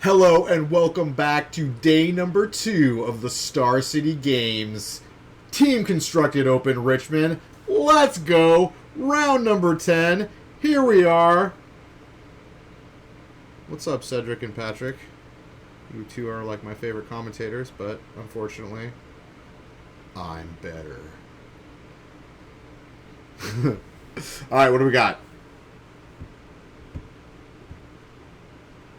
Hello and welcome back to day number 2 of the Star City Games. Team Constructed Open Richmond. Let's go. Round number 10. Here we are. What's up, Cedric and Patrick? You two are like my favorite commentators, but unfortunately, I'm better. Alright, what do we got?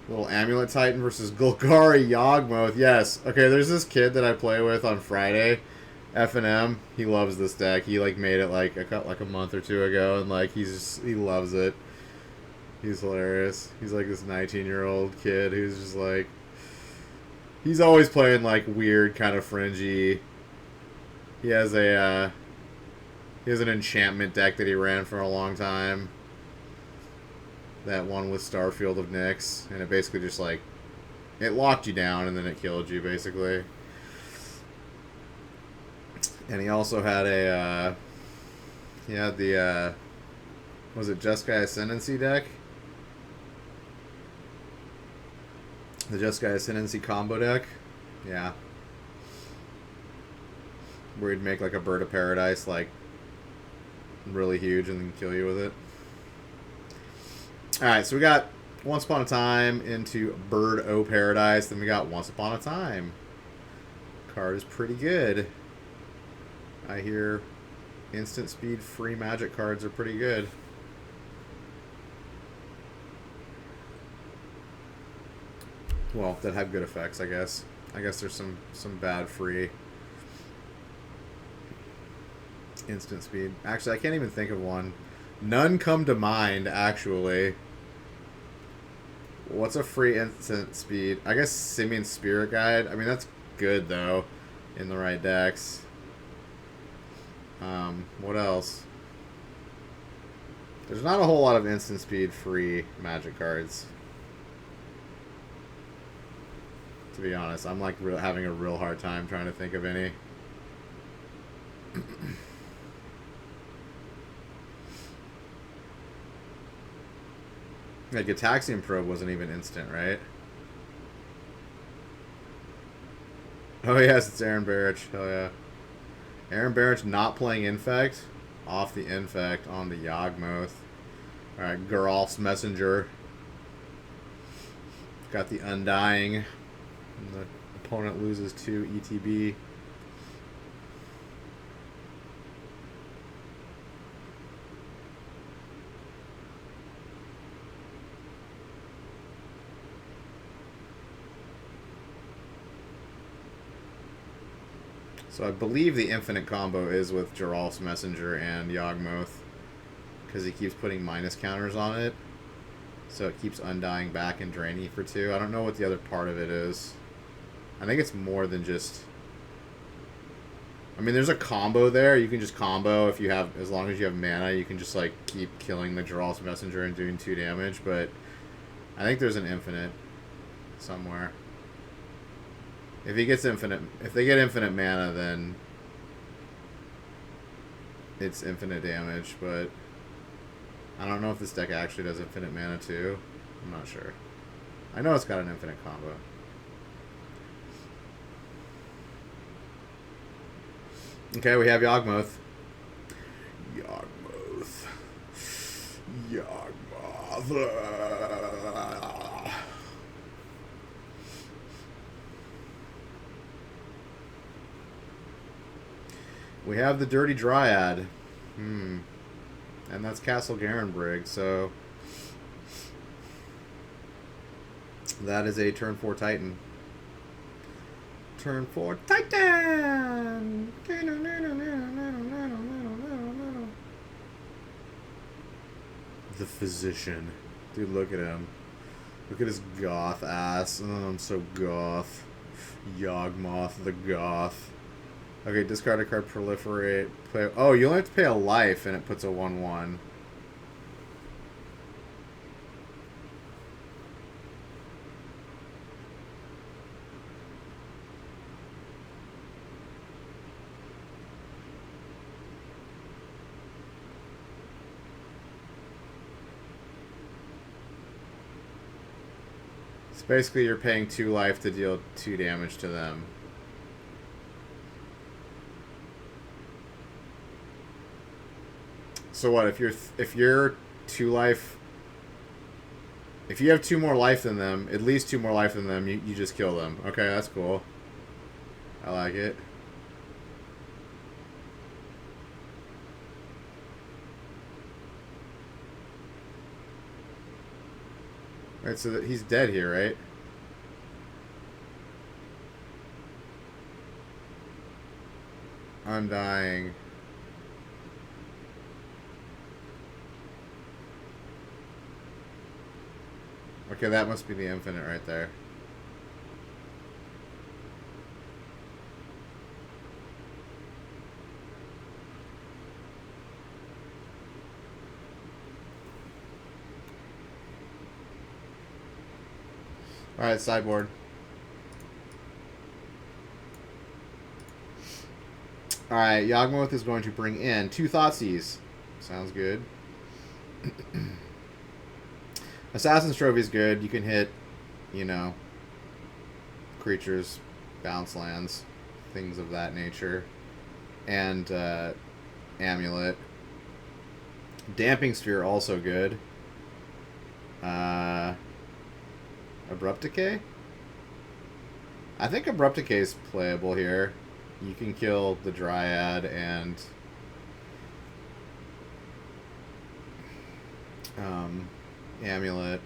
Little Amulet Titan versus Golgari Yawgmoth. Yes. Okay, there's this kid that I play with on Friday, F&M. He loves this deck. He like made it like a month or two ago, and like he loves it. He's hilarious. He's like this 19-year-old kid who's just like, he's always playing like weird kind of fringy. He has an enchantment deck that he ran for a long time. That one with Starfield of Nyx, and it basically just like, it locked you down and then it killed you basically. And he also had was it Jeskai Ascendancy deck? The Jeskai Ascendancy combo deck? Yeah. Where he'd make like a Bird of Paradise like really huge and then kill you with it. Alright, so we got Once Upon a Time into Bird O Paradise. Then we got Once Upon a Time. Card is pretty good. I hear instant speed free magic cards are pretty good. Well, that have good effects, I guess. I guess there's some bad free instant speed. Actually, I can't even think of one. None come to mind, actually. What's a free instant speed? I guess Simian Spirit Guide. I mean, that's good, though, in the right decks. What else? There's not a whole lot of instant speed free magic cards. To be honest, I'm like having a real hard time trying to think of any. Like, Gataxian Probe wasn't even instant, right? Oh, yes, it's Aaron Barrich. Hell yeah. Aaron Barrich not playing Infect. Off the Infect on the Yawgmoth. Alright, Geralf's Messenger. Got the Undying. And the opponent loses 2 ETB. So I believe the infinite combo is with Geralf's Messenger and Yawgmoth, because he keeps putting minus counters on it. So it keeps undying back and draining for 2. I don't know what the other part of it is. I think it's more than just... I mean, there's a combo there. You can just combo if you have, as long as you have mana, you can just like keep killing the Geralf's Messenger and doing 2 damage. But I think there's an infinite somewhere. If he gets infinite, if they get infinite mana, then it's infinite damage, but I don't know if this deck actually does infinite mana too. I'm not sure. I know it's got an infinite combo. Okay, we have Yawgmoth. Yawgmoth. Yawgmoth. We have the Dirty Dryad. And that's Castle Garenbrig, so that is a turn 4 Titan. Turn 4 Titan! The Physician. Dude, look at him. Look at his goth ass. Oh, I'm so goth. Yawgmoth the goth. Okay, discard a card, proliferate. Play. Oh, you only have to pay a life, and it puts a 1/1. So basically you're paying 2 life to deal 2 damage to them. So what, if you're 2 life... If you have 2 more life than them, at least 2 more life than them, you just kill them. Okay, that's cool. I like it. Right, so that he's dead here, right? Undying. Okay, that must be the infinite right there. Alright, sideboard. Alright, Yawgmoth is going to bring in 2 Thoughtseize. Sounds good. Assassin's Trophy is good. You can hit, you know, creatures, bounce lands, things of that nature. And Amulet. Damping Sphere also good. Abrupt Decay? I think Abrupt Decay is playable here. You can kill the Dryad and Amulet.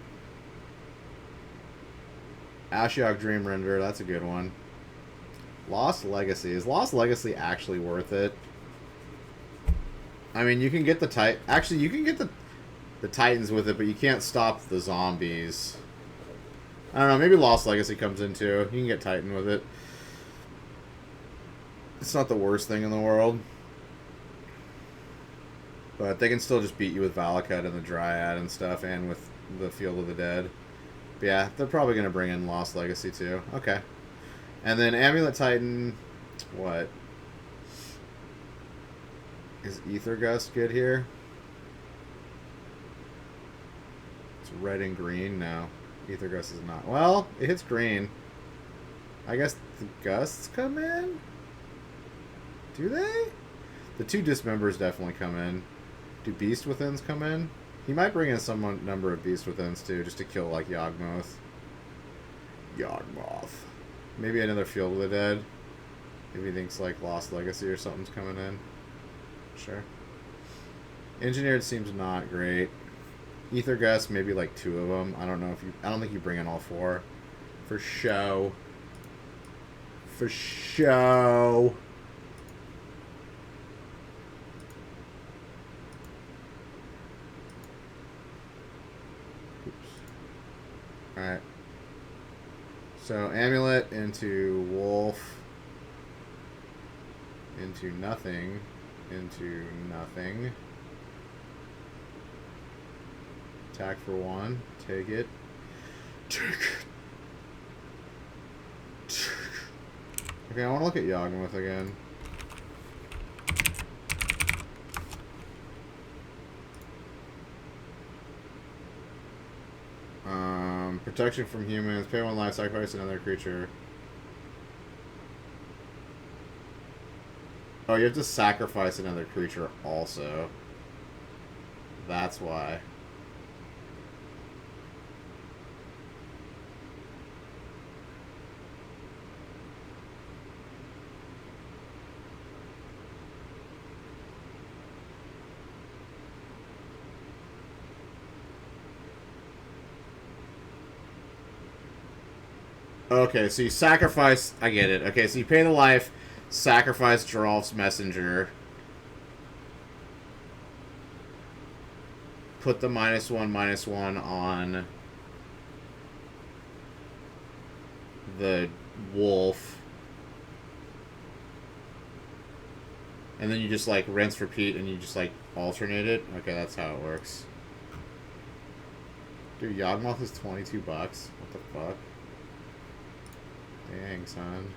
Ashiok Dreamrender, that's a good one. Lost Legacy. Is Lost Legacy actually worth it? I mean, you can get the Actually, you can get the Titans with it, but you can't stop the zombies. I don't know, maybe Lost Legacy comes in too. You can get Titan with it. It's not the worst thing in the world. But they can still just beat you with Valakut and the Dryad and stuff, and with the Field of the Dead. But yeah, they're probably going to bring in Lost Legacy too. Okay. And then Amulet Titan, what? Is Ether Gust good here? It's red and green? No. Ether Gust is not. Well, it hits green. I guess the Gusts come in? Do they? The 2 Dismembers definitely come in. Do Beast Withins come in? He might bring in some number of Beast Withins too, just to kill like Yawgmoth. Yawgmoth. Maybe another Field of the Dead. If he thinks like Lost Legacy or something's coming in. Sure. Engineered seems not great. Ether Gust, maybe like 2 of them. I don't know if you... I don't think you bring in all 4. For show. For show. Oops. Alright. So, Amulet into Wolf. Into nothing. Into nothing. Attack for 1. Take it. Take it. Okay, I want to look at Yawgmoth again. Protection from humans. Pay 1 life, sacrifice another creature. Oh, you have to sacrifice another creature also. That's why. Okay, so you sacrifice... I get it. Okay, so you pay the life, sacrifice Geralf's Messenger, put the -1/-1 on the wolf, and then you just, like, rinse, repeat, and you just, like, alternate it? Okay, that's how it works. Dude, Yawgmoth is $22. What the fuck? Dang, son.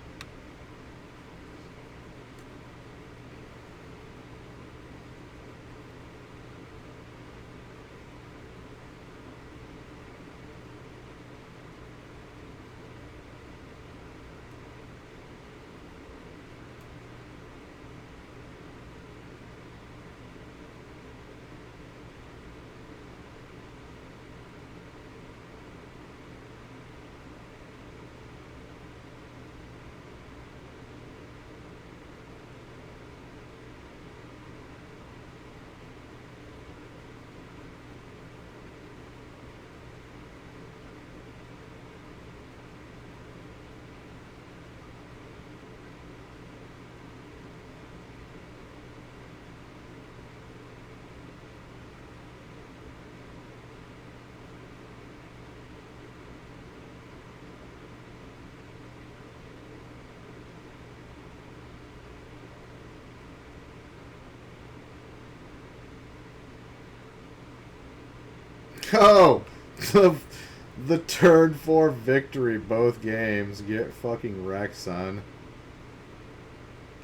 go! The turn 4 victory both games. Get fucking wrecked, son.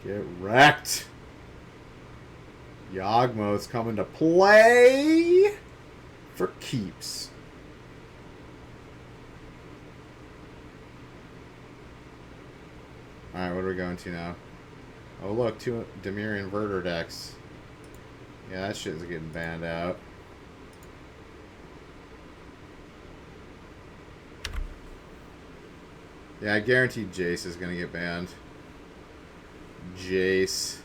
Get wrecked. Yawgmoth's coming to play for keeps. Alright, what are we going to now? Oh look, 2 Dimir inverter decks. Yeah, that shit's getting banned out. Yeah, I guarantee Jace is gonna get banned. Jace.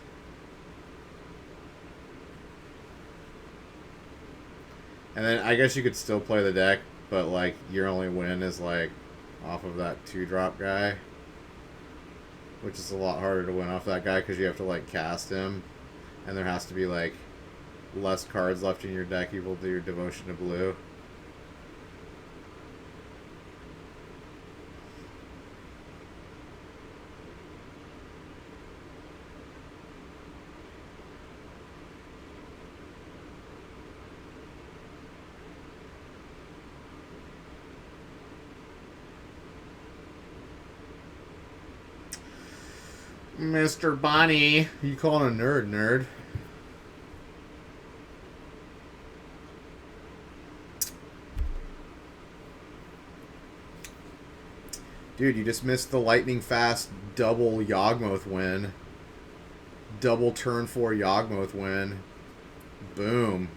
And then I guess you could still play the deck, but like your only win is like off of that 2-drop guy. Which is a lot harder to win off that guy because you have to like cast him. And there has to be like less cards left in your deck equal to your devotion to blue. Mr. Bonnie. You calling a nerd? Dude, you just missed the lightning fast double Yawgmoth win. Double turn 4 Yawgmoth win. Boom.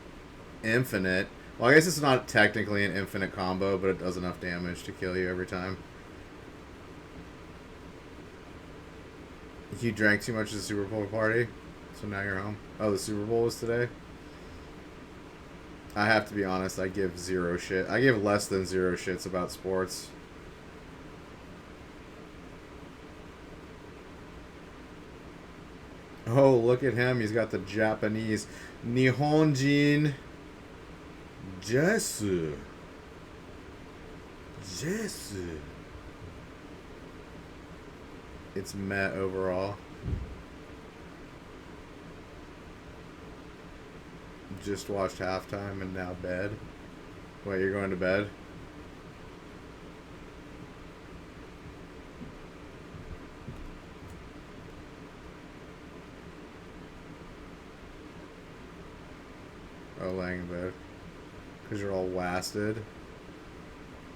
Infinite. Well, I guess it's not technically an infinite combo, but it does enough damage to kill you every time. You drank too much at the Super Bowl party, so now you're home. Oh, the Super Bowl was today? I have to be honest, I give 0 shit. I give less than 0 shits about sports. Oh, look at him. He's got the Japanese Nihonjin Jesu. It's Met overall. Just watched halftime and now bed. Wait, you're going to bed? Oh, laying in bed. Because you're all wasted.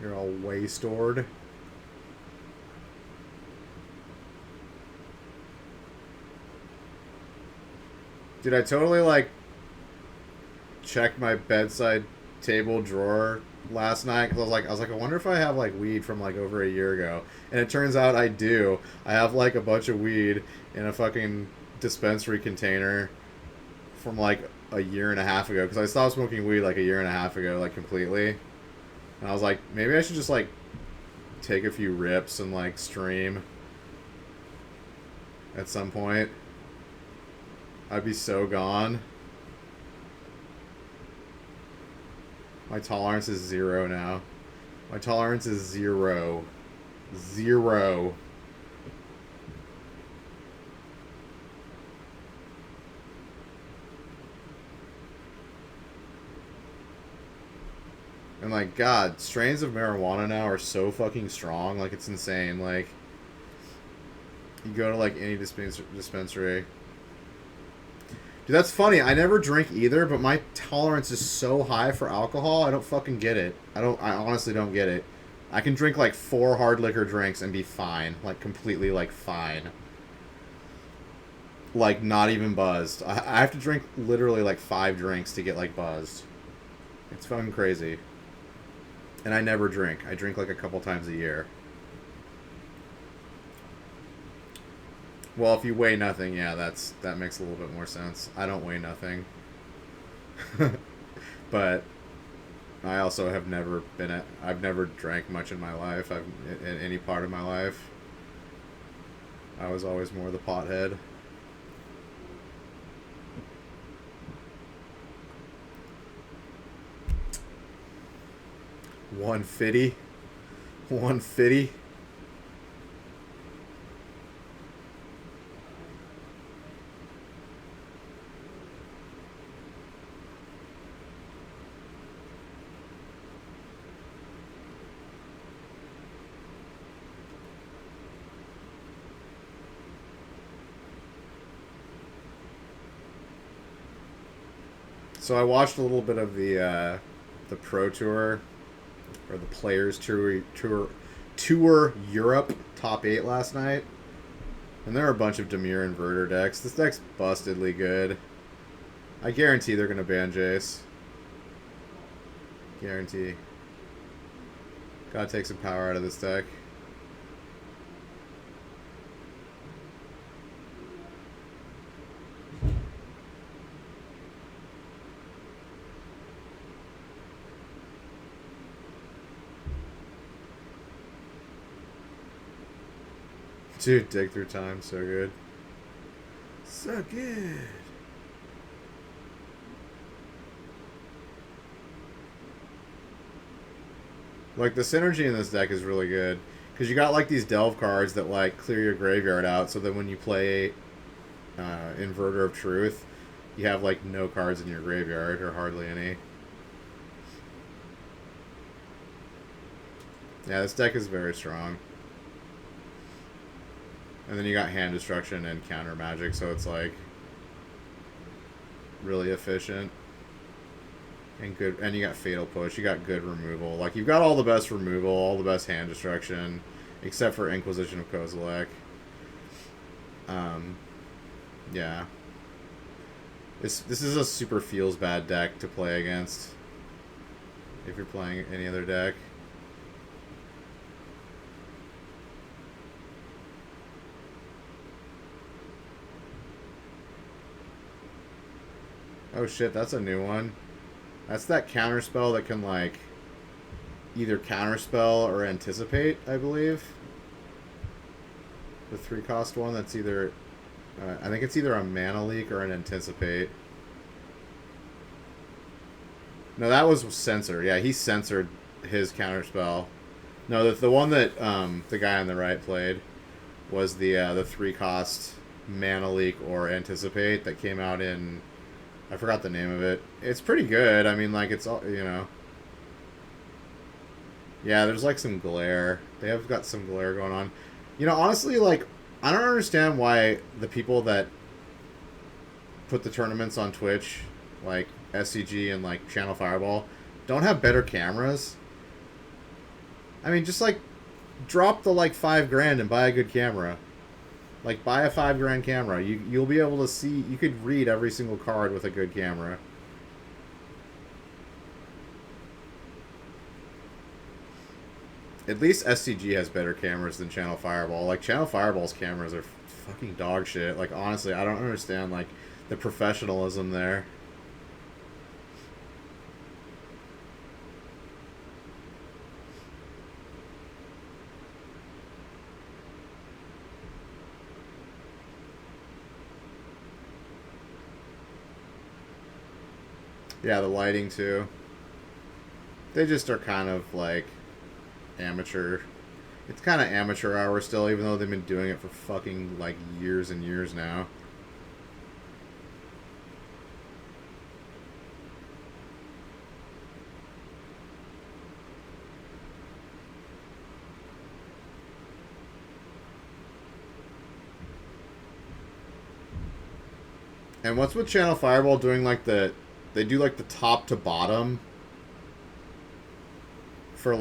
You're all way-stored. Dude, I totally, like, checked my bedside table drawer last night because I was like, I wonder if I have, like, weed from, like, over a year ago. And it turns out I do. I have, like, a bunch of weed in a fucking dispensary container from, like, a year and a half ago. Because I stopped smoking weed, like, a year and a half ago, like, completely. And I was like, maybe I should just, like, take a few rips and, like, stream at some point. I'd be so gone. My tolerance is 0 now. My tolerance is 0. 0. And like, God, strains of marijuana now are so fucking strong. Like, it's insane. Like, you go to like any dispensary. Dude, that's funny. I never drink either, but my tolerance is so high for alcohol, I don't fucking get it. I honestly don't get it. I can drink like 4 hard liquor drinks and be fine. Like, completely, like, fine. Like, not even buzzed. I have to drink literally like 5 drinks to get like buzzed. It's fucking crazy. And I never drink. I drink like a couple times a year. Well, if you weigh nothing, yeah, that makes a little bit more sense. I don't weigh nothing. But I also have never I've never drank much in my life. In any part of my life. I was always more the pothead. $150. $150. So I watched a little bit of the Pro Tour or the Players Tour Europe top 8 last night, and there are a bunch of Demir inverter decks. This deck's bustedly good. I guarantee they're gonna ban Jace. Guarantee. Gotta take some power out of this deck. Dude, dig through time, so good. So good. Like, the synergy in this deck is really good. Because you got, like, these delve cards that, like, clear your graveyard out so that when you play Inverter of Truth, you have, like, no cards in your graveyard, or hardly any. Yeah, this deck is very strong. And then you got hand destruction and counter magic, so it's like really efficient and good. And you got fatal push. You got good removal. Like, you've got all the best removal, all the best hand destruction, except for Inquisition of Kozilek. Yeah. This is a super feels bad deck to play against if you're playing any other deck. Oh shit, that's a new one. That's that counterspell that can, like, either counterspell or anticipate, I believe. The 3-cost one that's either... I think it's either a mana leak or an anticipate. No, that was censor. Yeah, he censored his counterspell. No, the one that the guy on the right played was the 3-cost mana leak or anticipate that came out in... I forgot the name of it. It's pretty good. I mean, like, it's all, you know. Yeah, there's, like, some glare. They have got some glare going on. You know, honestly, like, I don't understand why the people that put the tournaments on Twitch, like SCG and, like, Channel Fireball, don't have better cameras. I mean, just, like, drop the, like, $5,000 and buy a good camera. Like, buy a $5,000 camera. You'll be able to see... You could read every single card with a good camera. At least SCG has better cameras than Channel Fireball. Like, Channel Fireball's cameras are fucking dog shit. Like, honestly, I don't understand, like, the professionalism there. Yeah, the lighting, too. They just are kind of, like, amateur. It's kind of amateur hour still, even though they've been doing it for fucking, like, years and years now. And what's with Channel Fireball doing, like, the... They do, like, the top to bottom for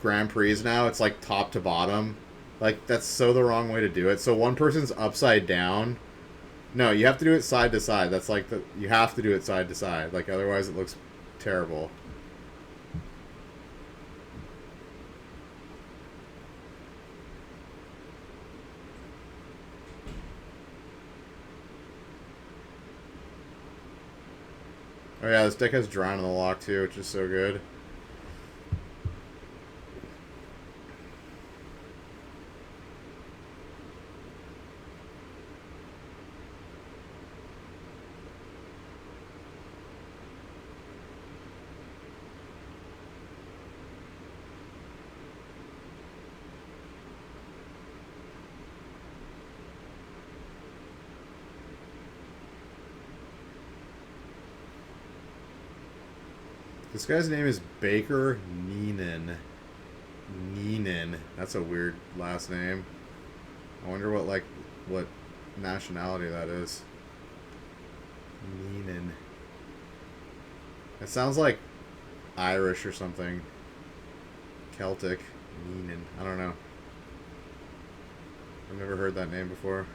Grand Prix now. It's, like, top to bottom. Like, that's so the wrong way to do it. So one person's upside down. No, you have to do it side to side. That's, like, you have to do it side to side. Like, otherwise it looks terrible. Oh yeah, this deck has Drown in the lock too, which is so good. This guy's name is Baker Neenan. Neenan. That's a weird last name. I wonder what nationality that is. Neenan. It sounds like Irish or something. Celtic. Meenan. I don't know. I've never heard that name before.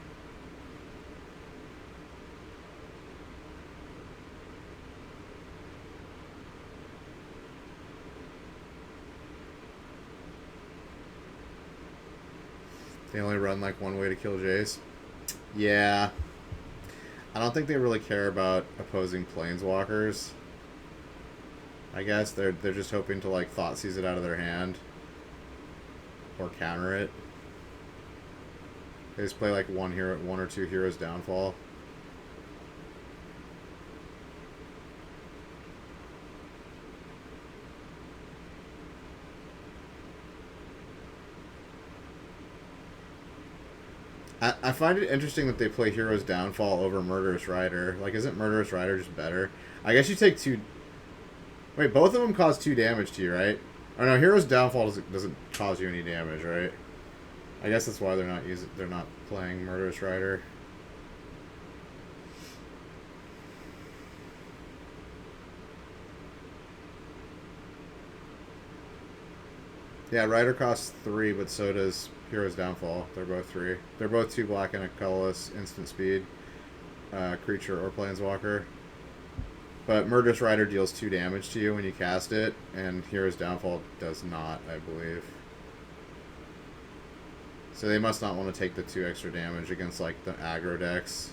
They only run like one way to kill Jace. Yeah. I don't think they really care about opposing planeswalkers. I guess they're just hoping to like thought seize it out of their hand. Or counter it. They just play like one or two heroes downfall. I find it interesting that they play Hero's Downfall over Murderous Rider. Like, isn't Murderous Rider just better? I guess you take two... Wait, both of them cause 2 damage to you, right? Or no, Hero's Downfall doesn't cause you any damage, right? I guess that's why they're not playing Murderous Rider. Yeah, Rider costs 3, but so does Hero's Downfall. They're both 3. They're both 2 black and a colorless instant speed creature or planeswalker. But Murderous Rider deals 2 damage to you when you cast it, and Hero's Downfall does not, I believe. So they must not want to take the 2 extra damage against, like, the aggro decks.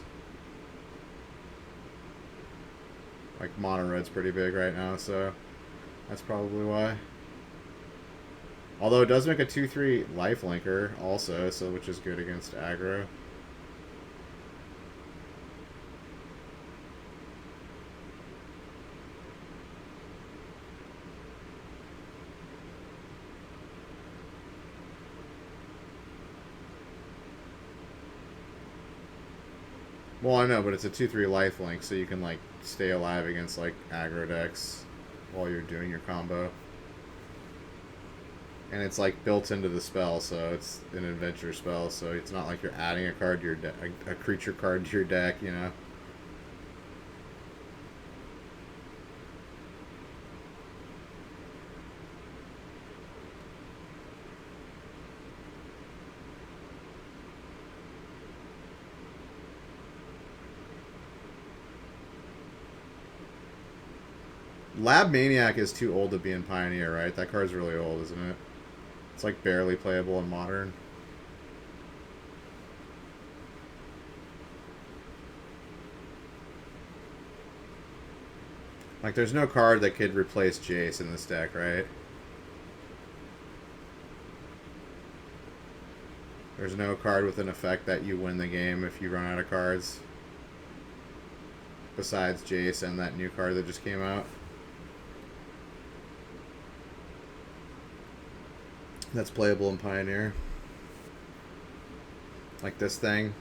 Like, Mono Red's pretty big right now, so that's probably why. Although it does make a 2/3 lifelinker also, so which is good against aggro. Well, I know, but it's a 2/3 lifelink, so you can like stay alive against like aggro decks while you're doing your combo. And it's like built into the spell, so it's an adventure spell, so it's not like you're adding a card to your deck, a creature card to your deck, you know. Lab Maniac is too old to be in Pioneer, right? That card's really old, isn't it? It's like barely playable in Modern. Like, there's no card that could replace Jace in this deck, right? There's no card with an effect that you win the game if you run out of cards. Besides Jace and that new card that just came out. That's playable in Pioneer. Like this thing.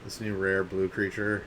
This new rare blue creature.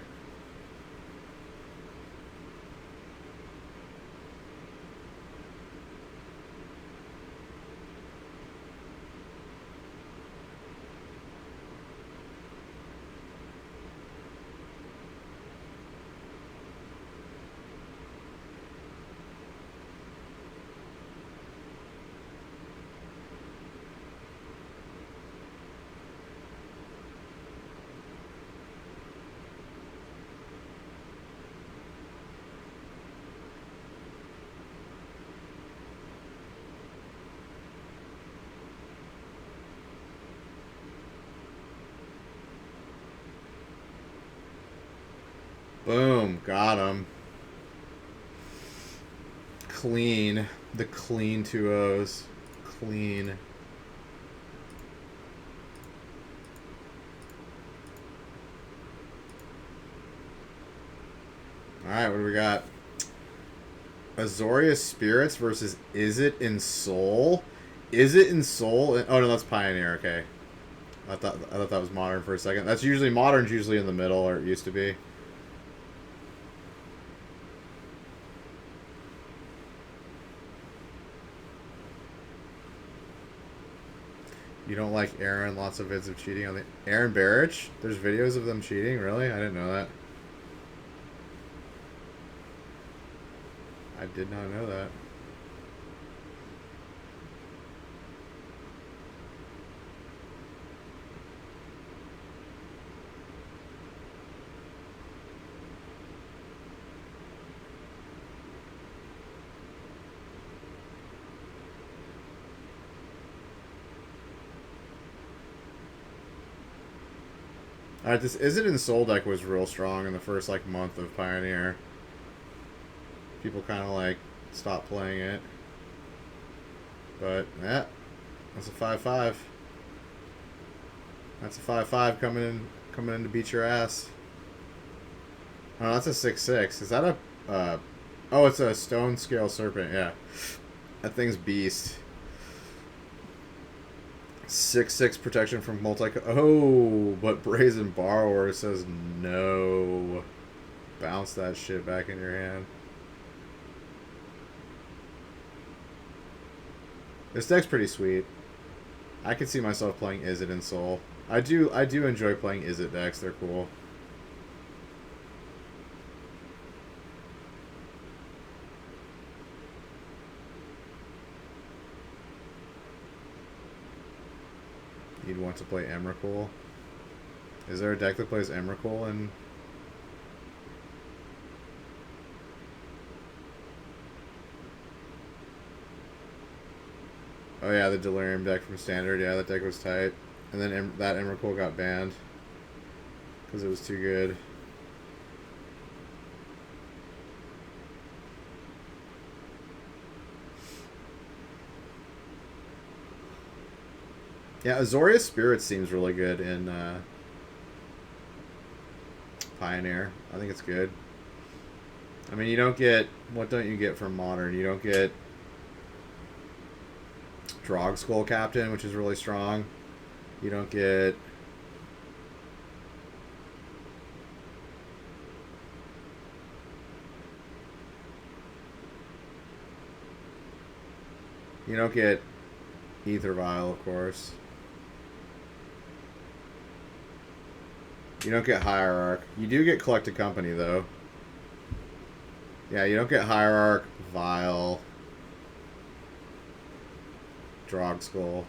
Boom, got him. Clean. The clean 2-0s. Clean. Alright, what do we got? Azorius Spirits versus Is It in Soul? Is It in Soul? Oh no, that's Pioneer, okay. I thought that was Modern for a second. That's usually Modern's usually in the middle, or it used to be. You don't like Aaron? Lots of vids of cheating on the Aaron Barrich? There's videos of them cheating? Really? I didn't know that. I did not know that. Alright, this Izzet and Soul deck was real strong in the first, like, month of Pioneer. People kind of, like, stopped playing it. But, yeah, that's a 5-5. That's a 5-5 coming in to beat your ass. Oh, that's a 6-6. Is that a... oh, it's a Stone Scale Serpent, yeah. That thing's beast. 6-6 protection from multi... Oh, but Brazen Borrower says no. Bounce that shit back in your hand. This deck's pretty sweet. I could see myself playing Izzet and Soul. I do enjoy playing Izzet decks. They're cool. You'd want to play Emrakul. Is there a deck that plays Emrakul and... Oh yeah, the Delirium deck from Standard. Yeah, that deck was tight. And then that Emrakul got banned. Because it was too good. Yeah, Azorius Spirit seems really good in Pioneer. I think it's good. I mean, you don't get... What don't you get from Modern? You don't get Drog Skull Captain, which is really strong. You don't get... You don't get Ether Vial, of course. You don't get Hierarch. You do get Collected Company, though. Yeah, you don't get Hierarch, Vial, Drog Skull.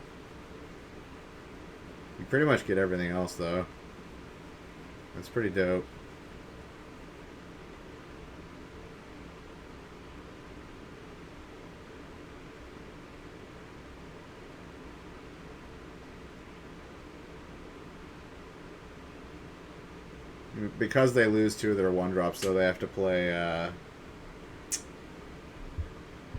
You pretty much get everything else, though. That's pretty dope. Because they lose 2 of their 1-drops, though, they have to play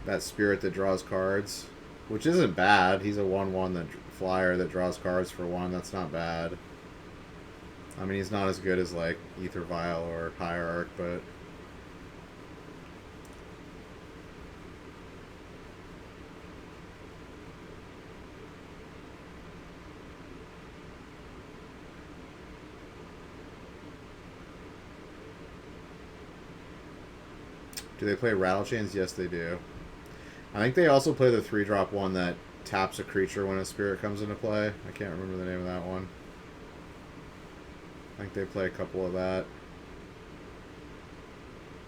that Spirit that draws cards, which isn't bad. He's a 1/1 that flyer that draws cards for 1. That's not bad. I mean, he's not as good as, like, Ether Vial or Hierarch, but... Do they play Rattle Chains? Yes, they do. I think they also play the 3-drop one that taps a creature when a spirit comes into play. I can't remember the name of that one. I think they play a couple of that.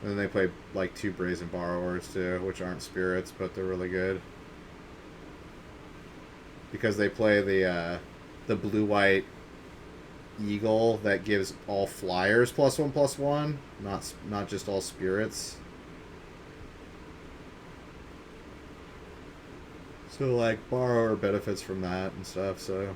And then they play like 2 Brazen Borrowers too, which aren't spirits, but they're really good. Because they play the blue-white Eagle that gives all flyers +1/+1, not just all spirits. So, like, Borrower benefits from that and stuff, so...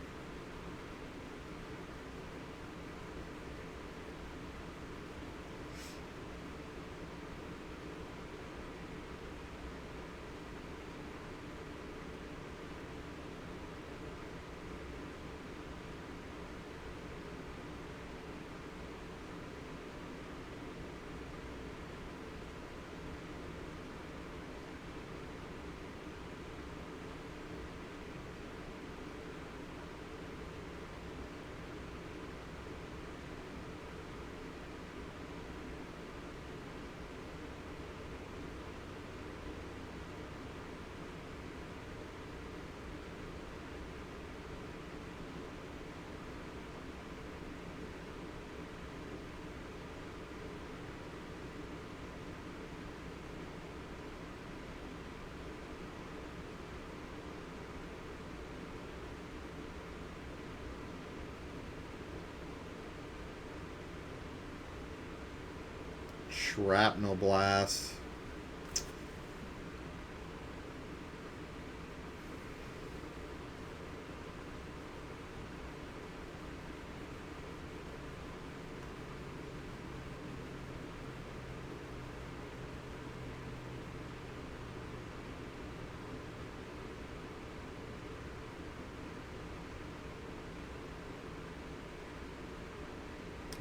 Shrapnel Blast.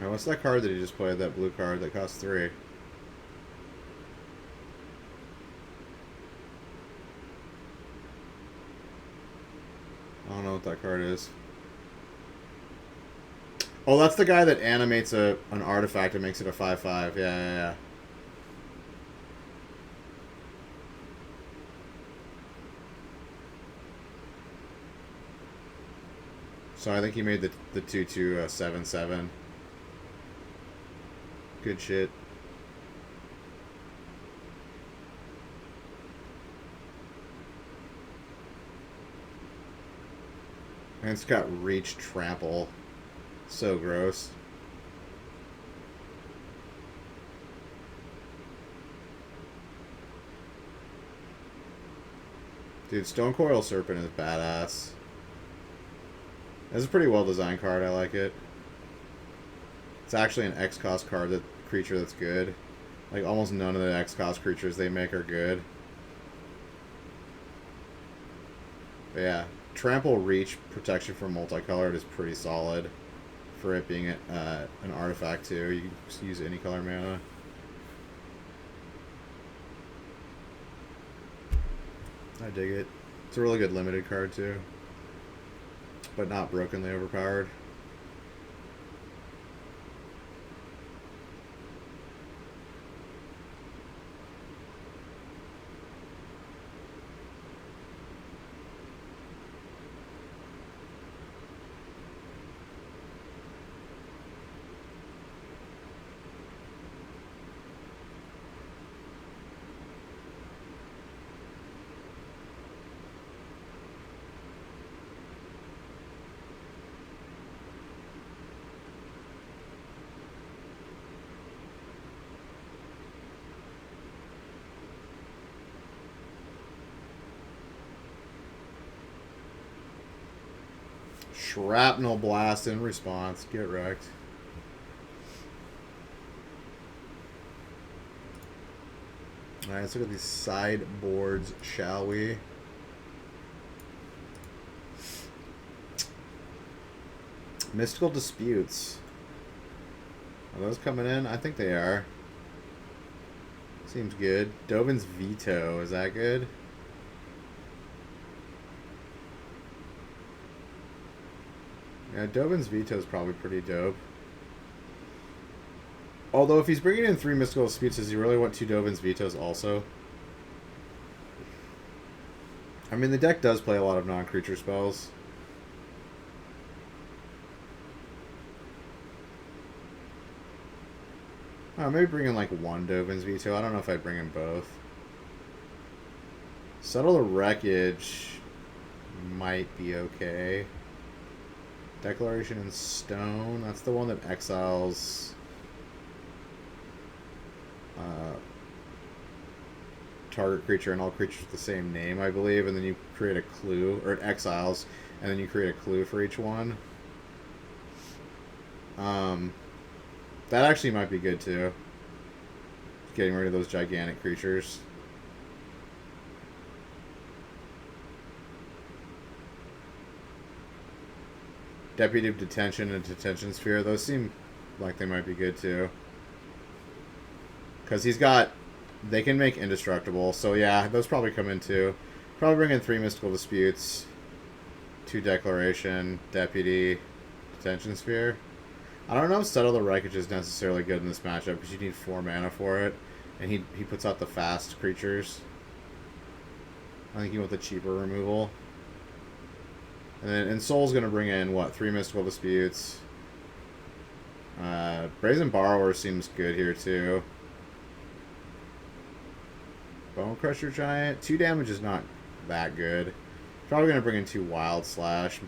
Now, what's that card that he just played? That blue card that costs 3. I don't know what that card is. Oh, that's the guy that animates an artifact and makes it a 5/5. Yeah. So I think he made the 2/2 7/7. Good shit. And it's got Reach Trample. So gross. Dude, Stone Coil Serpent is badass. It's a pretty well designed card. I like it. It's actually an X-Cost card, creature that's good. Like, almost none of the X-Cost creatures they make are good. But yeah, Trample, Reach, Protection from Multicolored is pretty solid for it being an artifact too. You can just use any color mana. I dig it. It's a really good limited card too, but not brokenly overpowered. Shrapnel Blast in response. Get wrecked. Alright, let's look at these sideboards, shall we? Mystical Disputes. Are those coming in? I think they are. Seems good. Dovin's Veto. Is that good? Yeah, Dovin's Veto is probably pretty dope. Although, if he's bringing in 3 Mystical Disputes, does he really want 2 Dovin's Vetoes also? I mean, the deck does play a lot of non-creature spells. Maybe bring in like 1 Dovin's Veto. I don't know if I'd bring in both. Settle the Wreckage might be okay. Declaration in Stone. That's the one that exiles target creature and all creatures with the same name, I believe, and then you create a clue, or it exiles, and then you create a clue for each one. That actually might be good too. Getting rid of those gigantic creatures. Deputy of Detention and Detention Sphere, those seem like they might be good too. Because they can make indestructible, so yeah, those probably come in too. Probably bring in 3 Mystical Disputes, 2 Declaration, Deputy, Detention Sphere. I don't know if Settle the Wreckage is necessarily good in this matchup, because you need 4 mana for it, and he puts out the fast creatures. I think you want the cheaper removal. And Soul's going to bring in, what, 3 Mystical Disputes. Brazen Borrower seems good here, too. Bone Crusher Giant. 2 damage is not that good. Probably going to bring in 2 Wild Slash.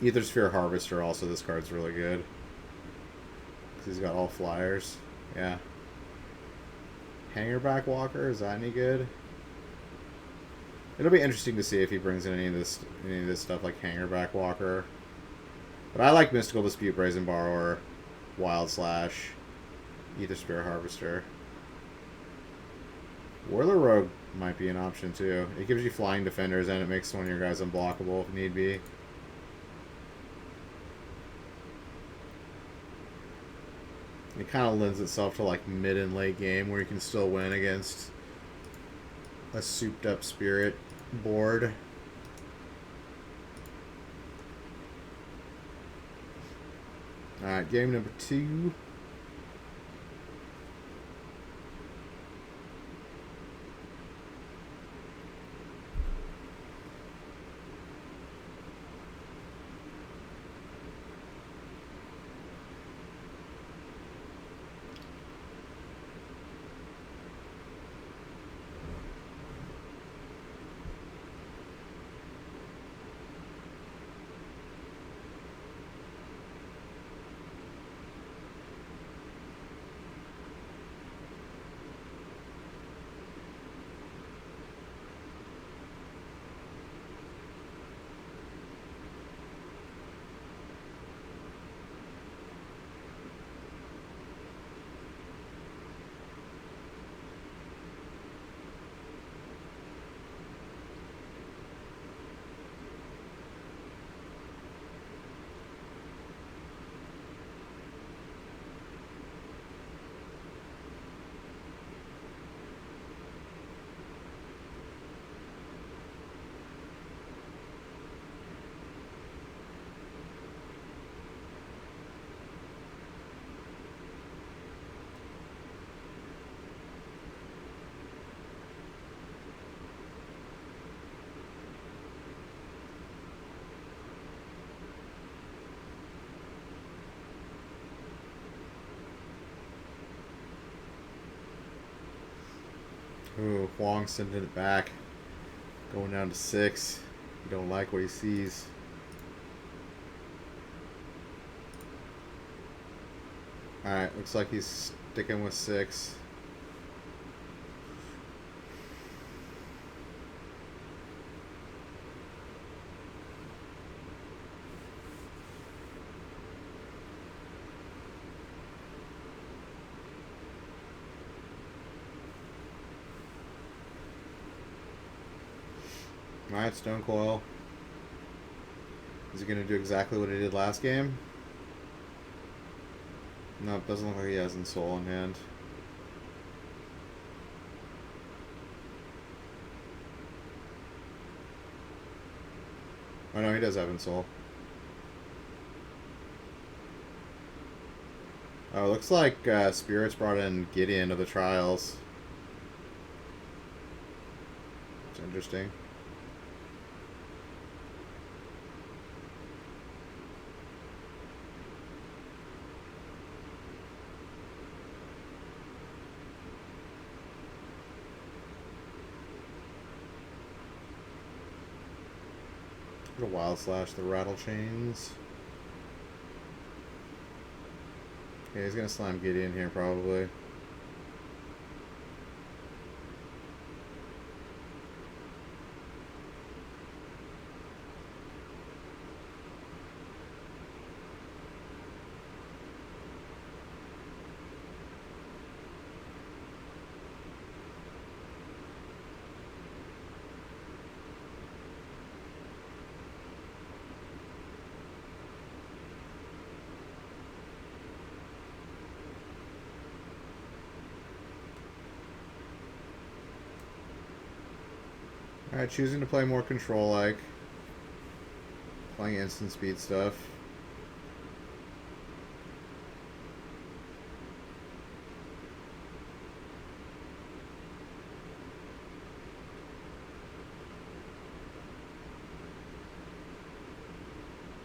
Ether Sphere Harvester also, this card's really good. Because he's got all flyers. Yeah. Hangerback Walker, is that any good? It'll be interesting to see if he brings in any of this stuff like Hangerback Walker. But I like Mystical Dispute, Brazen Borrower, Wild Slash, Ether Sphere Harvester. Whirler Rogue might be an option too. It gives you flying defenders and it makes one of your guys unblockable if need be. It kind of lends itself to like mid and late game where you can still win against a souped up spirit board. Alright, game number 2. Ooh, Huang sending it back. Going down to 6. He don't like what he sees. Alright, looks like he's sticking with 6. Alright, Stone Coil. Is he going to do exactly what he did last game? No, it doesn't look like he has Ensoul in hand. Oh no, he does have Ensoul. Oh, it looks like Spirits brought in Gideon to the trials. It's interesting. A Wild Slash, the Rattle Chains. Okay, he's gonna slam Gideon here probably. Alright, choosing to play more control-like. Playing instant speed stuff.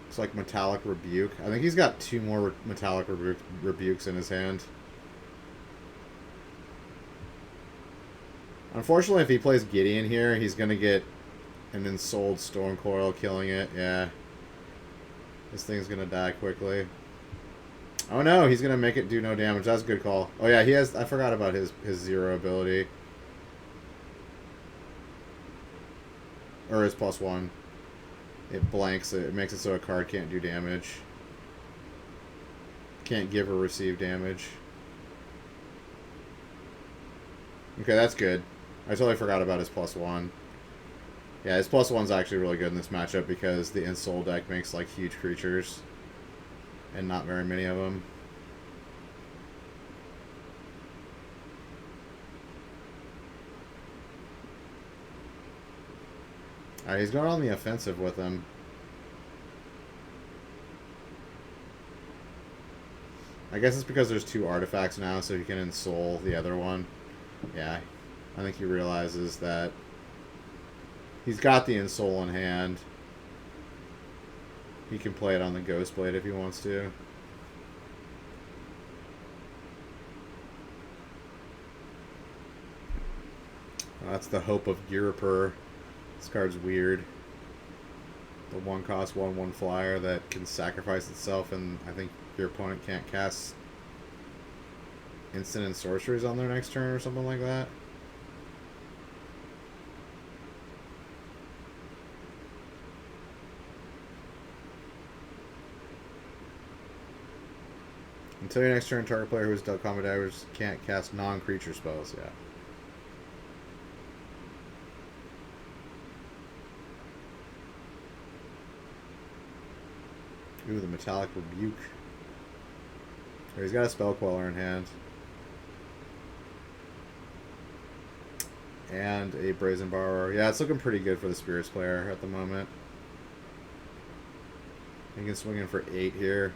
It's like Metallic Rebuke. I think he's got 2 more Metallic Rebukes in his hand. Unfortunately, if he plays Gideon here, he's going to get an Ensouled Storm Coil killing it. Yeah. This thing's gonna die quickly. Oh no, he's gonna make it do no damage. That's a good call. Oh yeah, he has. I forgot about his zero ability. Or his +1. It blanks it. It makes it so a card can't do damage. Can't give or receive damage. Okay, that's good. I totally forgot about his +1. Yeah, his +1's actually really good in this matchup because the Insole deck makes like huge creatures. And not very many of them. Alright, he's going on the offensive with him. I guess it's because there's 2 artifacts now, so he can Insole the other one. Yeah, I think he realizes that he's got the Insole in hand. He can play it on the Ghost Blade if he wants to. That's the Hope of Girapur. This card's weird. The 1-cost 1/1 flyer that can sacrifice itself, and I think your opponent can't cast instant and sorceries on their next turn or something like that. Until your next turn, target player who has dealt combat damage can't cast non-creature spells. Yeah. Ooh, the Metallic Rebuke. Oh, he's got a Spell Queller in hand. And a Brazen Borrower. Yeah, it's looking pretty good for the Spirits player at the moment. He can swing in for 8 here.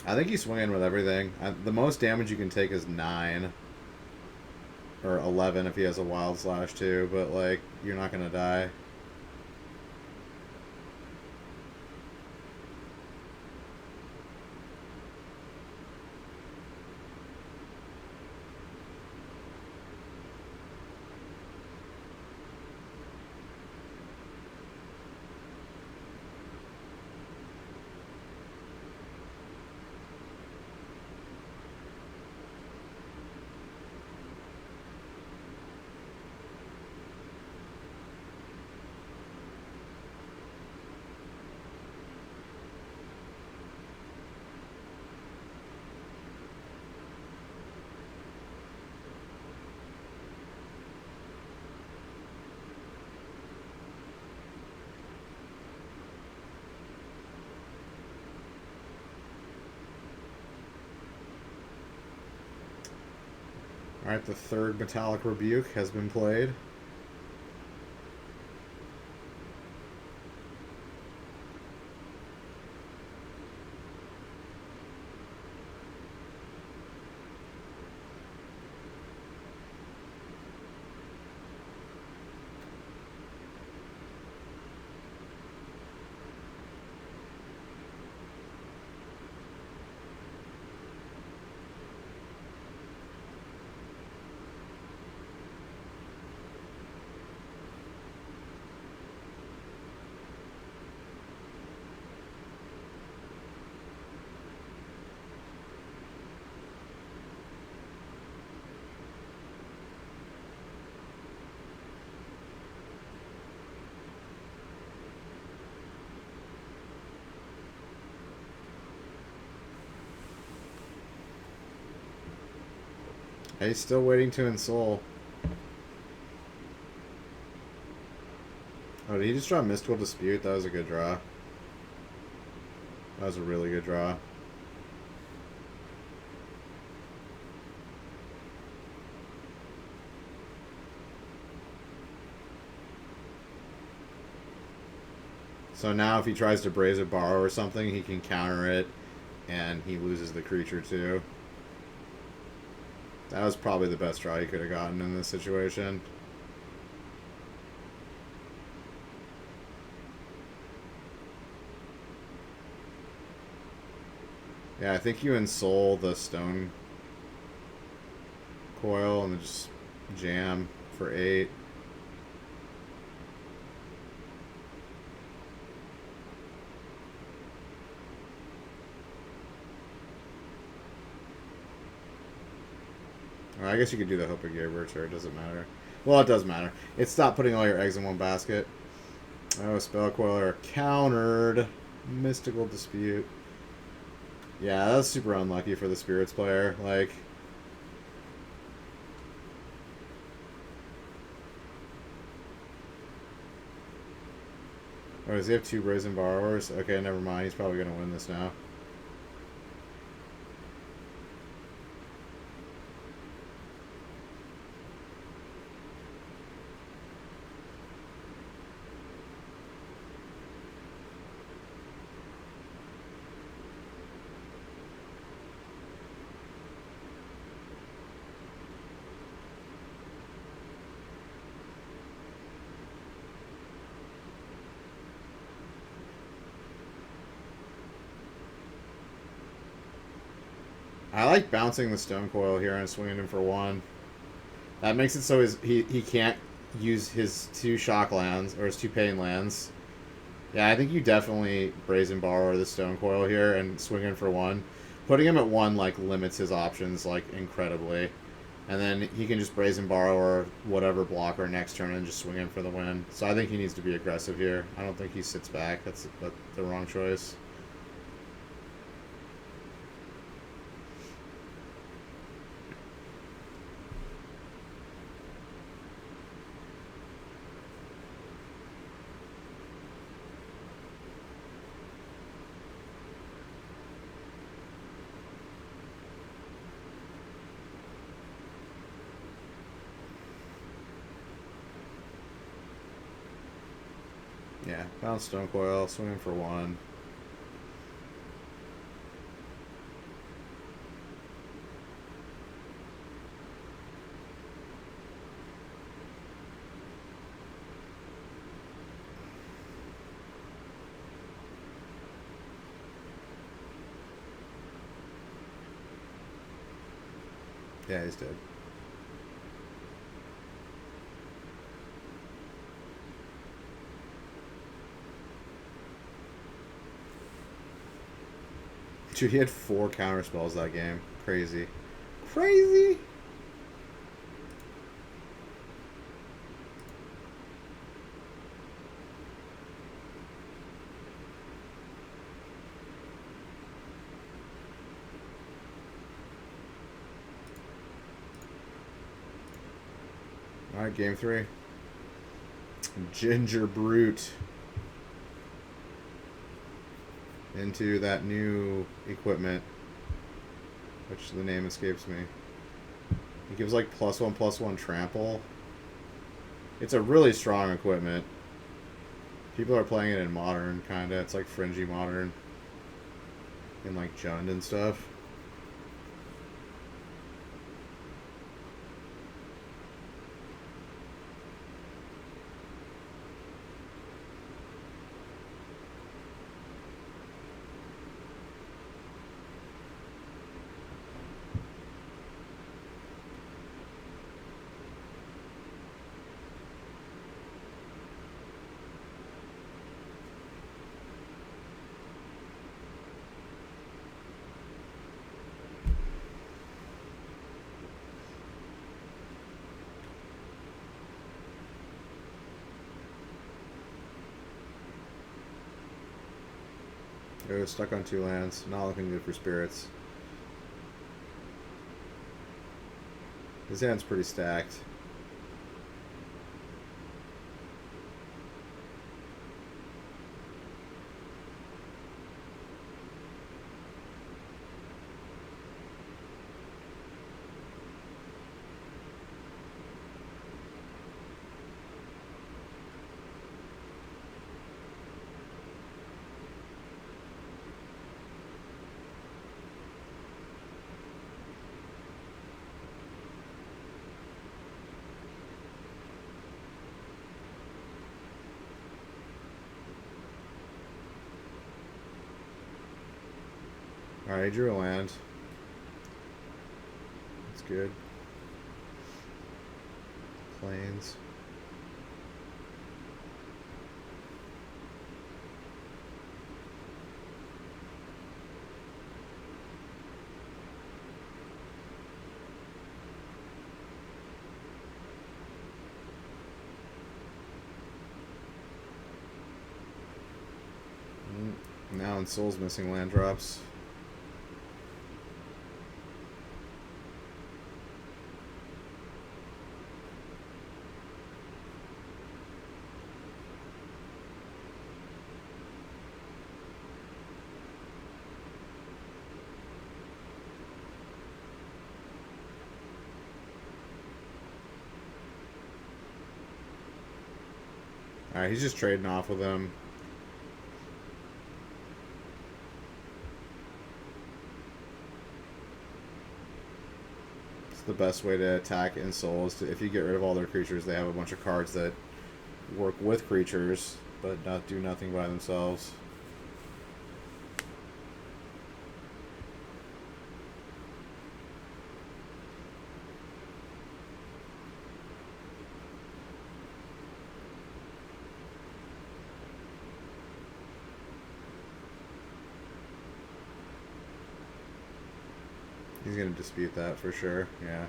I think he's swinging with everything. The most damage you can take is 9. Or 11 if he has a Wild Slash too, but like, you're not going to die. Alright, the 3rd Metallic Rebuke has been played. He's still waiting to Insole. Oh, did he just draw Mystical Dispute? That was a good draw. That was a really good draw. So now if he tries to Brazen Borrow or something, he can counter it, and he loses the creature too. That was probably the best draw he could have gotten in this situation. Yeah, I think you ensoul the stone coil and just jam for 8. Or I guess you could do the Hope of Gearbert, or it doesn't matter. Well, it does matter. It's stop putting all your eggs in one basket. Oh, Spell Coiler countered. Mystical Dispute. Yeah, that's super unlucky for the Spirits player. Like, oh, does he have 2 Brazen Borrowers? Okay, never mind. He's probably going to win this now. I like bouncing the Stone Coil here and swinging him for 1. That makes it so he can't use his 2 shock lands, or his 2 pain lands. Yeah, I think you definitely Brazen Borrow the Stone Coil here and swing in for 1. Putting him at 1, like, limits his options, like, incredibly. And then he can just Brazen Borrow or whatever blocker next turn and just swing in for the win. So I think he needs to be aggressive here. I don't think he sits back. That's the wrong choice. Yeah, bounce Stone Coil, swing in for 1. Yeah, he's dead. Dude, he had 4 counter spells that game. Crazy. Crazy! Alright, game 3. Ginger Brute. Into that new equipment, which the name escapes me. It gives like +1/+1 trample. It's a really strong equipment. People are playing it in modern, kinda. It's like fringy modern. In like Jund and stuff. It was stuck on 2 lands. Not looking good for Spirits. His hand's pretty stacked. Alright, he drew a land. That's good. Plains. Now in Soul's missing land drops. Alright, he's just trading off with him. It's the best way to attack in Soul is to, if you get rid of all their creatures, they have a bunch of cards that work with creatures, but not do nothing by themselves. He's going to dispute that for sure, yeah.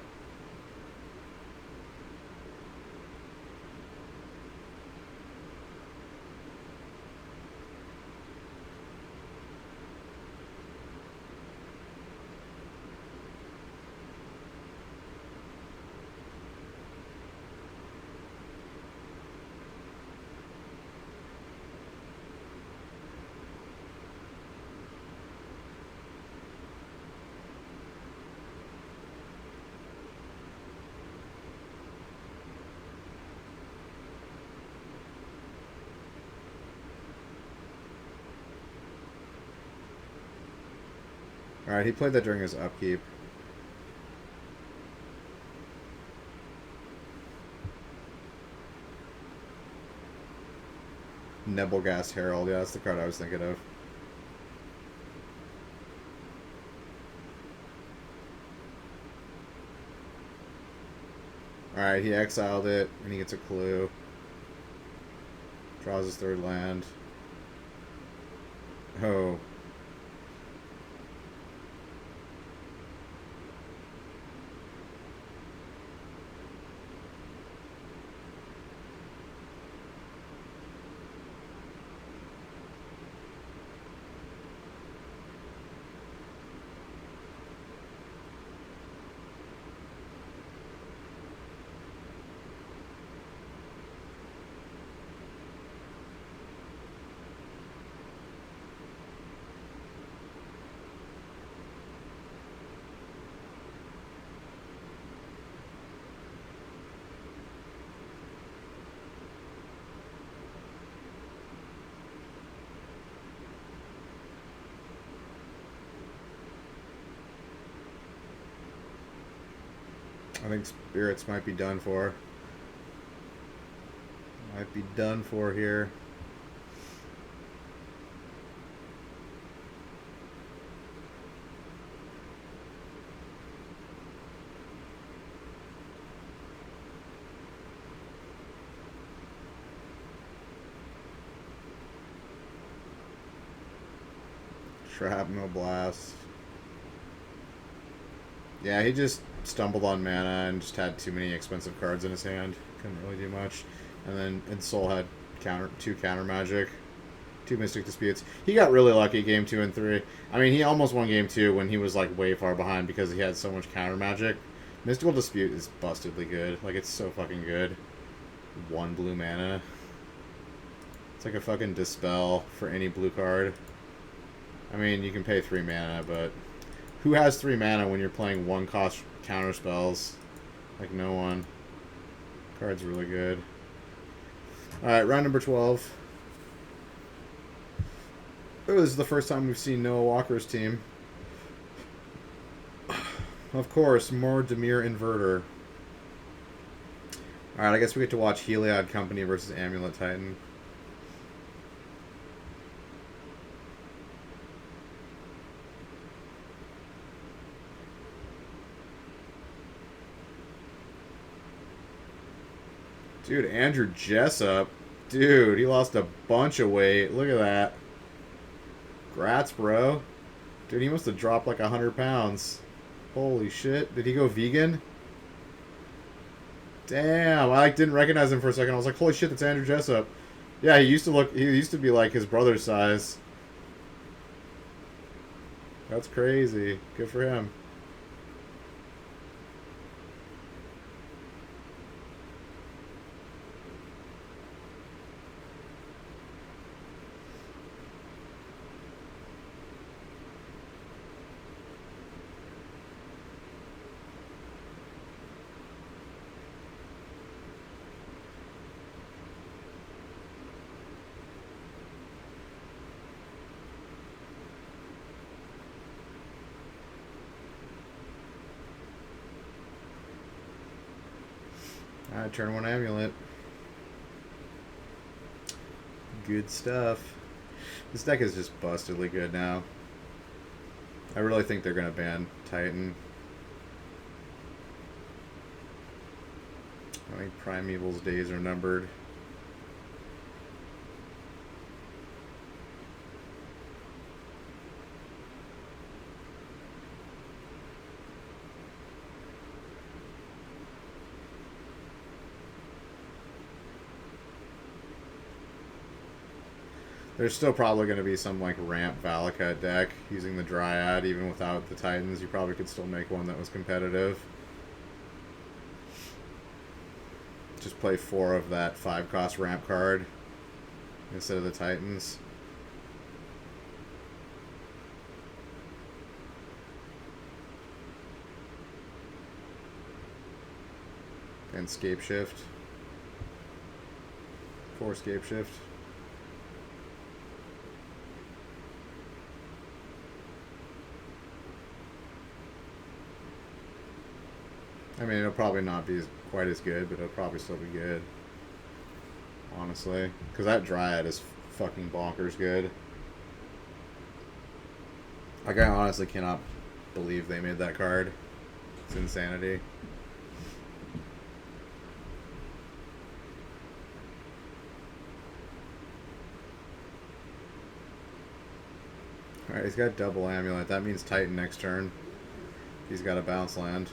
Alright, he played that during his upkeep. Nebelgast Herald, yeah, that's the card I was thinking of. Alright, he exiled it, and he gets a clue. Draws his third land. Oh. I think Spirits might be done for. Might be done for here. Shrapnel Blast. Yeah, he just stumbled on mana and just had too many expensive cards in his hand. Couldn't really do much. And then in Soul had two counter magic, 2 Mystic Disputes. He got really lucky game 2 and 3. I mean, he almost won game 2 when he was like way far behind because he had so much counter magic. Mystical Dispute is bustedly good. Like, it's so fucking good. 1 blue mana. It's like a fucking Dispel for any blue card. I mean, you can pay 3 mana, but who has 3 mana when you're playing 1 cost counter spells? Like, no one. Card's really good. Alright, round number 12. Oh, this is the first time we've seen Noah Walker's team. Of course, more Dimir Inverter. Alright, I guess we get to watch Heliod Company versus Amulet Titan. Dude, Andrew Jessup. Dude, he lost a bunch of weight. Look at that. Grats, bro. Dude, he must have dropped like 100 pounds. Holy shit. Did he go vegan? Damn, I like didn't recognize him for a second. I was like, holy shit, that's Andrew Jessup. Yeah, he used to be like his brother's size. That's crazy. Good for him. Alright, turn one amulet. Good stuff. This deck is just bustedly good now. I really think they're going to ban Titan. I think Primeval's days are numbered. There's still probably going to be some like ramp Valakut deck using the Dryad. Even without the Titans, you probably could still make one that was competitive. Just play 4 of that 5-cost ramp card instead of the Titans. And Scape Shift. 4 Scape Shift. I mean, it'll probably not be quite as good, but it'll probably still be good. Honestly. Because that Dryad is fucking bonkers good. Like, I honestly cannot believe they made that card. It's insanity. Alright, he's got double amulet. That means Titan next turn. He's got a bounce land.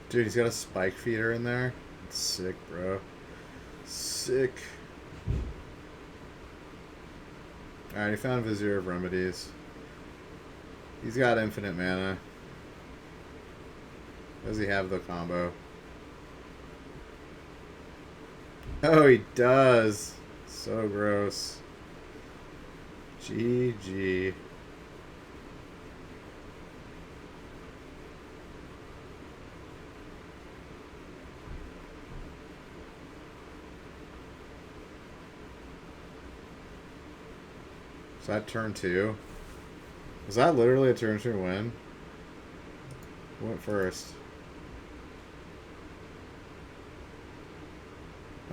Dude, he's got a spike feeder in there. It's sick, bro. Sick. Alright, he found Vizier of Remedies. He's got infinite mana. Does he have the combo? Oh, he does. So gross. GG. Is that turn 2? Was that literally a turn 2 win? Who went first?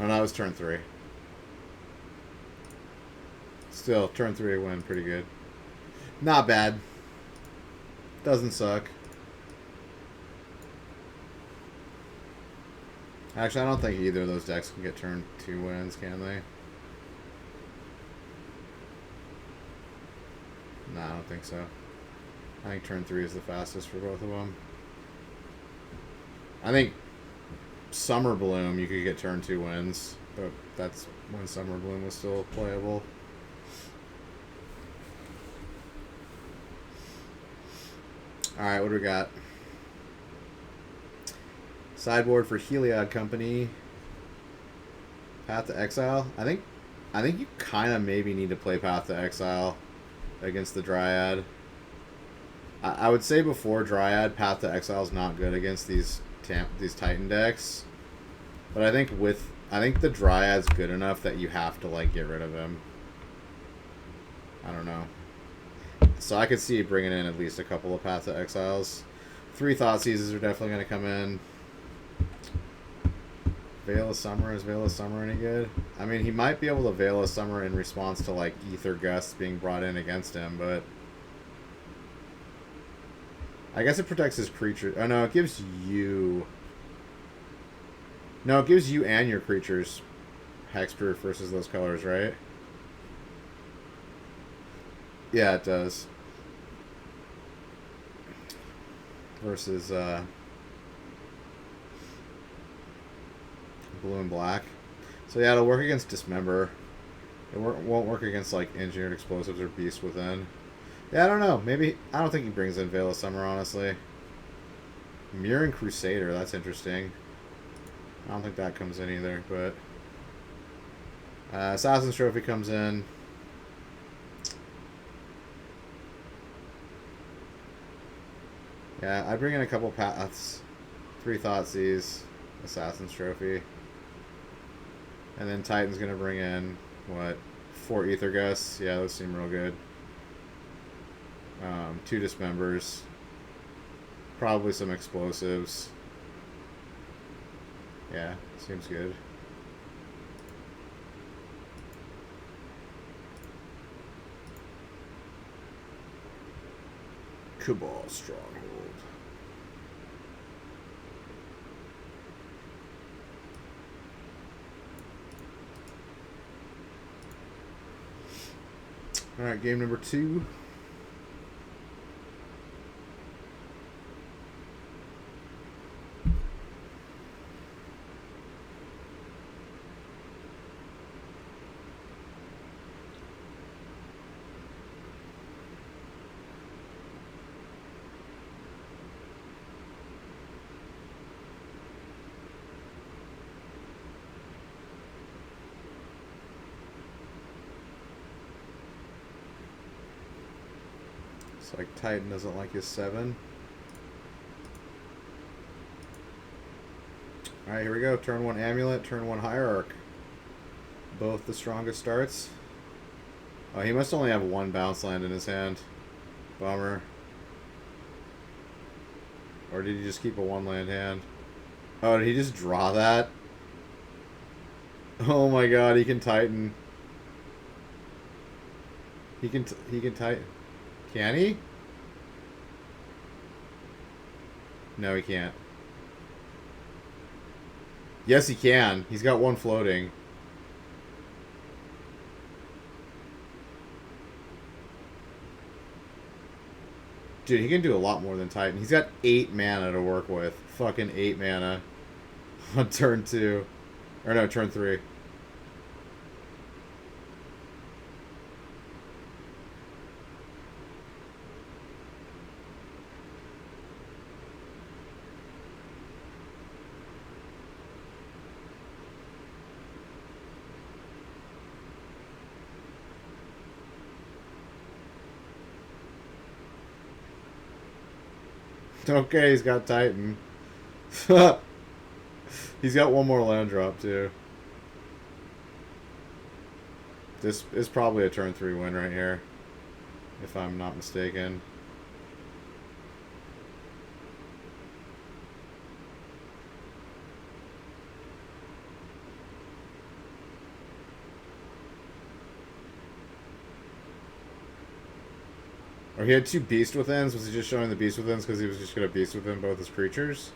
Oh, no, it was turn 3. Still, turn 3 win, pretty good. Not bad. Doesn't suck. Actually, I don't think either of those decks can get turn 2 wins, can they? No, I don't think so. I think turn 3 is the fastest for both of them. I think Summer Bloom, you could get turn 2 wins, but that's when Summer Bloom was still playable. Alright, what do we got? Sideboard for Heliod Company. Path to Exile. I think you kind of maybe need to play Path to Exile against the Dryad. I would say before Dryad, Path to Exile is not good against these Titan decks. But I think the Dryad's good enough that you have to like get rid of him. I don't know. So I could see bringing in at least a couple of Path to Exiles. 3 Thoughtseizes are definitely going to come in. Veil of Summer. Is Veil of Summer any good? I mean, he might be able to Veil of Summer in response to, like, Ether Gusts being brought in against him, but... I guess it protects his creature. Oh, no, it gives you... No, it gives you and your creatures hexproof versus those colors, right? Yeah, it does. Versus, blue and black. So yeah, it'll work against Dismember. It won't work against like Engineered Explosives or Beast Within. Yeah, I don't know. Maybe I don't think he brings in Veil of Summer, honestly. Mirren Crusader, that's interesting. I don't think that comes in either, but Assassin's Trophy comes in. Yeah, I'd bring in a couple paths. 3 Thoughtseize, Assassin's Trophy. And then Titan's going to bring in, what, 4 Ether Gusts? Yeah, those seem real good. 2 Dismembers. Probably some Explosives. Yeah, seems good. Cabal Stronghold. Alright, game number 2. It's like Titan doesn't like his 7. Alright, here we go. Turn 1 Amulet, turn 1 Hierarch. Both the strongest starts. Oh, he must only have 1 bounce land in his hand. Bummer. Or did he just keep a 1 land hand? Oh, did he just draw that? Oh my god, he can Titan. He can Titan. Can he? No, he can't. Yes, he can. He's got 1 floating. Dude, he can do a lot more than Titan. He's got 8 mana to work with. Fucking 8 mana. On turn 2. Or no, turn 3. Okay, he's got Titan. He's got 1 more land drop, too. This is probably a turn 3 win right here, if I'm not mistaken. Or he had 2 Beast Withins. Was he just showing the Beast Withins because he was just going to Beast Within both his creatures?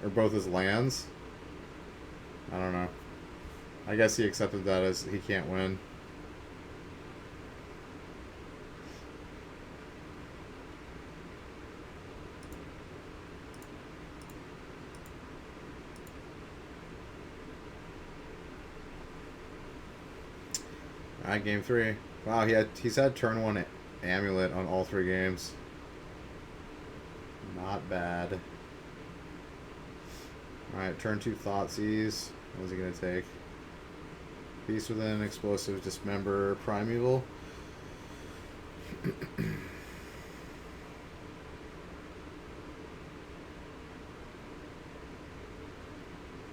Or both his lands? I don't know. I guess he accepted that as he can't win. Alright, game 3. Wow, he's had turn 1 Amulet on all 3 games. Not bad. Alright, turn 2 Thoughtseize. What is he going to take? Beast Within, Explosive, Dismember, Primeval.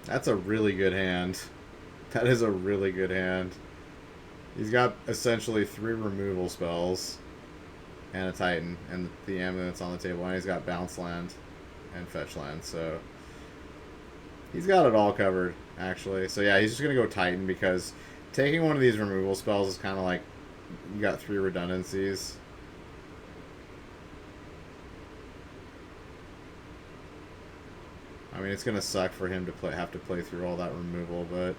That's a really good hand. That is a really good hand. He's got essentially 3 removal spells and a Titan and the Amulet's on the table, and he's got Bounce Land and Fetch Land, so he's got it all covered, actually. So yeah, he's just going to go Titan because taking one of these removal spells is kind of like you got 3 redundancies. I mean, it's going to suck for him to have to play through all that removal, but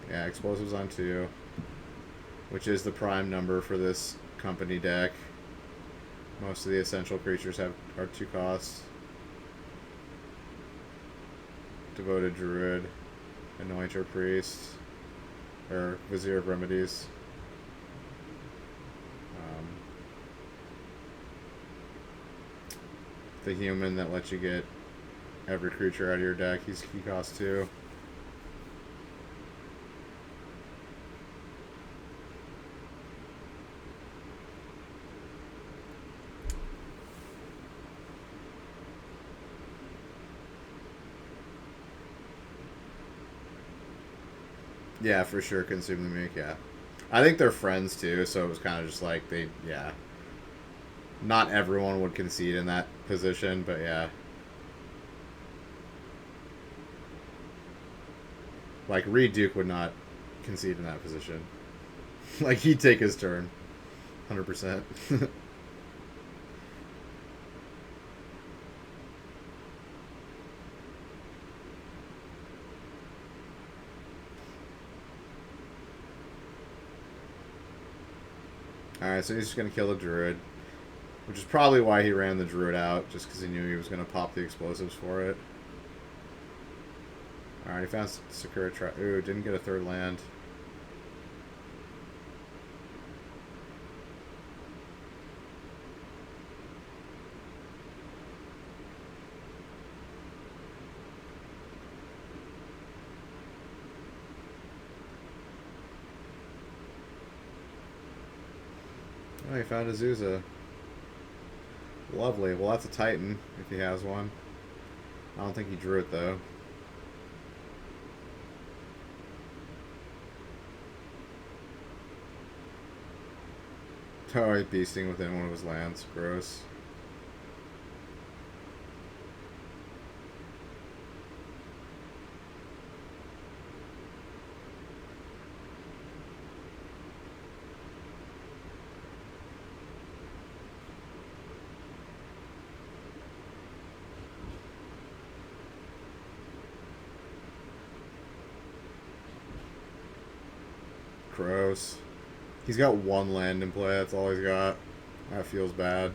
yeah, Explosives on 2, which is the prime number for this company deck. Most of the essential creatures are 2 costs. Devoted Druid, Anointer Priest, or Vizier of Remedies. The human that lets you get every creature out of your deck, he costs 2. Yeah, for sure, consume the meek, yeah. I think they're friends too, so it was kind of just like yeah. Not everyone would concede in that position, but yeah. Like, Reed Duke would not concede in that position. Like, he'd take his turn. 100%. Alright, so he's just going to kill the Druid. Which is probably why he ran the Druid out, just because he knew he was going to pop the explosives for it. Alright, he found Sakura Trap. Ooh, didn't get a 3rd land. Oh, he found Azusa. Lovely. Well, that's a Titan, if he has one. I don't think he drew it, though. Oh, he's beasting within one of his lands. Gross. Gross. He's got 1 land in play, that's all he's got. That feels bad.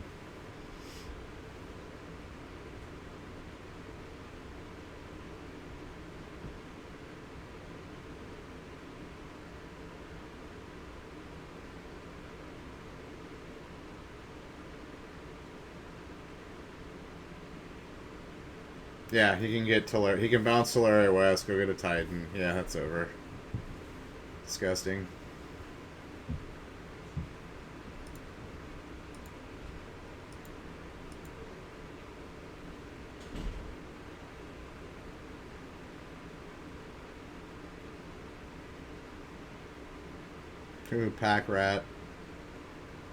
Yeah, he can get he can bounce Teleria West, go get a Titan. Yeah, that's over. Disgusting. Ooh, Pack Rat.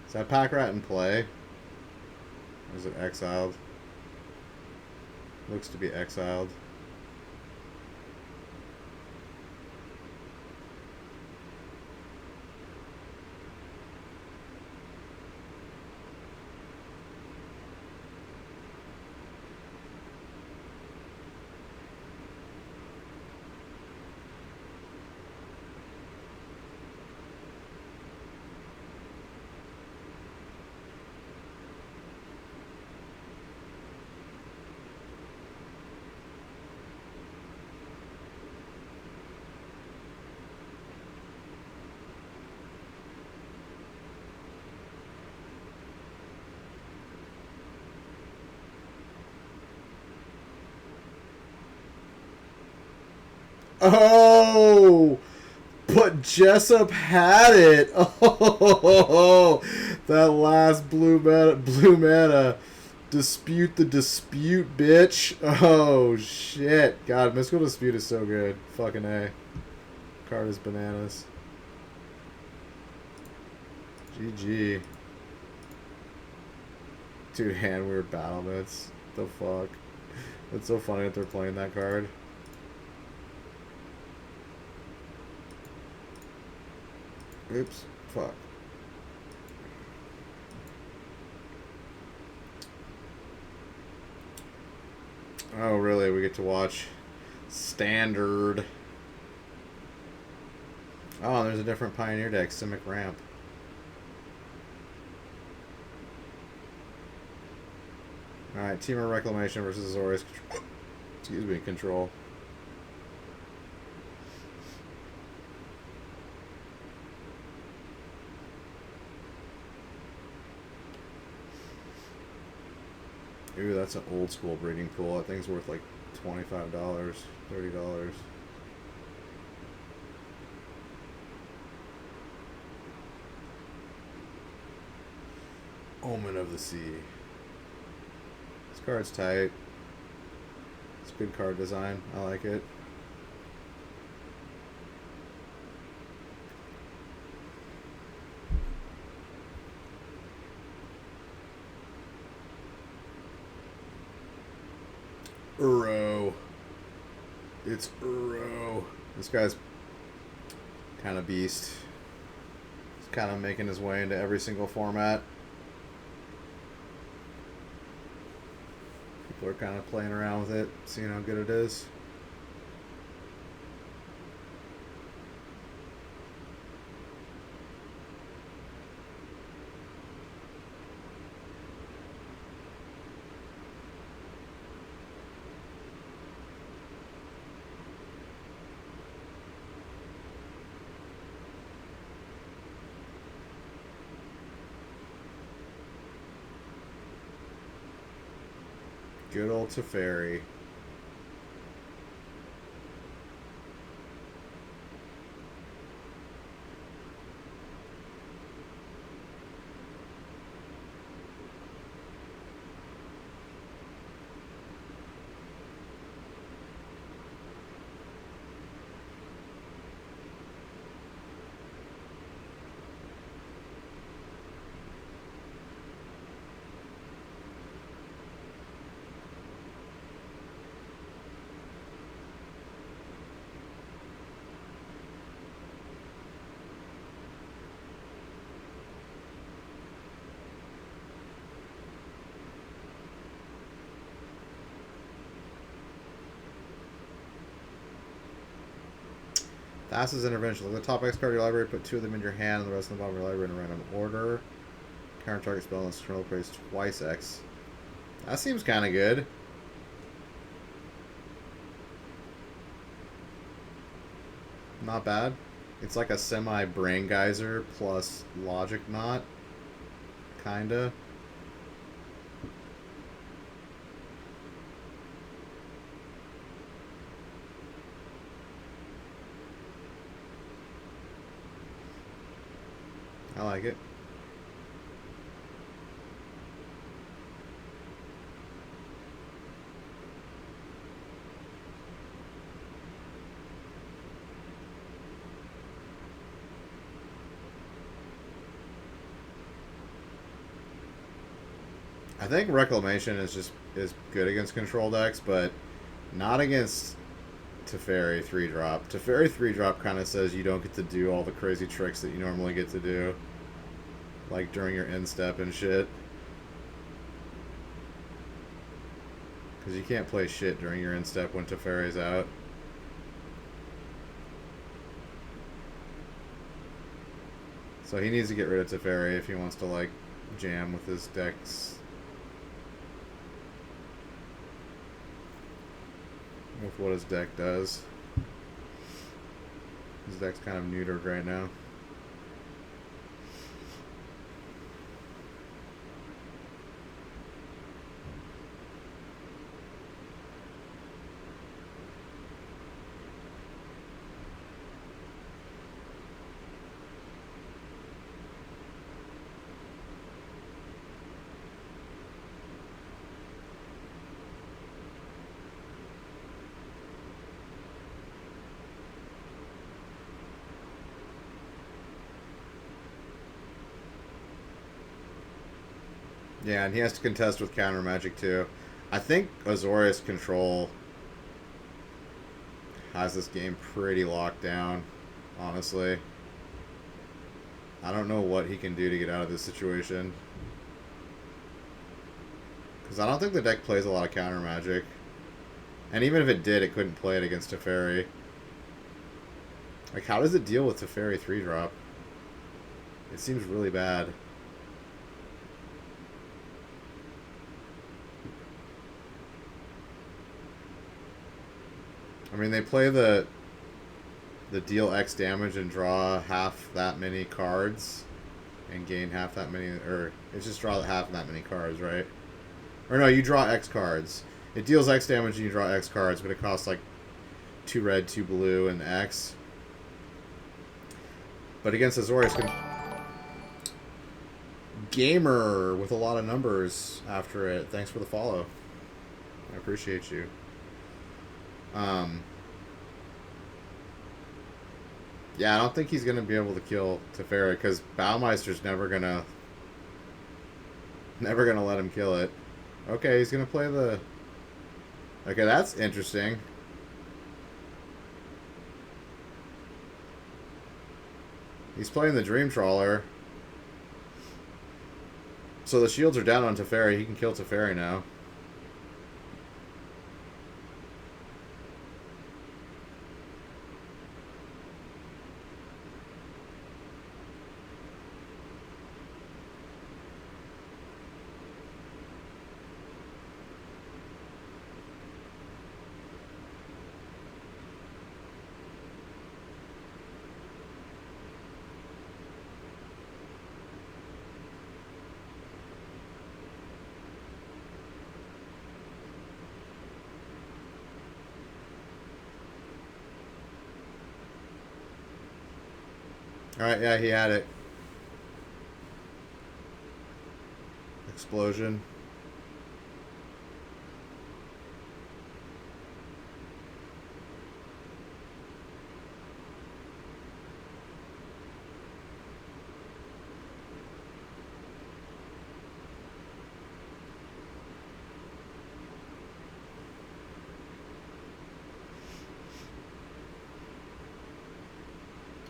Is that Pack Rat in play? Or is it exiled? Looks to be exiled. Oh! But Jessup had it! Oh! That last blue mana. Dispute the dispute, bitch. Oh, shit. God, Mystical Dispute is so good. Fucking A. Card is bananas. GG. Dude, hand weird battle mitts. The fuck? It's so funny that they're playing that card. Oops. Fuck. Oh, really? We get to watch Standard. Oh, there's a different Pioneer deck, Simic Ramp. Alright, Temur Reclamation versus Azorius. Excuse me, Control. Ooh, that's an old school breeding pool. That thing's worth like $25, $30. Omen of the Sea. This card's tight. It's good card design. I like it. Uro. It's Uro. This guy's kind of beast. He's kind of making his way into every single format. People are kind of playing around with it, seeing how good it is. Good old Teferi. Thassa's Intervention. Look at the top X card of your library, put 2 of them in your hand, and the rest in the bottom of your library in a random order. Counter target spell and external praise twice X. That seems kind of good. Not bad. It's like a semi-Brain Geyser plus Logic Knot. Kinda. I like it. I think Reclamation is good against control decks, but not against Teferi 3-drop. Teferi 3-drop kind of says you don't get to do all the crazy tricks that you normally get to do. Like during your end step and shit. Because you can't play shit during your end step when Teferi's out. So he needs to get rid of Teferi if he wants to, like, jam with his decks. With what his deck does. His deck's kind of neutered right now. Yeah, and he has to contest with counter magic too. I think Azorius Control has this game pretty locked down, honestly. I don't know what he can do to get out of this situation. Because I don't think the deck plays a lot of counter magic. And even if it did, it couldn't play it against Teferi. Like, how does it deal with Teferi 3-drop? It seems really bad. I mean, they play the deal X damage and draw half that many cards and gain half that many, or it's just draw half that many cards, right? Or no, you draw X cards. It deals X damage and you draw X cards, but it costs like 2 red, 2 blue, and X. But against Azorius, Gamer with a lot of numbers after it. Thanks for the follow. I appreciate you. Yeah, I don't think he's gonna be able to kill Teferi because Baumeister's never gonna let him kill it. Okay, he's gonna play the. Okay, that's interesting. He's playing the Dream Trawler. So the shields are down on Teferi. He can kill Teferi now. Alright, yeah, he had it. Explosion.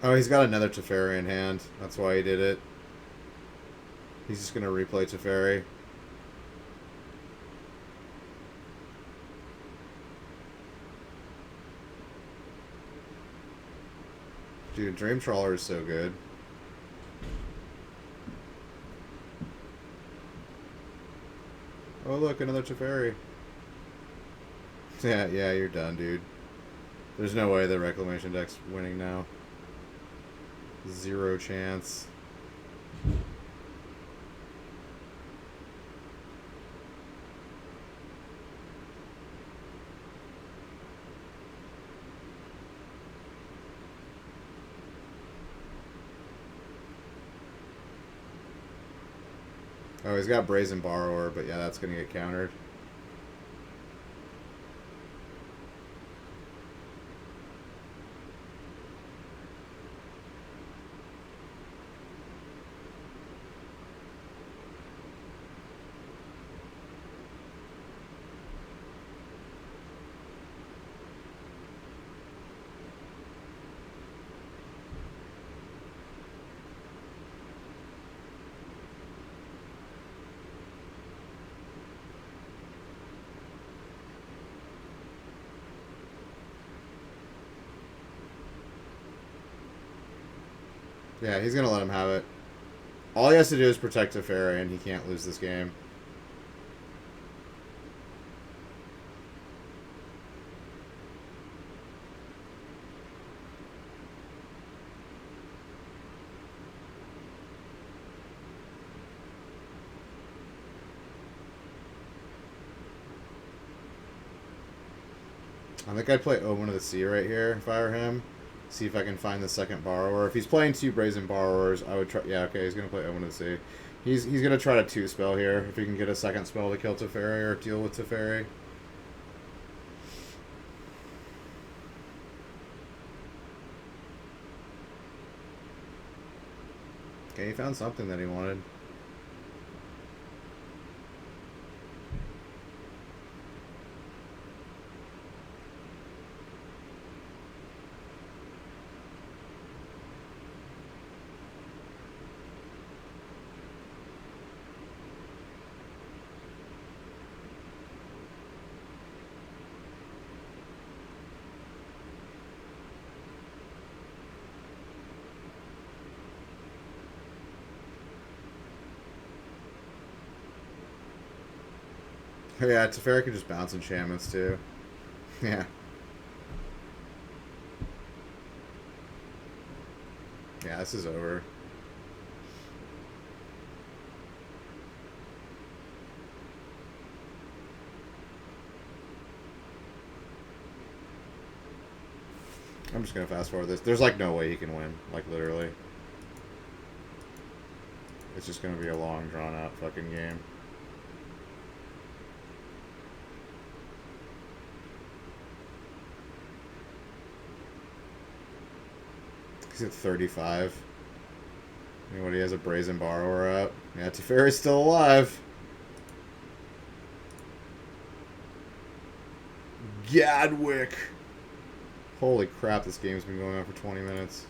Oh, he's got another Teferi in hand. That's why he did it. He's just going to replay Teferi. Dude, Dream Trawler is so good. Oh, look, another Teferi. Yeah, you're done, dude. There's no way the Reclamation deck's winning now. 0 chance. Oh, he's got Brazen Borrower, but yeah, that's going to get countered. Yeah, he's going to let him have it. All he has to do is protect Teferi, and he can't lose this game. I think I'd play Omen of the Sea right here if I were him. See if I can find the second borrower. If he's playing 2 Brazen Borrowers, I would try. Yeah, okay, he's gonna play Omen of the Sea. He's gonna try to 2-spell here if he can get a second spell to kill Teferi or deal with Teferi. Okay, he found something that he wanted. Yeah, Teferi can just bounce enchantments too. Yeah. Yeah, this is over. I'm just gonna fast forward this. There's like no way he can win. Like literally. It's just gonna be a long drawn out fucking game. He's at 35. I mean, what, he has a Brazen Borrower out? Yeah, Teferi's still alive. Gadwick. Holy crap, this game's been going on for 20 minutes.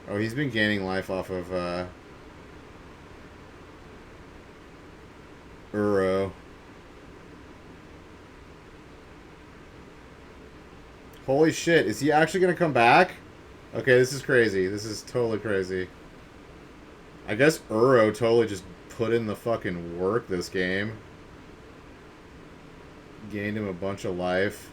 Oh, he's been gaining life off of, Uro. Holy shit, is he actually gonna come back? Okay, this is crazy. This is totally crazy. I guess Uro totally just put in the fucking work this game. Gained him a bunch of life.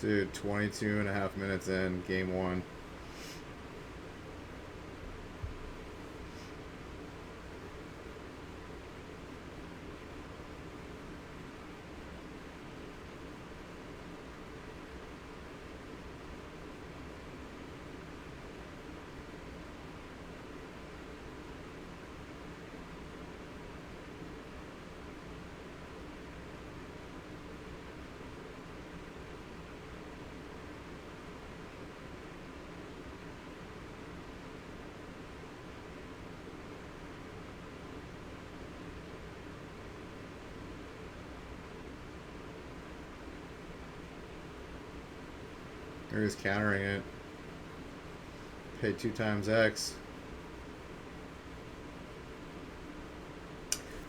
Dude, 22 and a half minutes in, game one. Or he's countering it. Paid 2 times X.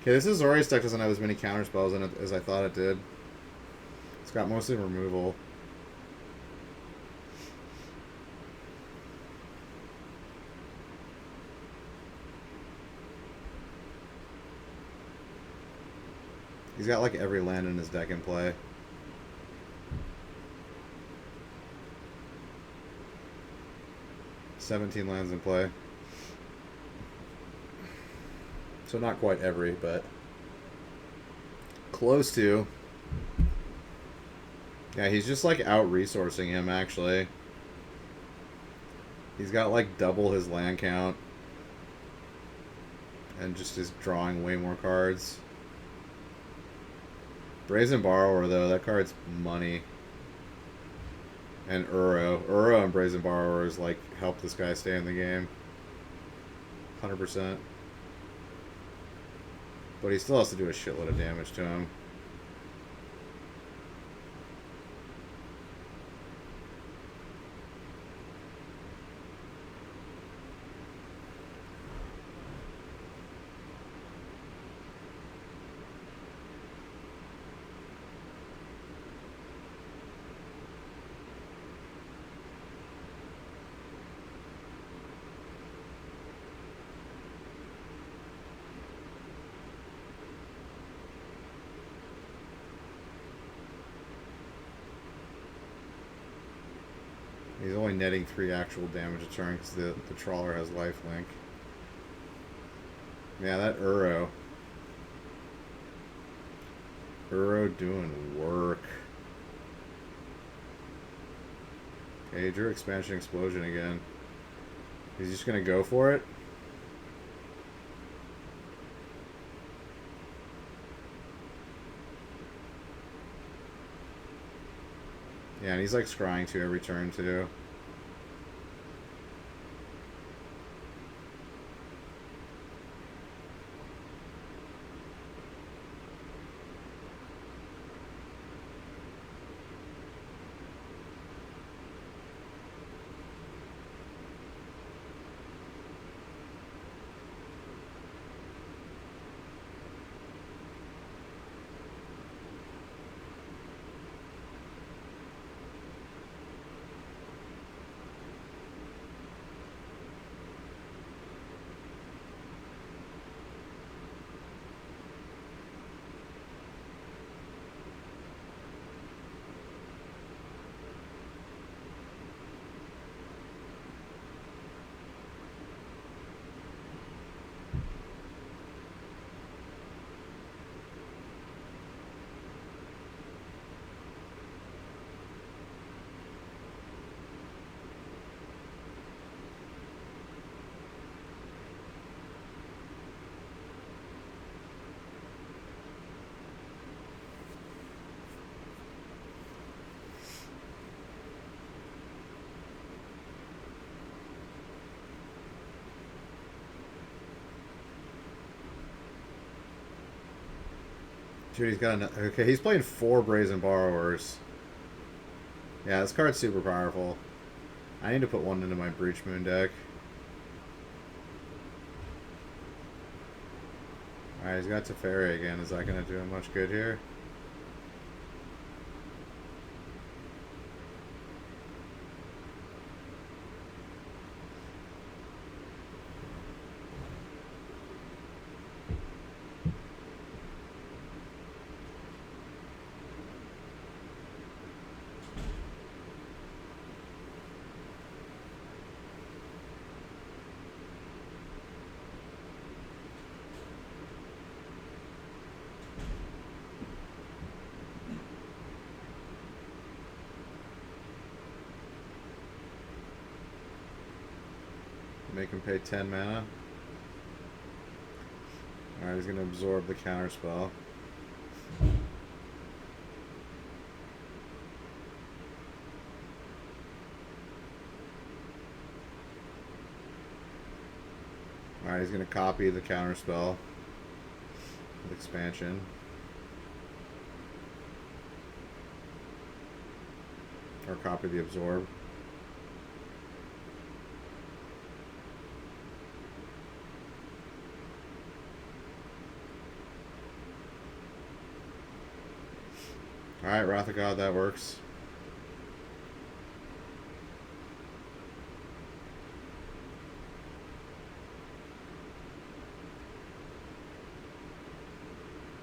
Okay, this Azorius deck doesn't have as many counter spells in it as I thought it did. It's got mostly removal. He's got like every land in his deck in play. $17 lands in play. So not quite every, but close to. Yeah, he's just like out-resourcing him, actually. He's got like double his land count. And just is drawing way more cards. Brazen Borrower, though, that card's money. And Uro and Brazen Borrowers like help this guy stay in the game. 100%. But he still has to do a shitload of damage to him. He's only netting 3 actual damage a turn because the trawler has lifelink. Yeah, that Uro. Uro doing work. Okay, he drew Expansion Explosion again. He's just gonna go for it. Yeah, and he's like scrying too every turn too. Dude, he's got okay, he's playing 4 Brazen Borrowers. Yeah, this card's super powerful. I need to put one into my Breach Moon deck. Alright, he's got Teferi again. Is that going to do him much good here? Make him pay 10 mana. Alright, he's going to absorb the counter spell. Alright, he's going to copy the counter spell with expansion. Or copy the absorb. Alright, Wrath of God, that works.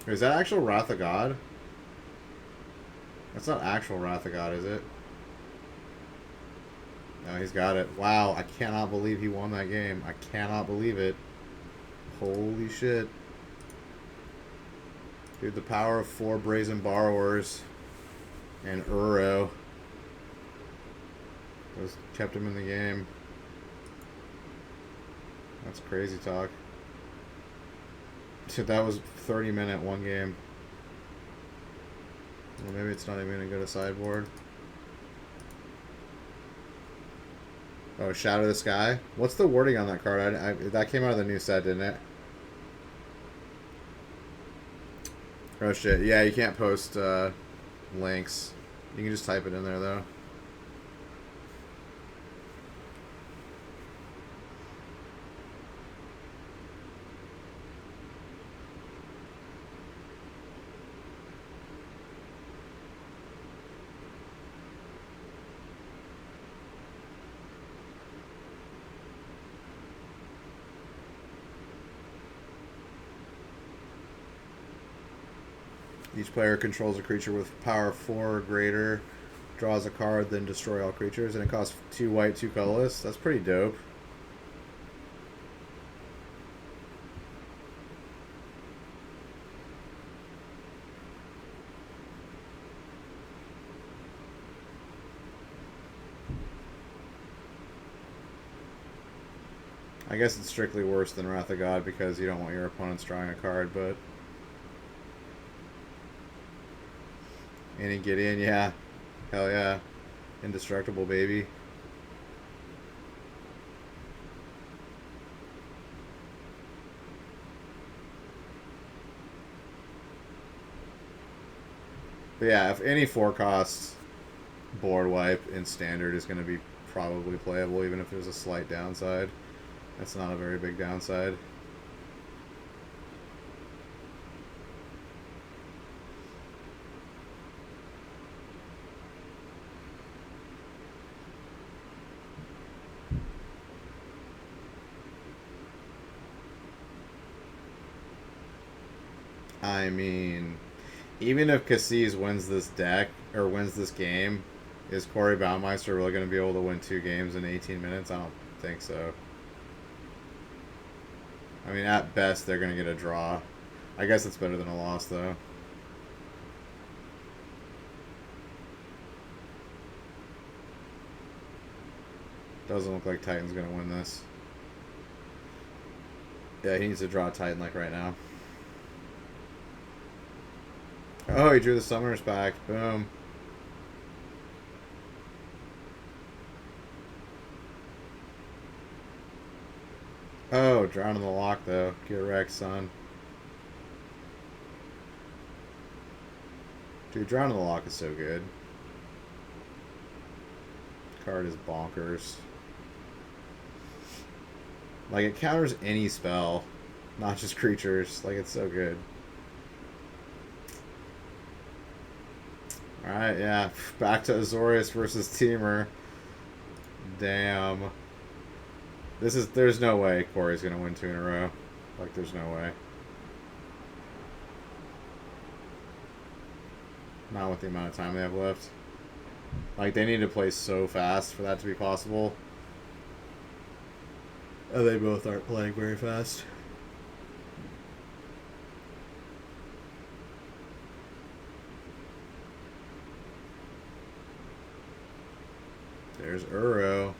Is that actual Wrath of God? That's not actual Wrath of God, is it? No, he's got it. Wow, I cannot believe he won that game. I cannot believe it. Holy shit. Dude, the power of 4 Brazen Borrowers and Uro was kept him in the game. That's crazy talk. Dude, that was 30-minute one game. Well, maybe it's not even gonna go to sideboard. Oh, Shadow the Sky? What's the wording on that card? That came out of the new set, didn't it? Oh shit, yeah, you can't post links. You can just type it in there though. Each player controls a creature with power 4 or greater. Draws a card, then destroy all creatures, and it costs 2 white, 2 colorless. That's pretty dope. I guess it's strictly worse than Wrath of God because you don't want your opponents drawing a card, but... Any Gideon, yeah. Hell yeah. Indestructible, baby. But yeah, if any 4-cost board wipe in Standard is going to be probably playable, even if there's a slight downside. That's not a very big downside. I mean, even if Cassis wins this deck, or wins this game, is Corey Baumeister really going to be able to win 2 games in 18 minutes? I don't think so. I mean, at best, they're going to get a draw. I guess it's better than a loss, though. Doesn't look like Titan's going to win this. Yeah, he needs to draw a Titan, like, right now. Oh, he drew the Summoners back. Boom. Oh, Drown in the Lock, though. Get wrecked, son. Dude, Drown in the Lock is so good. Card is bonkers. Like, it counters any spell, not just creatures. Like, it's so good. Alright, yeah. Back to Azorius versus Teamer. Damn. There's no way Corey's gonna win 2 in a row. Like, there's no way. Not with the amount of time they have left. Like, they need to play so fast for that to be possible. And they both aren't playing very fast. There's Uro.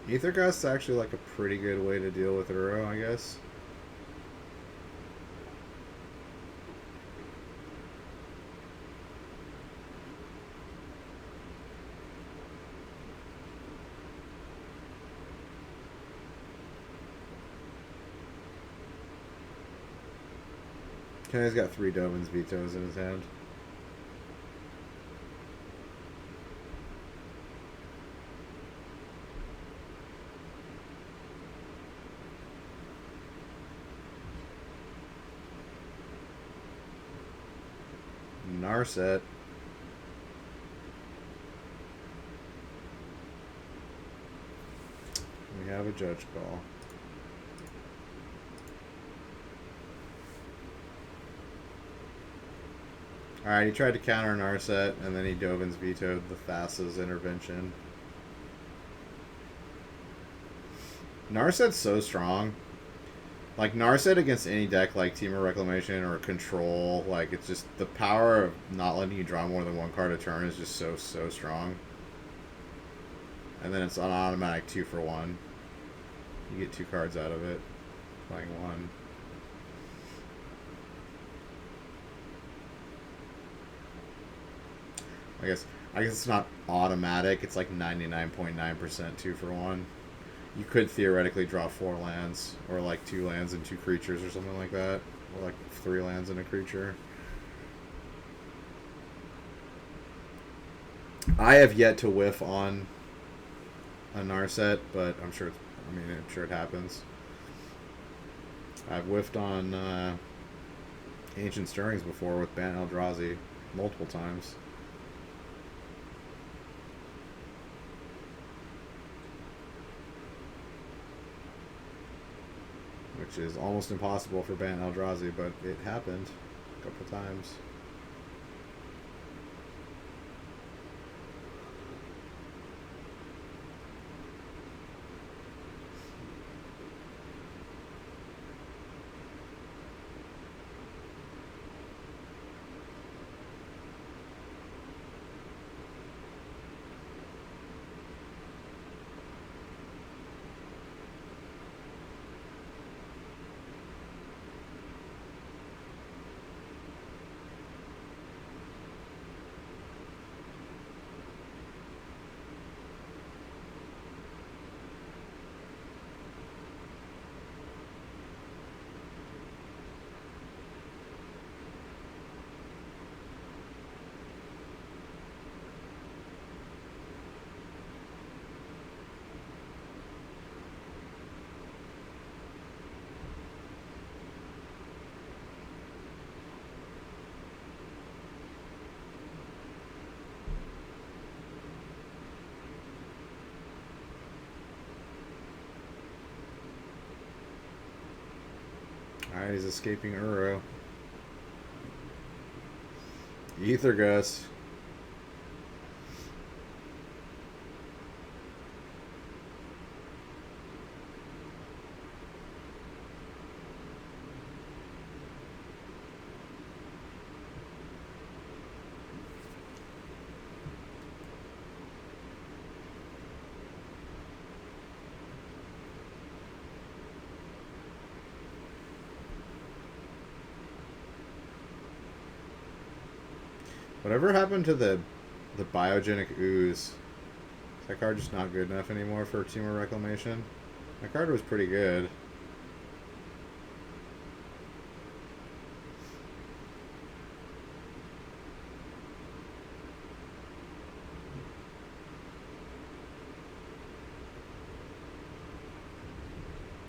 Aether Gust's actually like a pretty good way to deal with Uro, I guess. Okay, he's got 3 Dovin's Vetoes in his hand. Narset. We have a judge call. Alright, he tried to counter Narset, and then he Dovin's vetoed the Thassa's intervention. Narset's so strong. Like, Narset against any deck like Team of Reclamation or Control, like, it's just, the power of not letting you draw more than 1 card a turn is just so, so strong. And then it's an automatic 2 for 1. You get 2 cards out of it, playing 1. I guess it's not automatic, it's like 99.9% 2 for 1. You could theoretically draw 4 lands, or like 2 lands and 2 creatures or something like that. Or like 3 lands and a creature. I have yet to whiff on a Narset, but I'm sure I'm sure it happens. I've whiffed on Ancient Stirrings before with Bant Eldrazi multiple times. which is almost impossible for Bant Eldrazi, but it happened a couple times. Alright, he's escaping Uro. Ether Gus. Whatever happened to the biogenic ooze? Is that card just not good enough anymore for Temur Reclamation? That card was pretty good.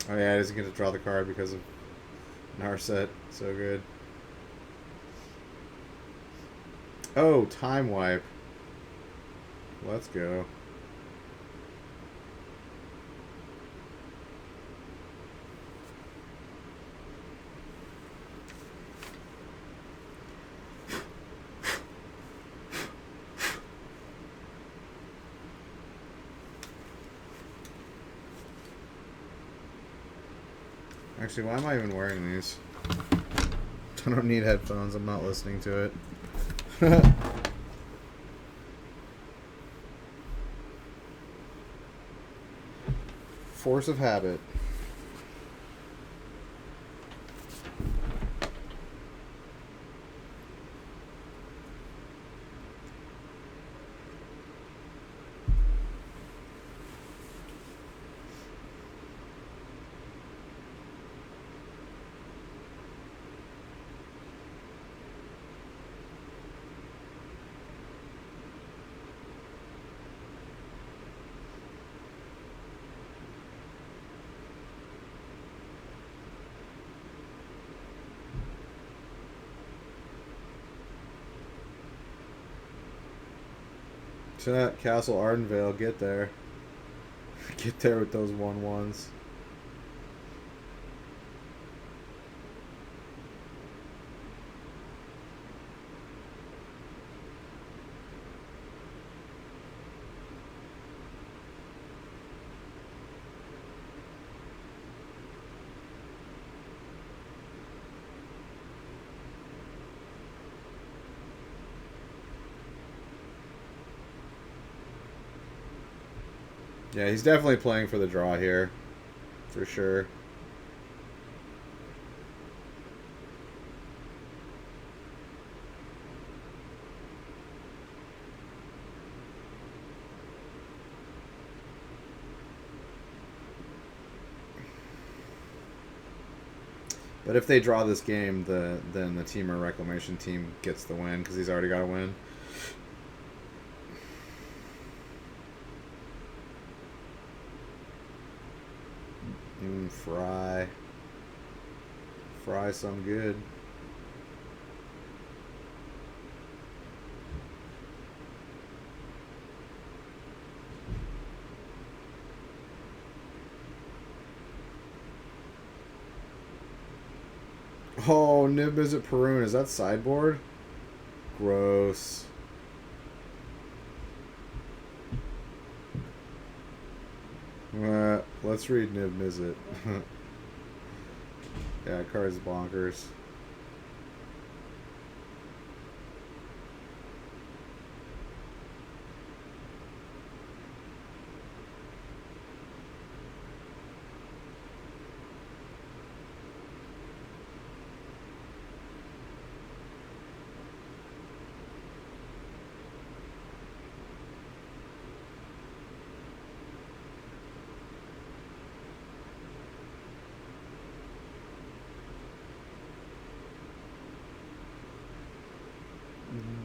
Oh yeah, I doesn't get to draw the card because of Narset. So good. Oh, Time Wipe. Let's go. Actually, why am I even wearing these? I don't need headphones. I'm not listening to it. Force of habit. To that Castle Ardenvale, get there. Get there with those 1/1s. Yeah, he's definitely playing for the draw here. For sure. But if they draw this game, then the Temur Reclamation team gets the win because he's already got a win. Fry. Fry some good. Oh, Nib is it Perun? Is that sideboard? Gross. Let's read Nib Mizzet. Yeah, card's bonkers.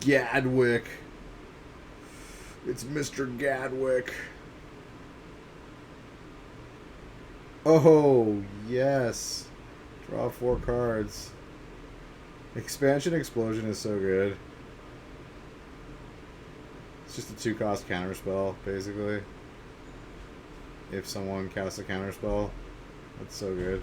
Gadwick. It's Mr. Gadwick. Oh, yes. Draw 4 cards. Expansion Explosion is so good. It's just a 2-cost counterspell, basically. If someone casts a counterspell, that's so good.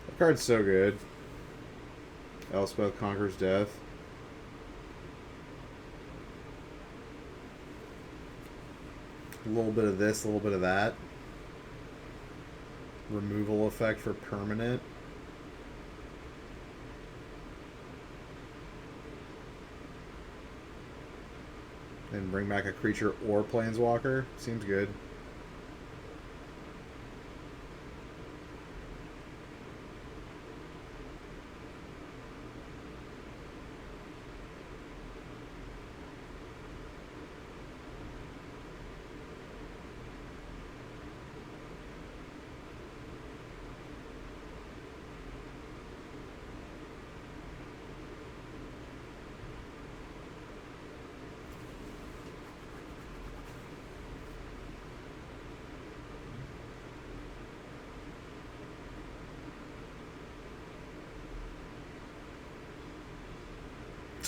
That card's so good. Elspeth Conquers Death. A little bit of this, a little bit of that. Removal effect for permanent. And bring back a creature or planeswalker. Seems good.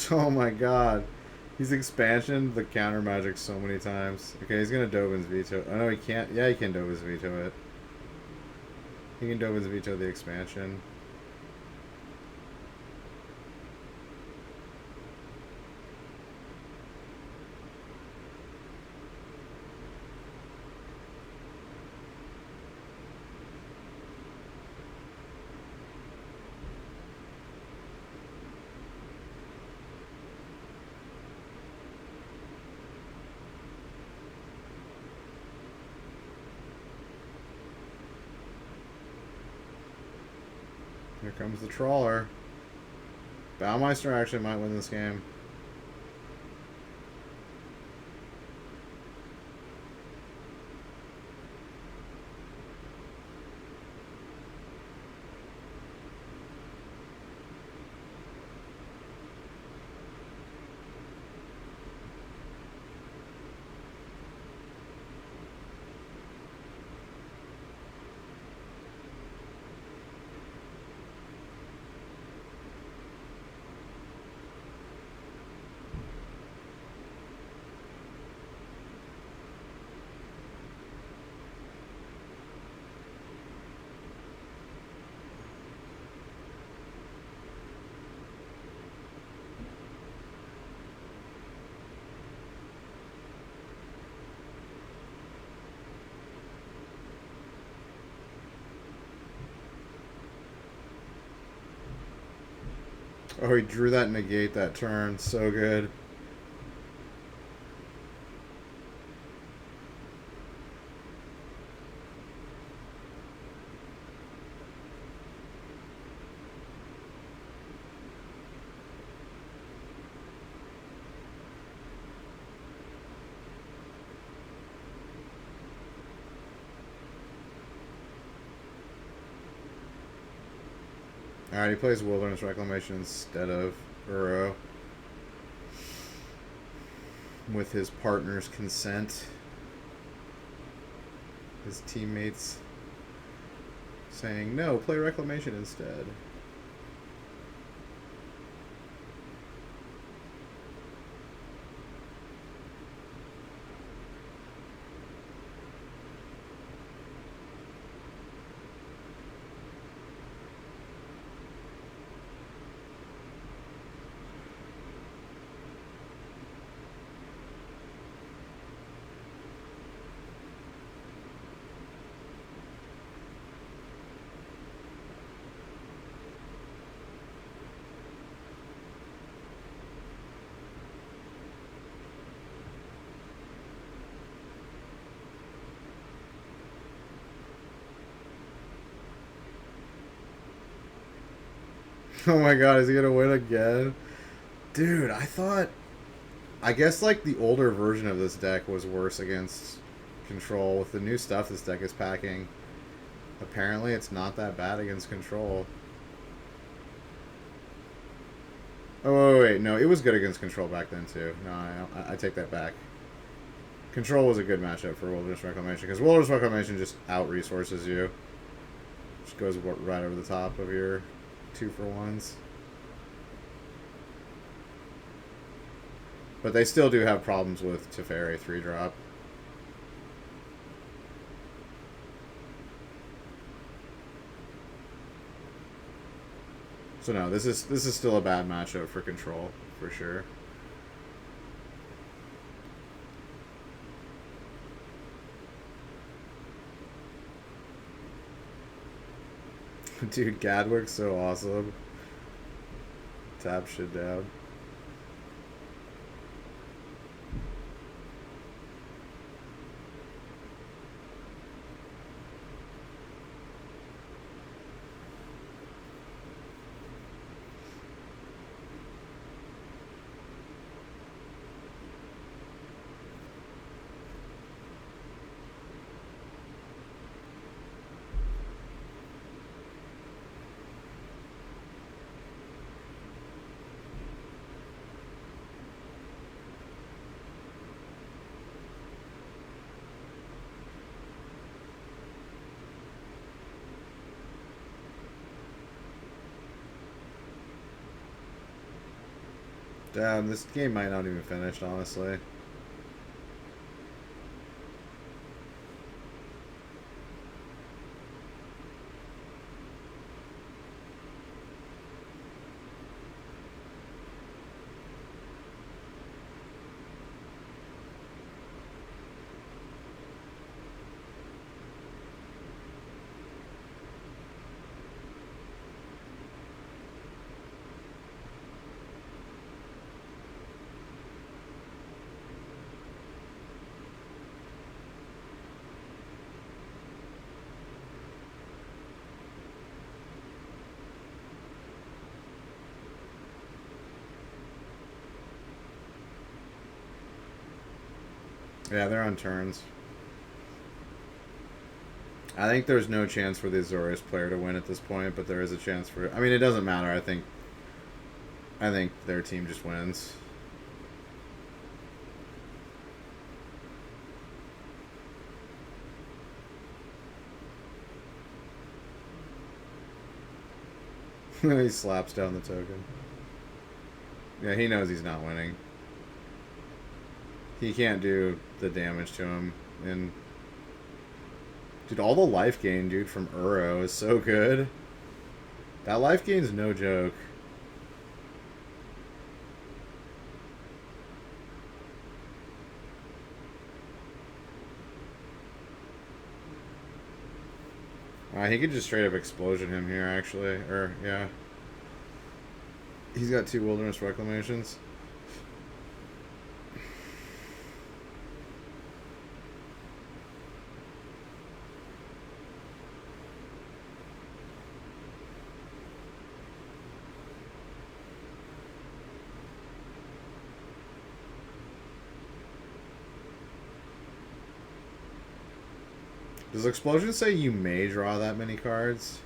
Oh my god. He's expansioned the counter magic so many times. Okay, he's gonna Dovin's veto. Oh no, he can't. Yeah, he can Dovin's veto it. He can Dovin's veto the expansion. Here comes the trawler. Baumeister actually might win this game. Oh, he drew that negate that turn. So good. Alright, he plays Wilderness Reclamation instead of Uro. With his partner's consent. His teammates saying, no, play Reclamation instead. Oh my god, is he gonna win again? Dude, I guess like the older version of this deck was worse against Control. With the new stuff this deck is packing, apparently it's not that bad against Control. Oh, wait, no, it was good against Control back then too. No, I take that back. Control was a good matchup for Wilderness Reclamation, because Wilderness Reclamation just out-resources you. Just goes right over the top of your 2-for-1s. But they still do have problems with Teferi 3-drop. So no, this is still a bad matchup for Control, for sure. Dude, Gadwick's so awesome. Tap shit down. Damn, this game might not even finish, honestly. Yeah, they're on turns. I think there's no chance for the Azorius player to win at this point, but there is a chance for... I mean, it doesn't matter. I think their team just wins. He slaps down the token. Yeah, he knows he's not winning. He can't do the damage to him. And dude, all the life gain, dude, from Uro is so good. That life gain is no joke. He could just straight up explosion him here, actually. Or, yeah. He's got 2 Wilderness Reclamations. Does Explosion say you may draw that many cards?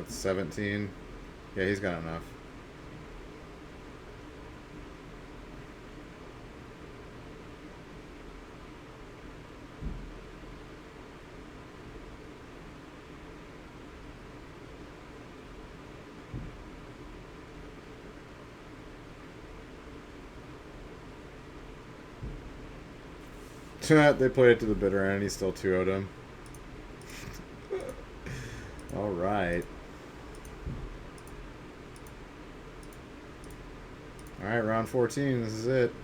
That's 17. Yeah, he's got enough. They played it to the bitter end. He still 2-0'd him. All right. All right, round 14. This is it.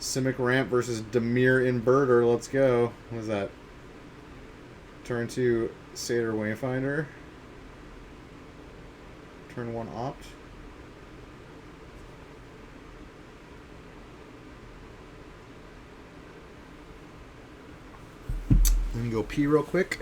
Simic Ramp versus Demir Inverter. Let's go. What is that? Turn 2, Satyr Wayfinder. Turn 1, Opt. Let me go pee real quick.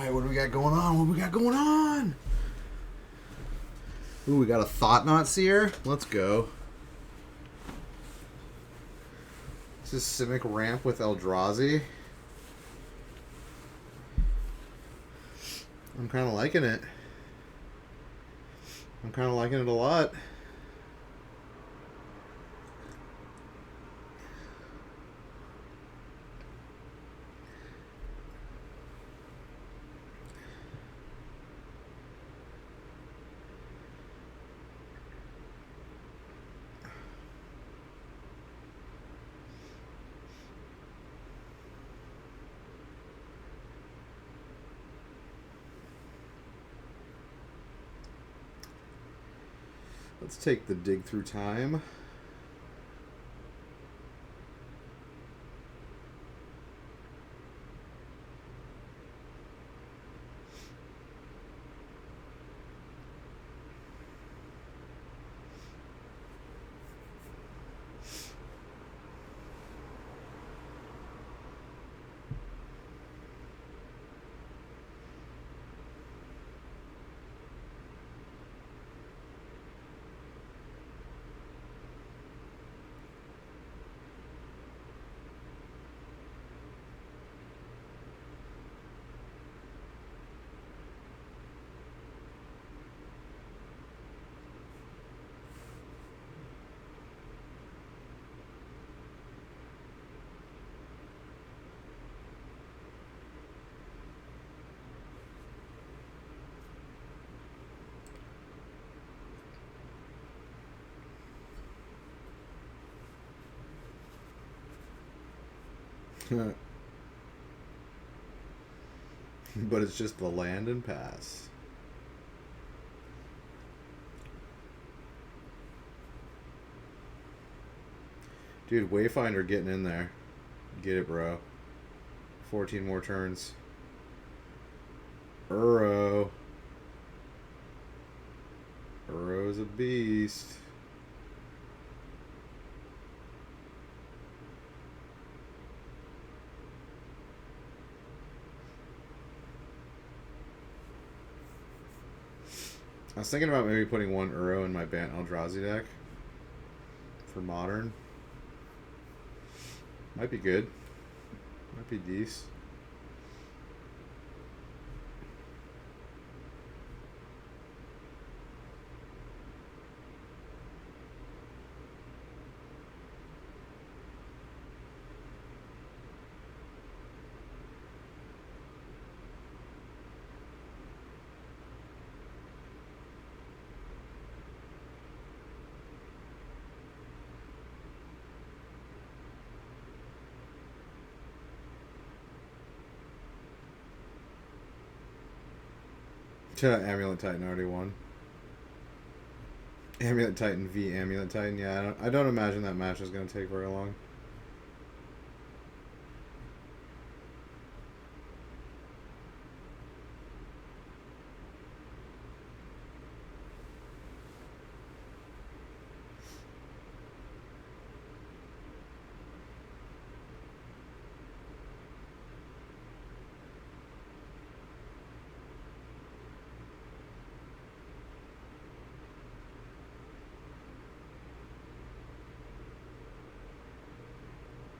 What do we got going on? What do we got going on? Ooh, we got a Thought-Knot Seer. Let's go. This is Simic Ramp with Eldrazi. I'm kind of liking it. I'm kind of liking it a lot. Let's take the dig through time. But it's just the land and pass. Dude, Wayfinder getting in there. Get it, bro. 14 more turns. Uro. Uro's a beast. I was thinking about maybe putting one Uro in my Bant Eldrazi deck for Modern. Might be good. Might be decent. Amulet Titan already won. Amulet Titan v Amulet Titan. Yeah, I don't imagine that match is going to take very long.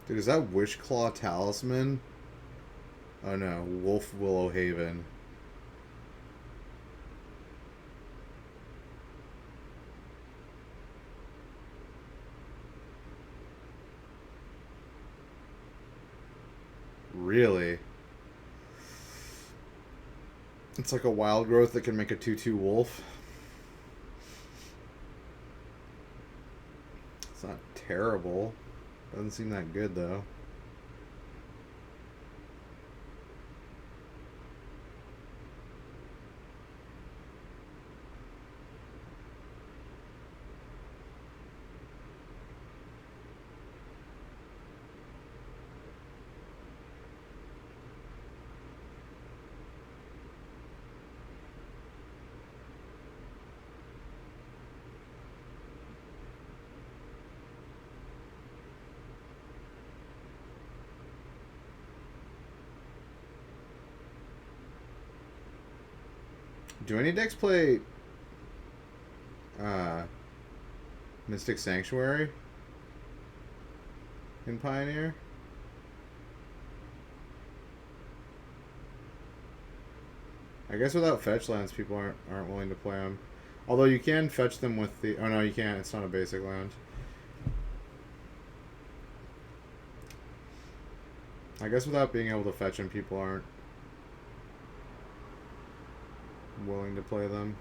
Dude, is that Wishclaw Talisman? Oh no, Wolf Willow Haven. Really? It's like a wild growth that can make a 2/2 wolf. It's not terrible. Doesn't seem that good, though. Do any decks play Mystic Sanctuary in Pioneer? I guess without fetch lands, people aren't willing to play them. Although you can fetch them with the... Oh no, you can't. It's not a basic land. I guess without being able to fetch them, people aren't willing to play them.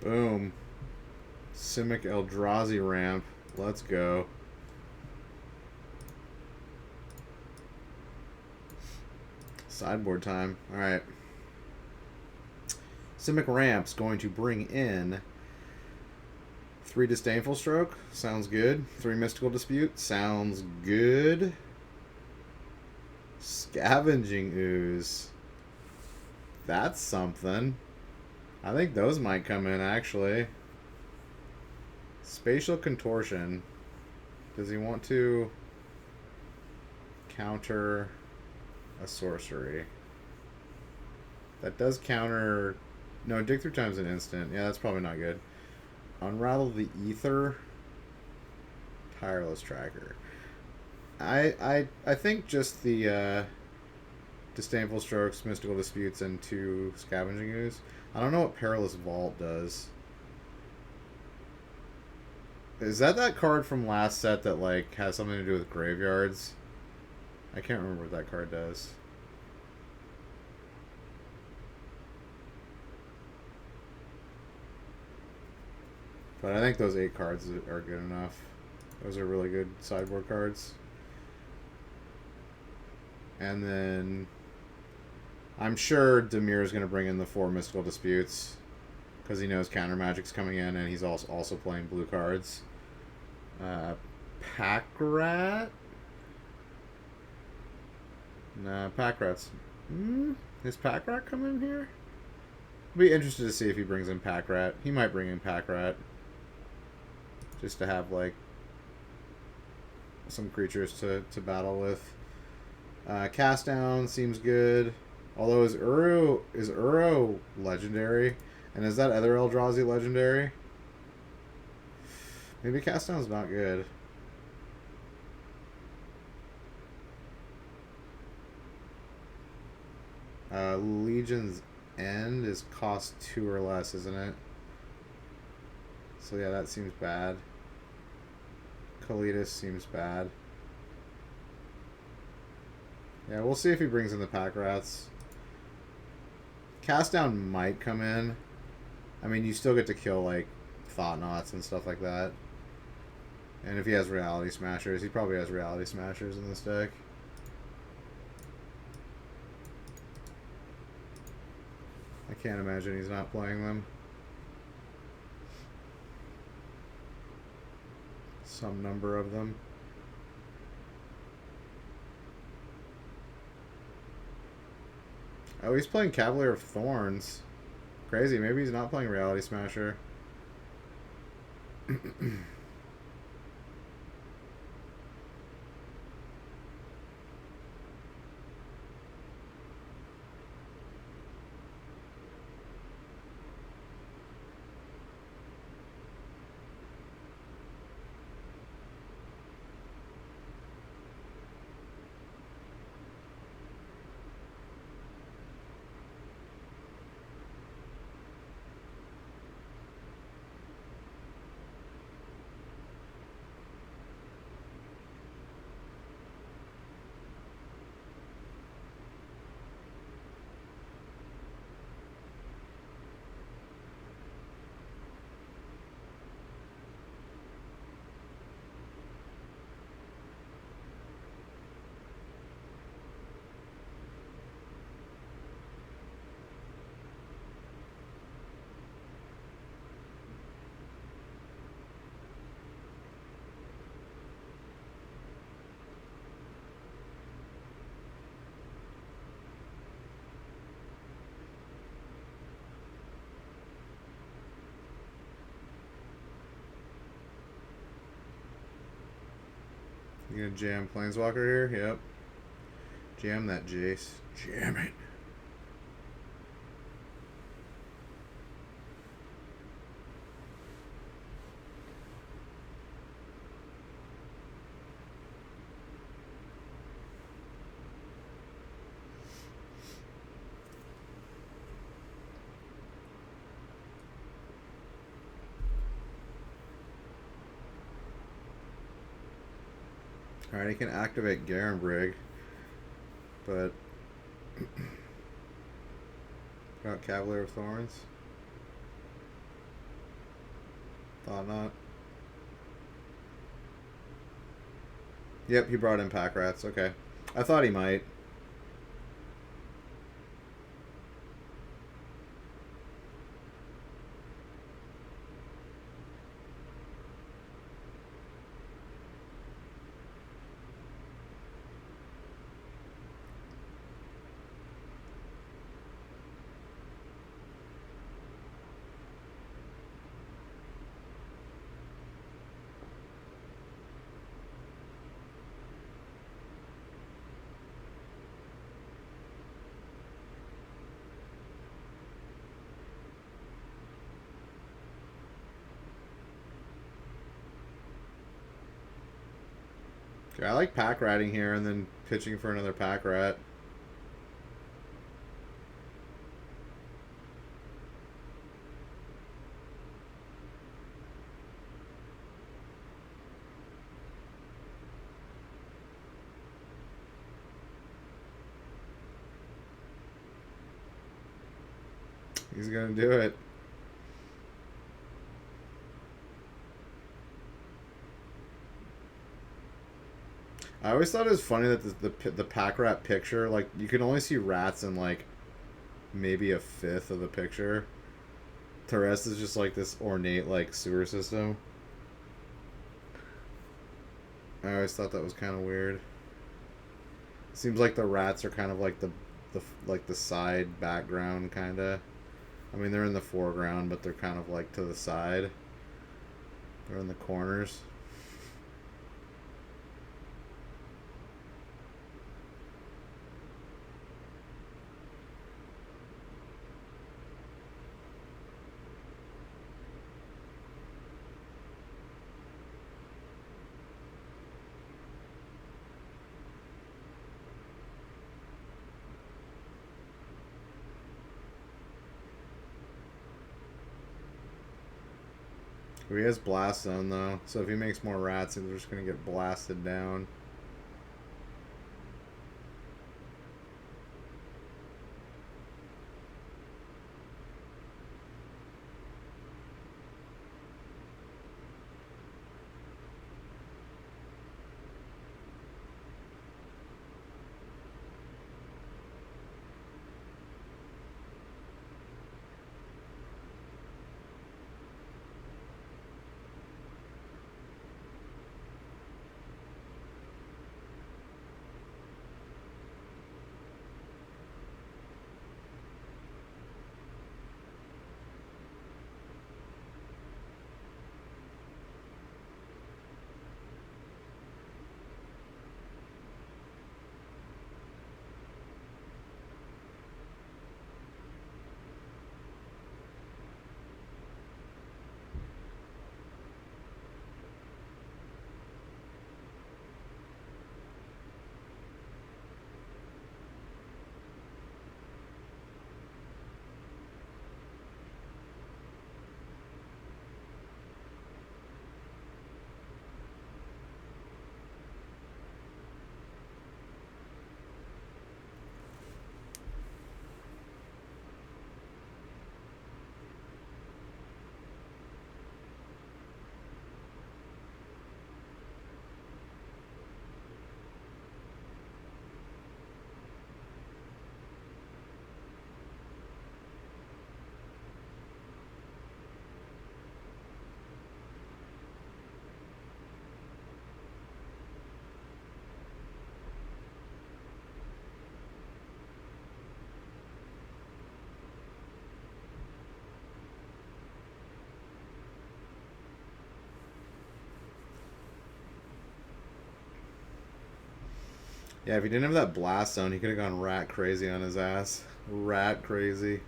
Boom. Simic Eldrazi ramp. Let's go. Sideboard time. Alright. Simic ramp's going to bring in 3 Disdainful Stroke. Sounds good. 3 Mystical Dispute. Sounds good. Scavenging ooze. That's something. I think those might come in, actually. Spatial contortion. Does he want to counter a sorcery? That does counter... No, dig through time's an instant. Yeah, that's probably not good. Unravel the ether. Tireless tracker. I think just the disdainful strokes, mystical disputes, and 2 scavenging ooze. I don't know what perilous vault does. Is that card from last set that like has something to do with graveyards? I can't remember what that card does. But I think those 8 cards are good enough. Those are really good sideboard cards. And then I'm sure Demir is going to bring in the 4 mystical disputes because he knows counter magic's coming in, and he's also playing blue cards. Pack Rat? Nah, Pack Rat's... Is Pack Rat coming in here? I'll be interested to see if he brings in Pack Rat. He might bring in Pack Rat. Just to have, like, some creatures to battle with. Cast Down seems good. Although, is Uro legendary? And is that other Eldrazi legendary? Maybe Cast Down's not good. Legion's End is cost 2 or less, isn't it? So yeah, that seems bad. Kalidas seems bad. Yeah, we'll see if he brings in the Pack Rats. Cast Down might come in. I mean, you still get to kill, like, Thought Knots and stuff like that. And if he has Reality Smashers, he probably has Reality Smashers in this deck. I can't imagine he's not playing them. Some number of them. Oh, he's playing Cavalier of Thorns. Crazy. Maybe he's not playing Reality Smasher. You gonna jam Planeswalker here? Yep. Jam that Jace. Jam it. Alright, he can activate Garenbrig, but got Cavalier of Thorns. Thought not. Yep, he brought in Pack Rats. Okay. I thought he might. Okay, I like pack ratting here and then pitching for another pack rat. He's gonna do it. I always thought it was funny that the pack rat picture, like, you can only see rats in like maybe a fifth of the picture. The rest is just like this ornate like sewer system. I always thought that was kind of weird. Seems like the rats are kind of like the side background kind of. I mean, they're in the foreground, but they're kind of like to the side. They're in the corners. He has blast zone though, so if he makes more rats, they're just gonna get blasted down. Yeah, if he didn't have that blast zone, he could have gone rat crazy on his ass. Rat crazy.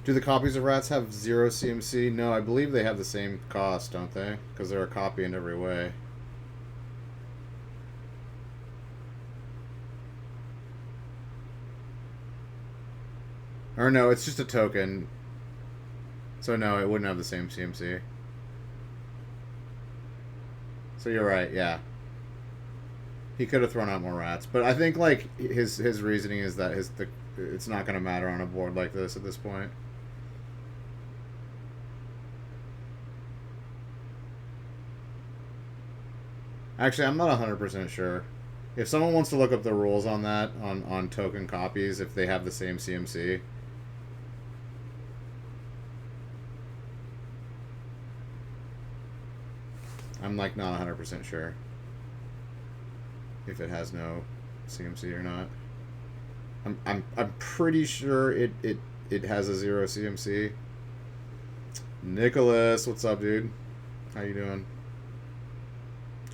Do the copies of rats have zero CMC? No, I believe they have the same cost, don't they? Because they're a copy in every way. Or no, it's just a token. So no, it wouldn't have the same CMC. So you're right, yeah. He could have thrown out more rats, but I think like his reasoning is that it's not going to matter on a board like this at this point. Actually, I'm not 100% sure. If someone wants to look up the rules on that on token copies, if they have the same CMC, I'm like not 100% sure if it has no CMC or not. I'm pretty sure it has a 0 CMC. Nicholas, what's up, dude? How you doing?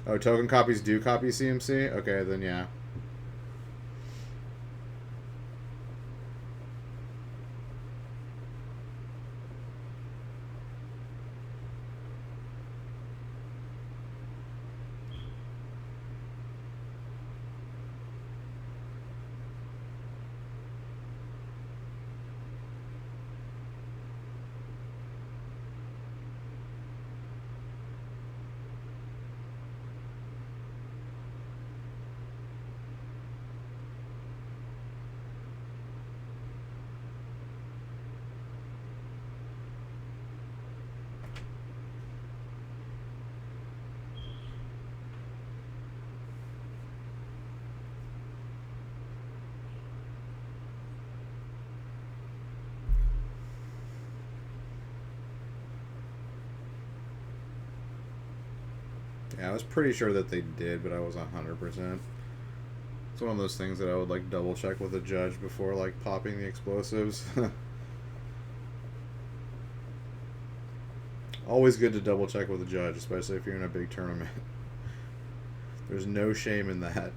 Oh, token copies do copy CMC? Okay, then yeah. Yeah, I was pretty sure that they did, but I wasn't 100%. It's one of those things that I would like double check with a judge before like popping the explosives. Always good to double check with a judge, especially if you're in a big tournament. There's no shame in that.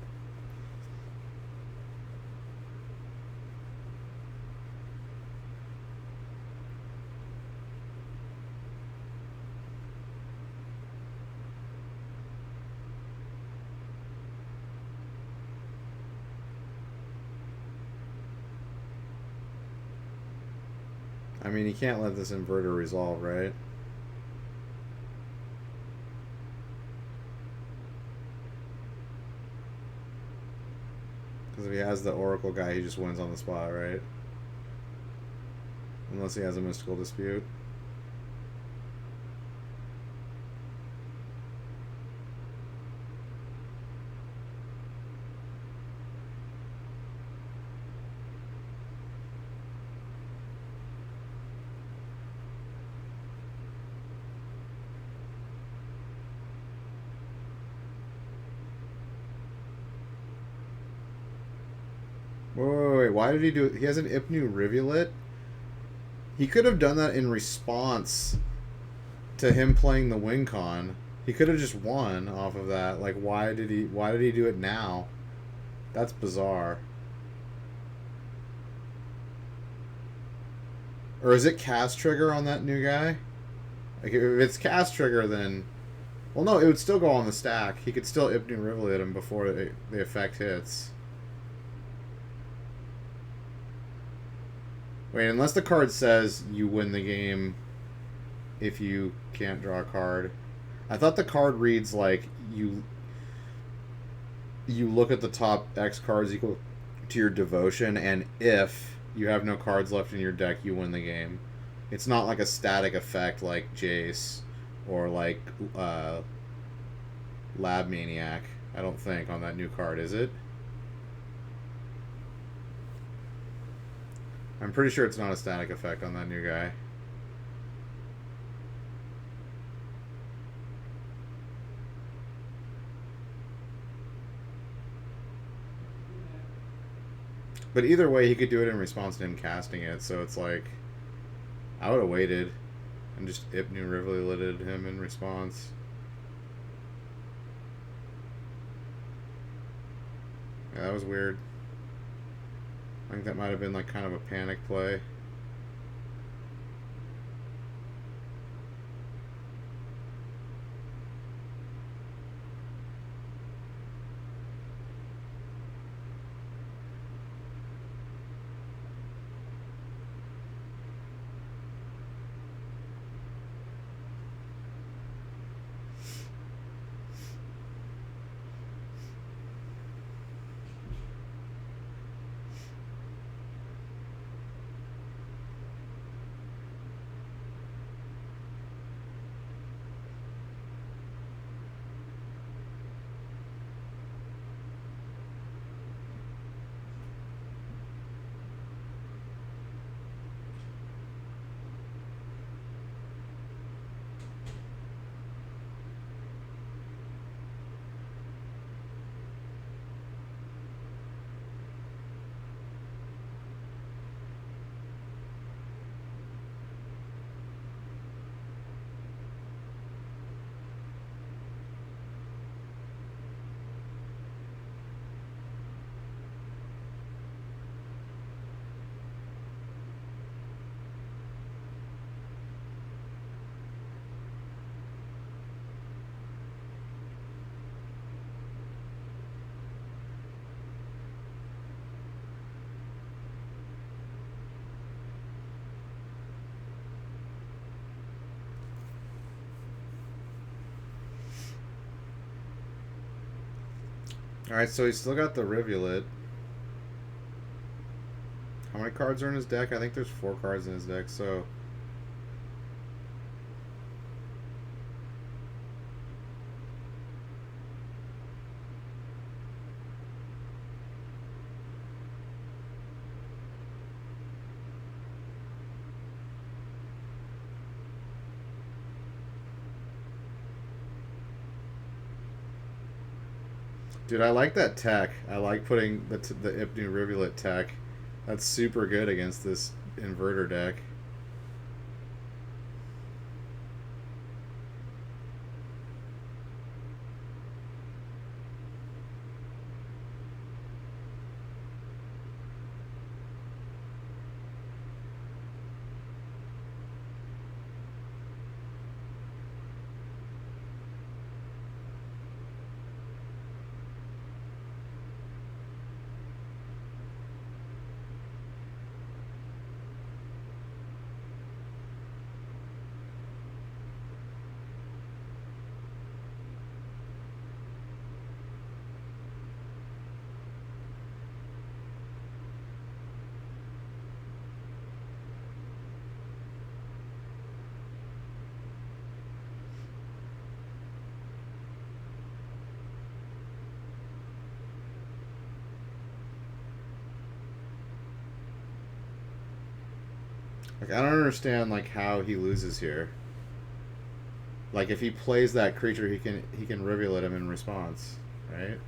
I mean, you can't let this inverter resolve, right? Because if he has the Oracle guy, he just wins on the spot, right? Unless he has a mystical dispute. Wait, why did he do it? He has an Ipnu Rivulet? He could have done that in response to him playing the win con. He could have just won off of that. Like, why did he do it now? That's bizarre. Or is it cast trigger on that new guy? Like, if it's cast trigger, then... Well, no, it would still go on the stack. He could still Ipnu Rivulet him before the effect hits. Wait, unless the card says you win the game if you can't draw a card. I thought the card reads like you look at the top X cards equal to your devotion, and if you have no cards left in your deck, you win the game. It's not like a static effect like Jace or like Lab Maniac, I don't think, on that new card, is it? I'm pretty sure it's not a static effect on that new guy. But either way, he could do it in response to him casting it, so it's like... I would have waited and just Ipnu Rivuleted him in response. Yeah, that was weird. I think that might have been like kind of a panic play. Alright, so he's still got the Rivulet. How many cards are in his deck? I think there's 4 cards in his deck, so... Dude, I like that tech. I like putting the Ipnu Rivulet tech. That's super good against this inverter deck. Like, I don't understand like how he loses here. Like, if he plays that creature, he can Rivulet him in response, right?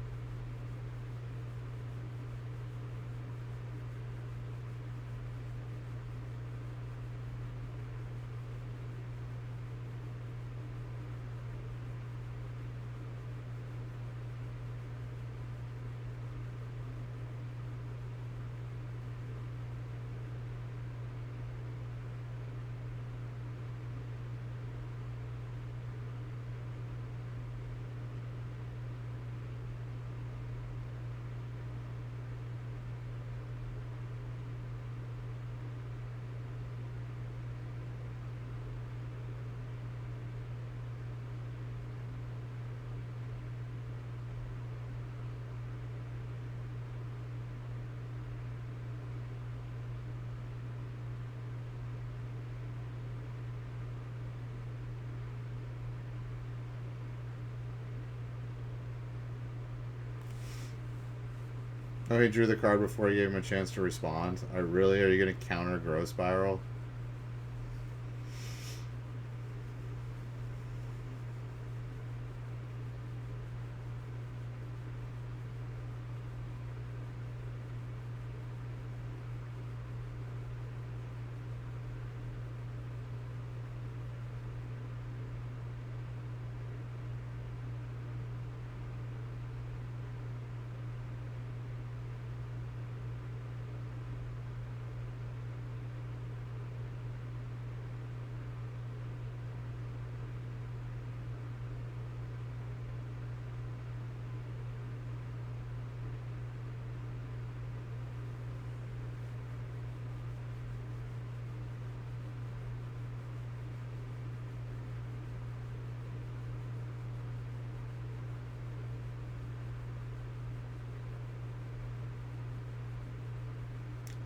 Oh, he drew the card before he gave him a chance to respond. Are you going to counter Growth Spiral?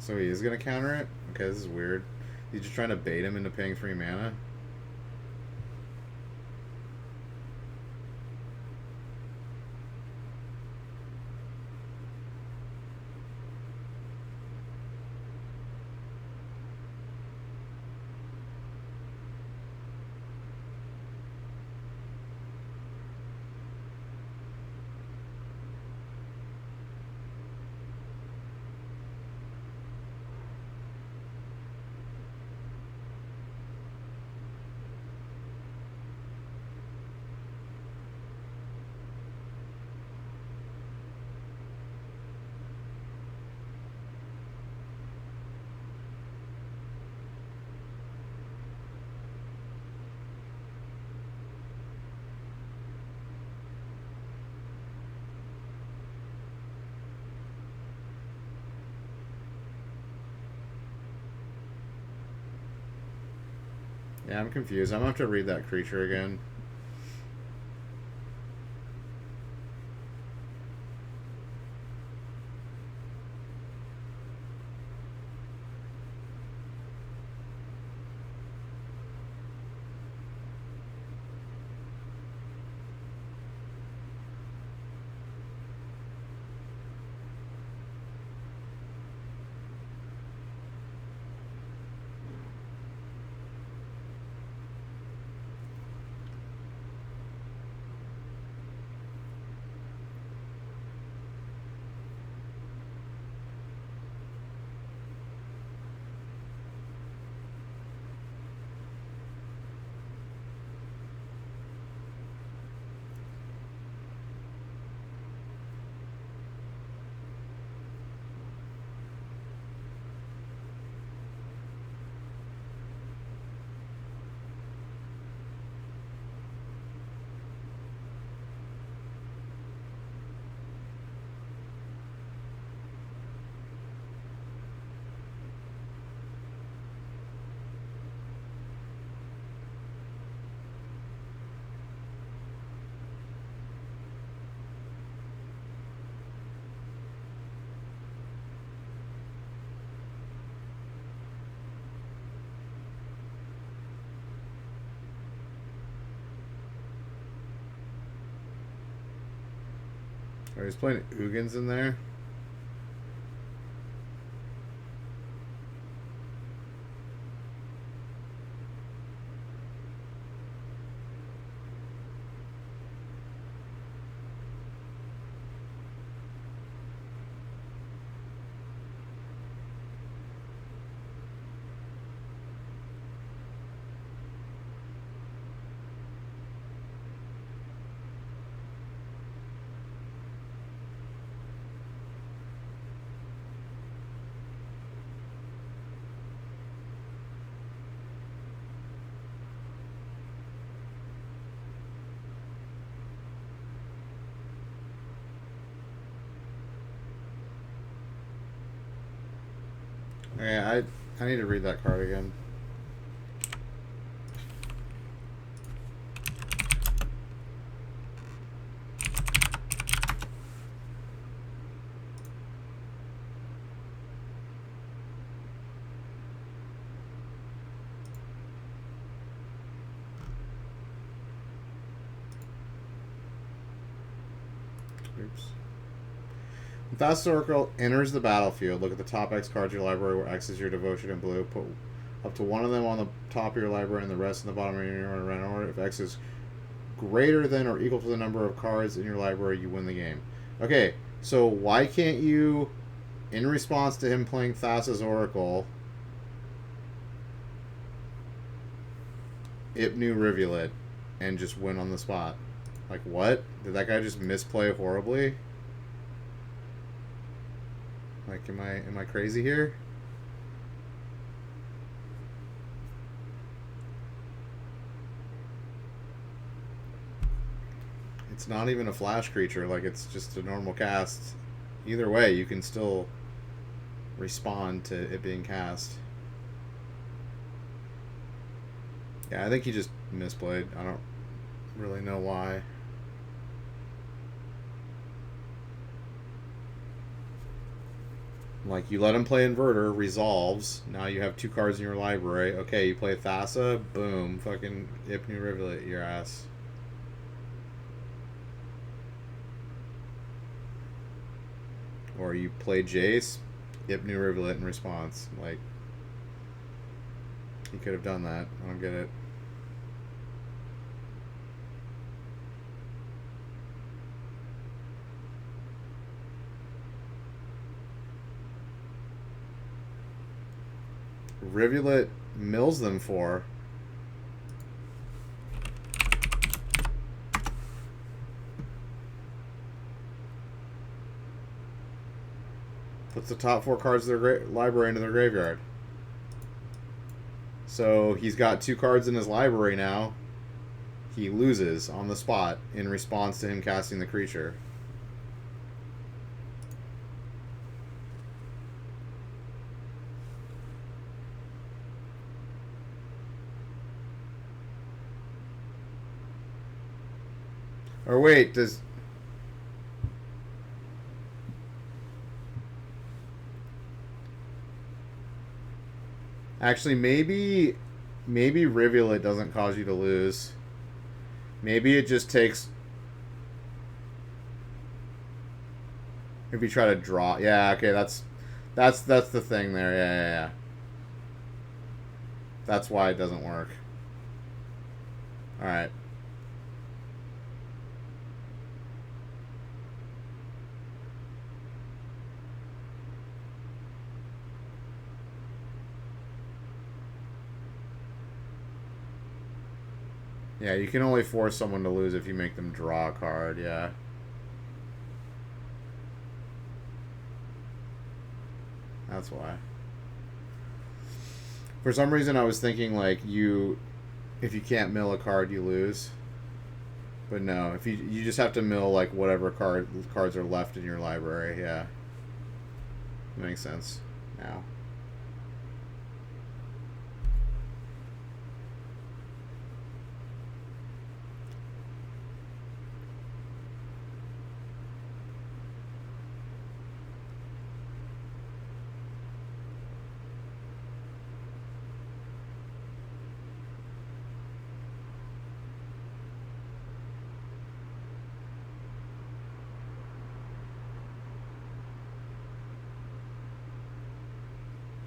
So he is going to counter it? Okay, this is weird. He's just trying to bait him into paying 3 mana? Yeah, I'm confused. I'm going to have to read that creature again. Oh, he's playing Ugins in there. Yeah, I need to read that card again. Oops. When Thassa's Oracle enters the battlefield, look at the top X cards of your library where X is your devotion in blue. Put up to one of them on the top of your library and the rest in the bottom of your random order. If X is greater than or equal to the number of cards in your library, you win the game. Okay, so why can't you, in response to him playing Thassa's Oracle, Ipnu Rivulet and just win on the spot? Like, what? Did that guy just misplay horribly? Like, am I crazy here? It's not even a flash creature. Like, it's just a normal cast. Either way, you can still respond to it being cast. Yeah, I think he just misplayed. I don't really know why. Like, you let him play Inverter, resolves. Now you have 2 cards in your library. Okay, you play Thassa, boom, fucking Ipnu Rivulet your ass. Or you play Jace, Ipnu Rivulet in response. Like, he could have done that. I don't get it. Rivulet mills them for. Puts the top 4 cards of their library into their graveyard. So he's got 2 cards in his library now. He loses on the spot in response to him casting the creature. Or wait, does... Actually, maybe Rivulet doesn't cause you to lose. Maybe it just takes... If you try to draw... Yeah, okay, that's the thing there. Yeah. That's why it doesn't work. Alright. Yeah, you can only force someone to lose if you make them draw a card, yeah. That's why. For some reason I was thinking, like, if you can't mill a card, you lose. But no, if you just have to mill, like, whatever cards are left in your library, yeah. Makes sense now.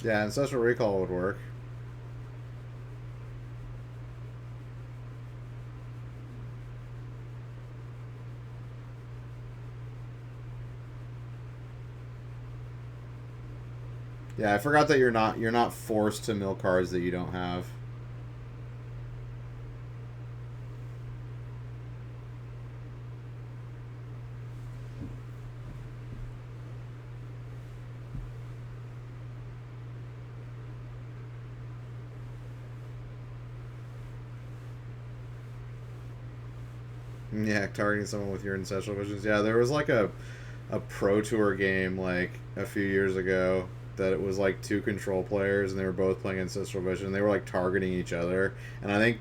Yeah, Ancestral Recall would work. Yeah, I forgot that you're not forced to mill cards that you don't have. Yeah, targeting someone with your ancestral visions. Yeah, there was like a Pro Tour game like a few years ago that it was like two control players and they were both playing ancestral vision. They were like targeting each other, and I think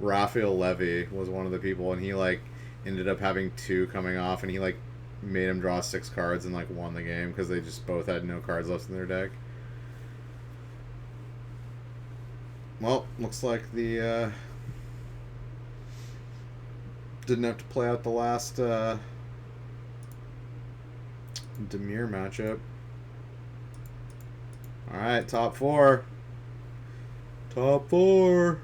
Raphael Levy was one of the people, and he like ended up having two coming off, and he like made him draw 6 cards and like won the game because they just both had no cards left in their deck. Well, looks like the didn't have to play out the last Demir matchup. Alright, top 4. Top 4.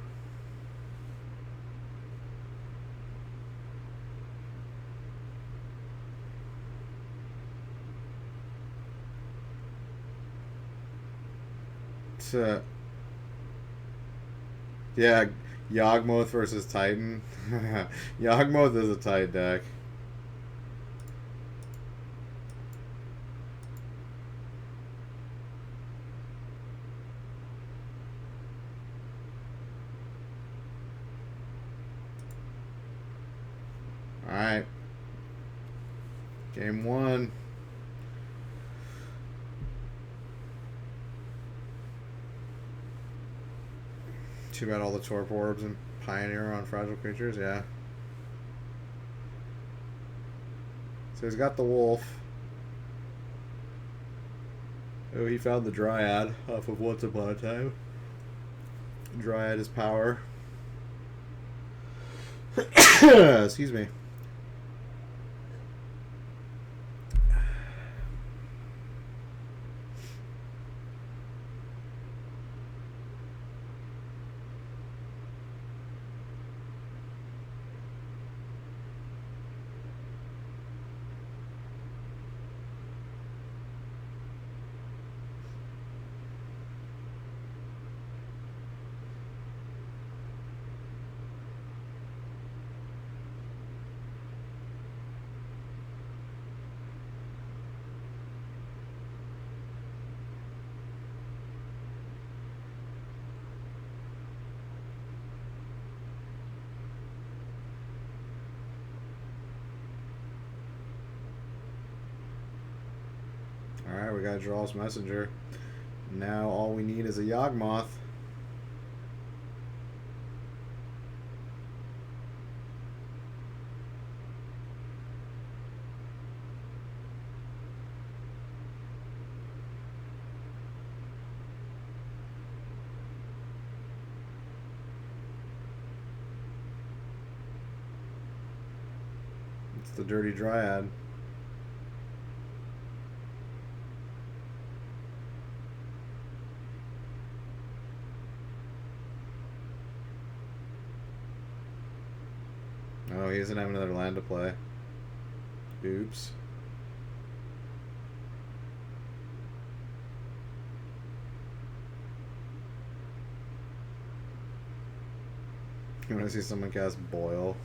Yeah, Yawgmoth versus Titan. Yawgmoth is a tight deck. Alright. Game 1. Too bad all the Torp Orbs and Pioneer on Fragile Creatures, yeah. So he's got the Wolf. Oh, he found the Dryad off of Once Upon a Time. Dryad is power. Excuse me. Alright, we got Draw's Messenger. Now all we need is a Yawgmoth. It's the Dirty Dryad. Oh, he doesn't have another land to play. Oops. You want to see someone cast Boil?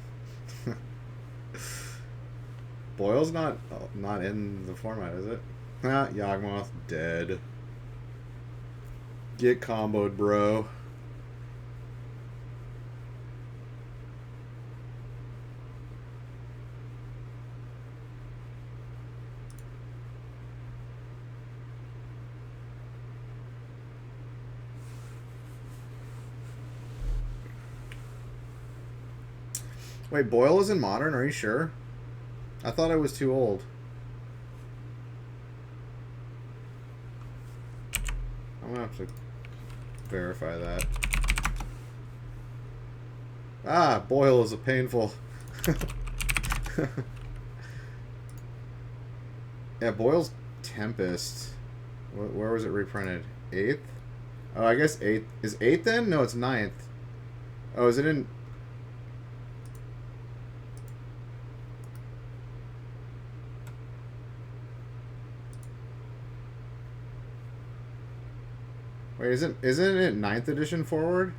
Boil's not in the format, is it? Ah, Yawgmoth dead. Get comboed, bro. Wait, Boyle is in Modern? Are you sure? I thought I was too old. I'm gonna have to verify that. Ah, Boyle is a painful. Yeah, Boyle's Tempest. Where was it reprinted? 8th? Oh, I guess 8th. Is 8th then? No, it's 9th. Oh, is it in... Wait, isn't it 9th edition forward?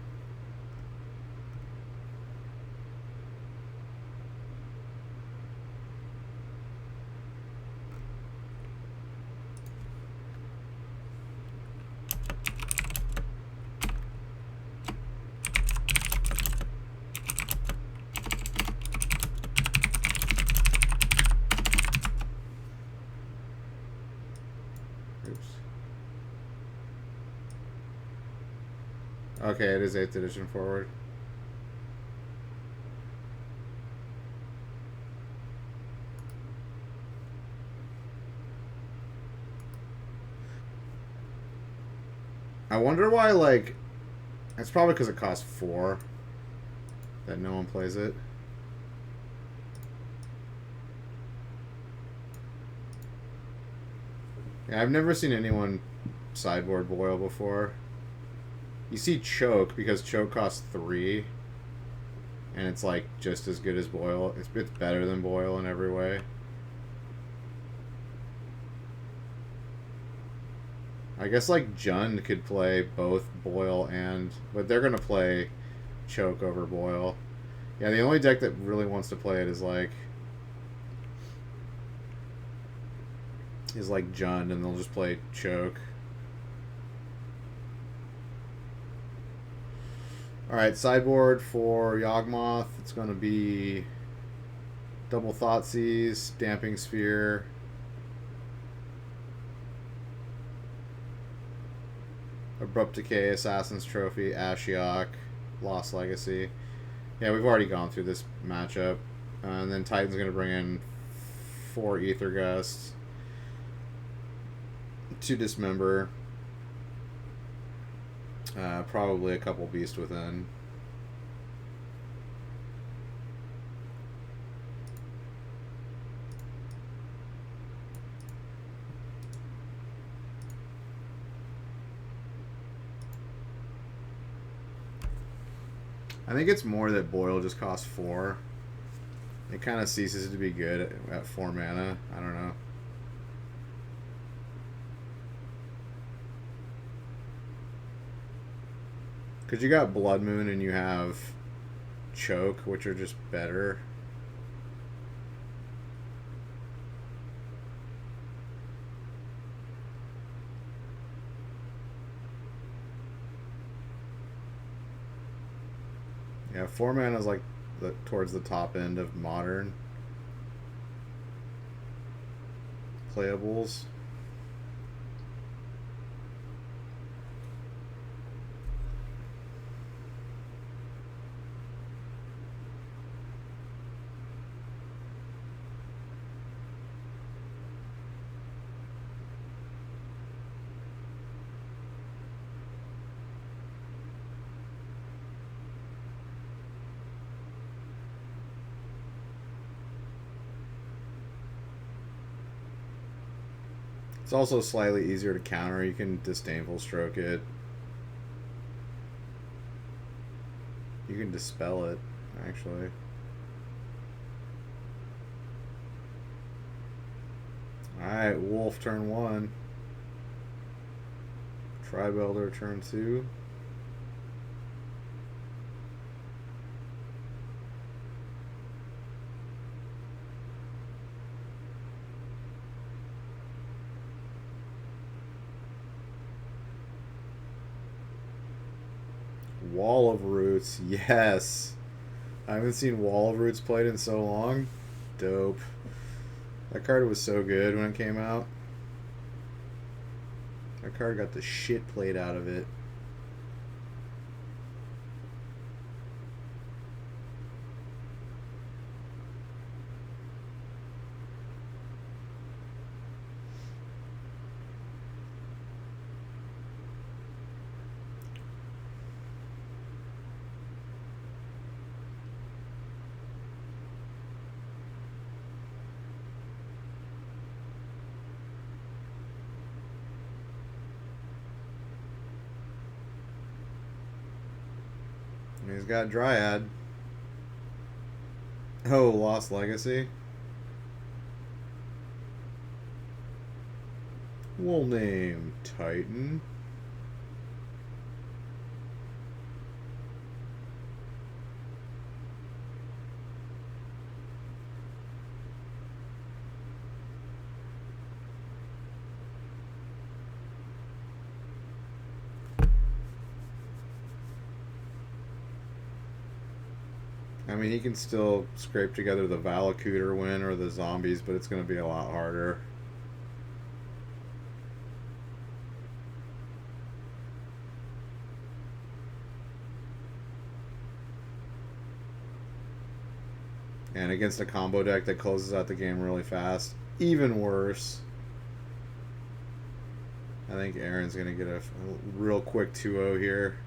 Oops. Okay, it is 8th edition forward. I wonder why, like... It's probably because it costs 4 that no one plays it. Yeah, I've never seen anyone sideboard Boil before. You see Choke, because Choke costs 3. And it's like just as good as Boil. It's better than Boil in every way. I guess like Jund could play both Boil and... But they're going to play Choke over Boil. Yeah, the only deck that really wants to play it is like Jund, and they'll just play Choke. Alright, sideboard for Yawgmoth. It's going to be double Thoughtseize, Damping Sphere, Abrupt Decay, Assassin's Trophy, Ashiok, Lost Legacy. Yeah, we've already gone through this matchup. And then Titan's going to bring in 4 Ether Gusts to Dismember. Probably a couple Beast Within. I think it's more that Boil just costs 4. It kind of ceases to be good at 4 mana. I don't know. Because you got Blood Moon and you have Choke, which are just better. Yeah, 4 mana is like towards the top end of modern playables. It's also slightly easier to counter. You can Disdainful Stroke it. You can Dispel it, actually. Alright, Wolf turn 1. Tribe Elder turn 2. Wall of Roots, yes. I haven't seen Wall of Roots played in so long. Dope. That card was so good when it came out. That card got the shit played out of it. He's got Dryad. Oh, Lost Legacy. We'll name Titan. I mean, he can still scrape together the Valakooter win or the zombies, but it's going to be a lot harder. And against a combo deck that closes out the game really fast, even worse. I think Aaron's going to get a real quick 2-0 here.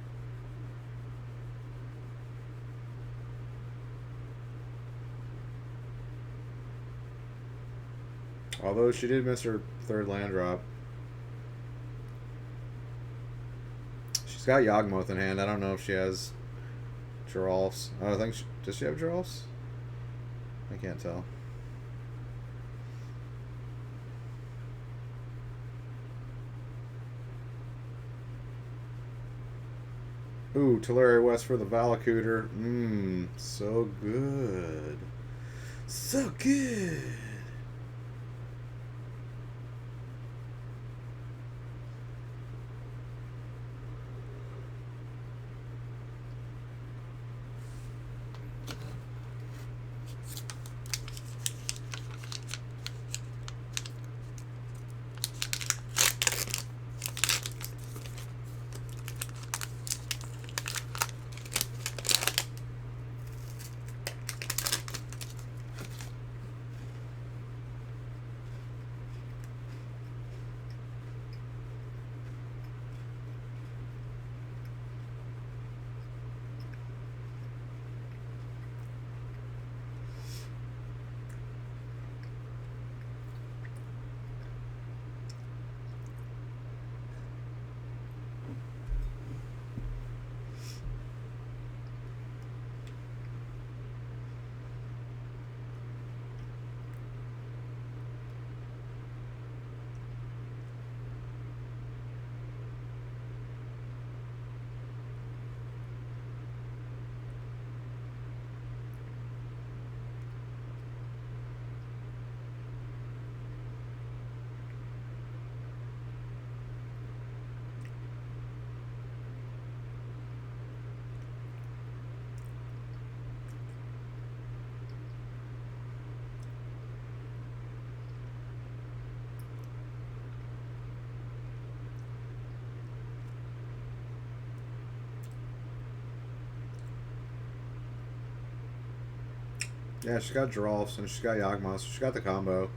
Although she did miss her third land drop. She's got Yawgmoth in hand. I don't know if she has Giralfs. Oh, I think does she have Giralfs? I can't tell. Ooh, Teleria West for the Valakooter. Mmm, so good. So good. Yeah, she's got Giralfs and she's got Yawgmoth, so she's got the combo.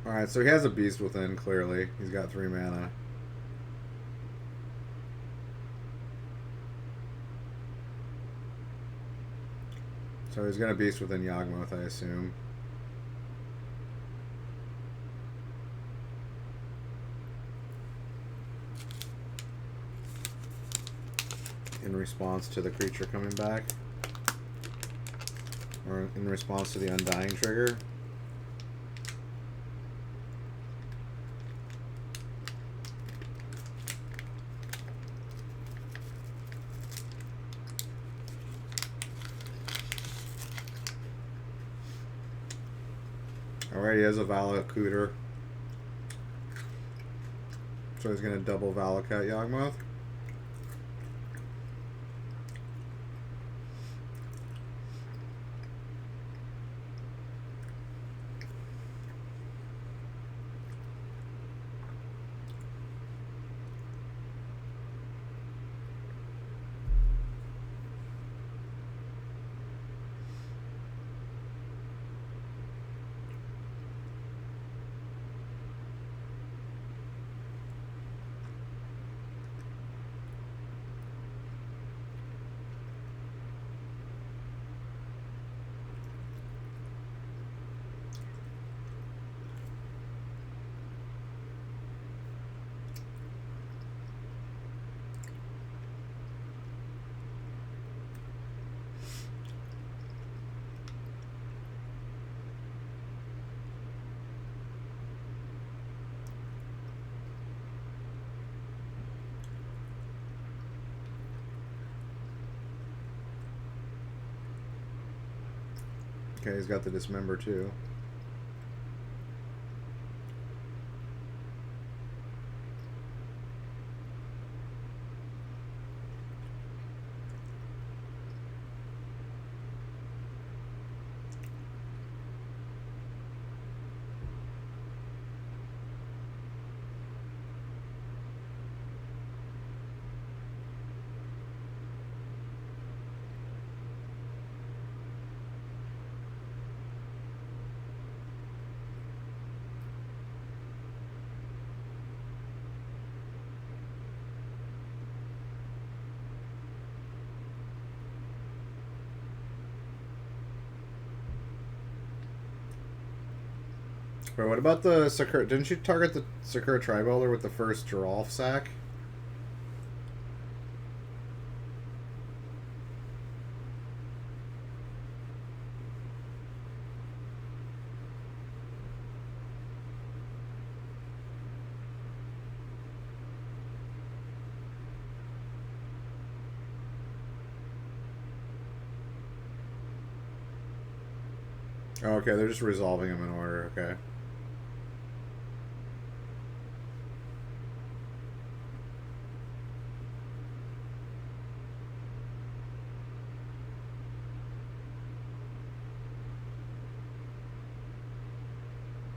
Alright, so he has a beast within, clearly. He's got 3 mana. So he's gonna beast within Yawgmoth, I assume. In response to the creature coming back. Or in response to the Undying trigger. Alright, he has a Valakut. So he's going to double Valakut Yawgmoth. Okay, he's got the Dismember too. Wait, what about the Sakura? Didn't you target the Sakura Tri-Bowler with the first Giralf sack? Oh, okay, they're just resolving them in order, okay.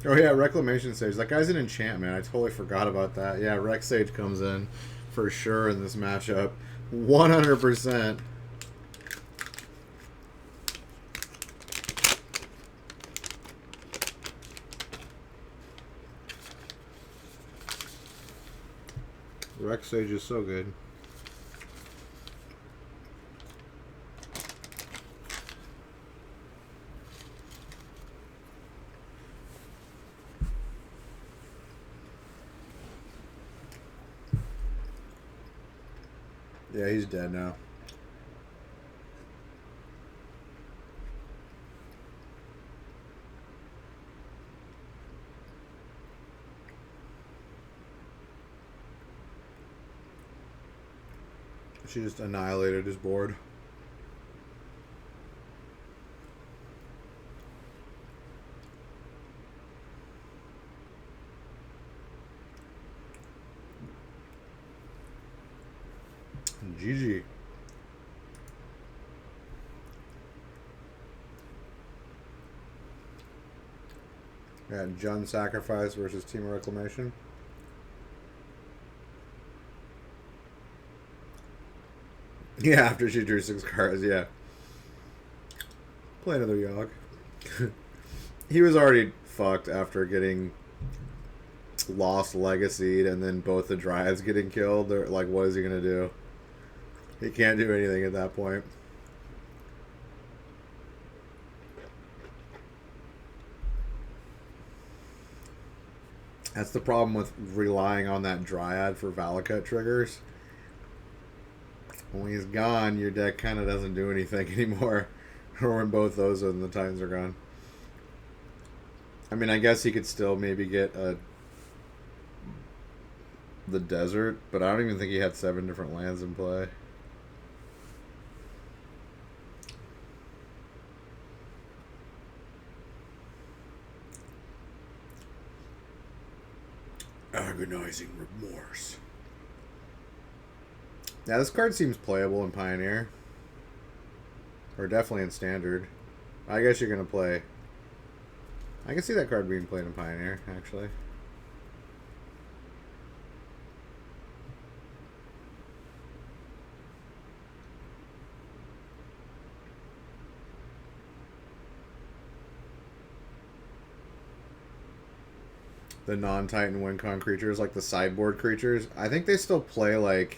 Oh yeah, Reclamation Sage. That guy's an enchantment. I totally forgot about that. Yeah, Rec Sage comes in for sure in this matchup. 100%. Rec Sage is so good. Yeah, he's dead now. She just annihilated his board. GG. Yeah, Jund Sacrifice versus Team of Reclamation. Yeah, after she drew 6 cards, yeah. Play another Yogg. He was already fucked after getting lost Legacy and then both the Dryads getting killed, they're like, what is he gonna do? He can't do anything at that point. That's the problem with relying on that Dryad for Valakut triggers. When he's gone, your deck kind of doesn't do anything anymore. Or when both those and the Titans are gone. I mean, I guess he could still maybe get the desert, but I don't even think he had 7 different lands in play. Agonizing remorse. Yeah, this card seems playable in Pioneer. Or definitely in Standard. I guess you're going to play... I can see that card being played in Pioneer, actually. The non-Titan win-con creatures, like the sideboard creatures. I think they still play like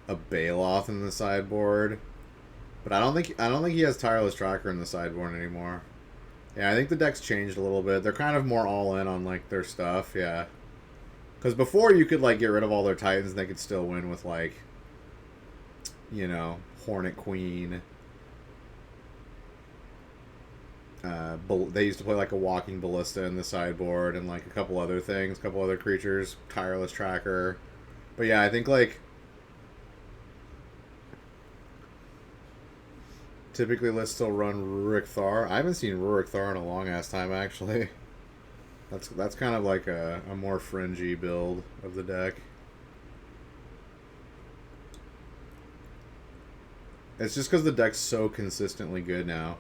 a Baloth in the sideboard, but I don't think he has Tireless Tracker in the sideboard anymore. Yeah, I think the deck's changed a little bit. They're kind of more all in on like their stuff, yeah. Because before you could like get rid of all their Titans and they could still win with like, you know, Hornet Queen. They used to play like a Walking Ballista in the sideboard and like a couple other things, a couple other creatures, Tireless Tracker. But yeah, I think like typically let's still run Rurik Thar. I haven't seen Rurik Thar in a long ass time actually. That's kind of like a more fringy build of the deck. It's just because the deck's so consistently good now.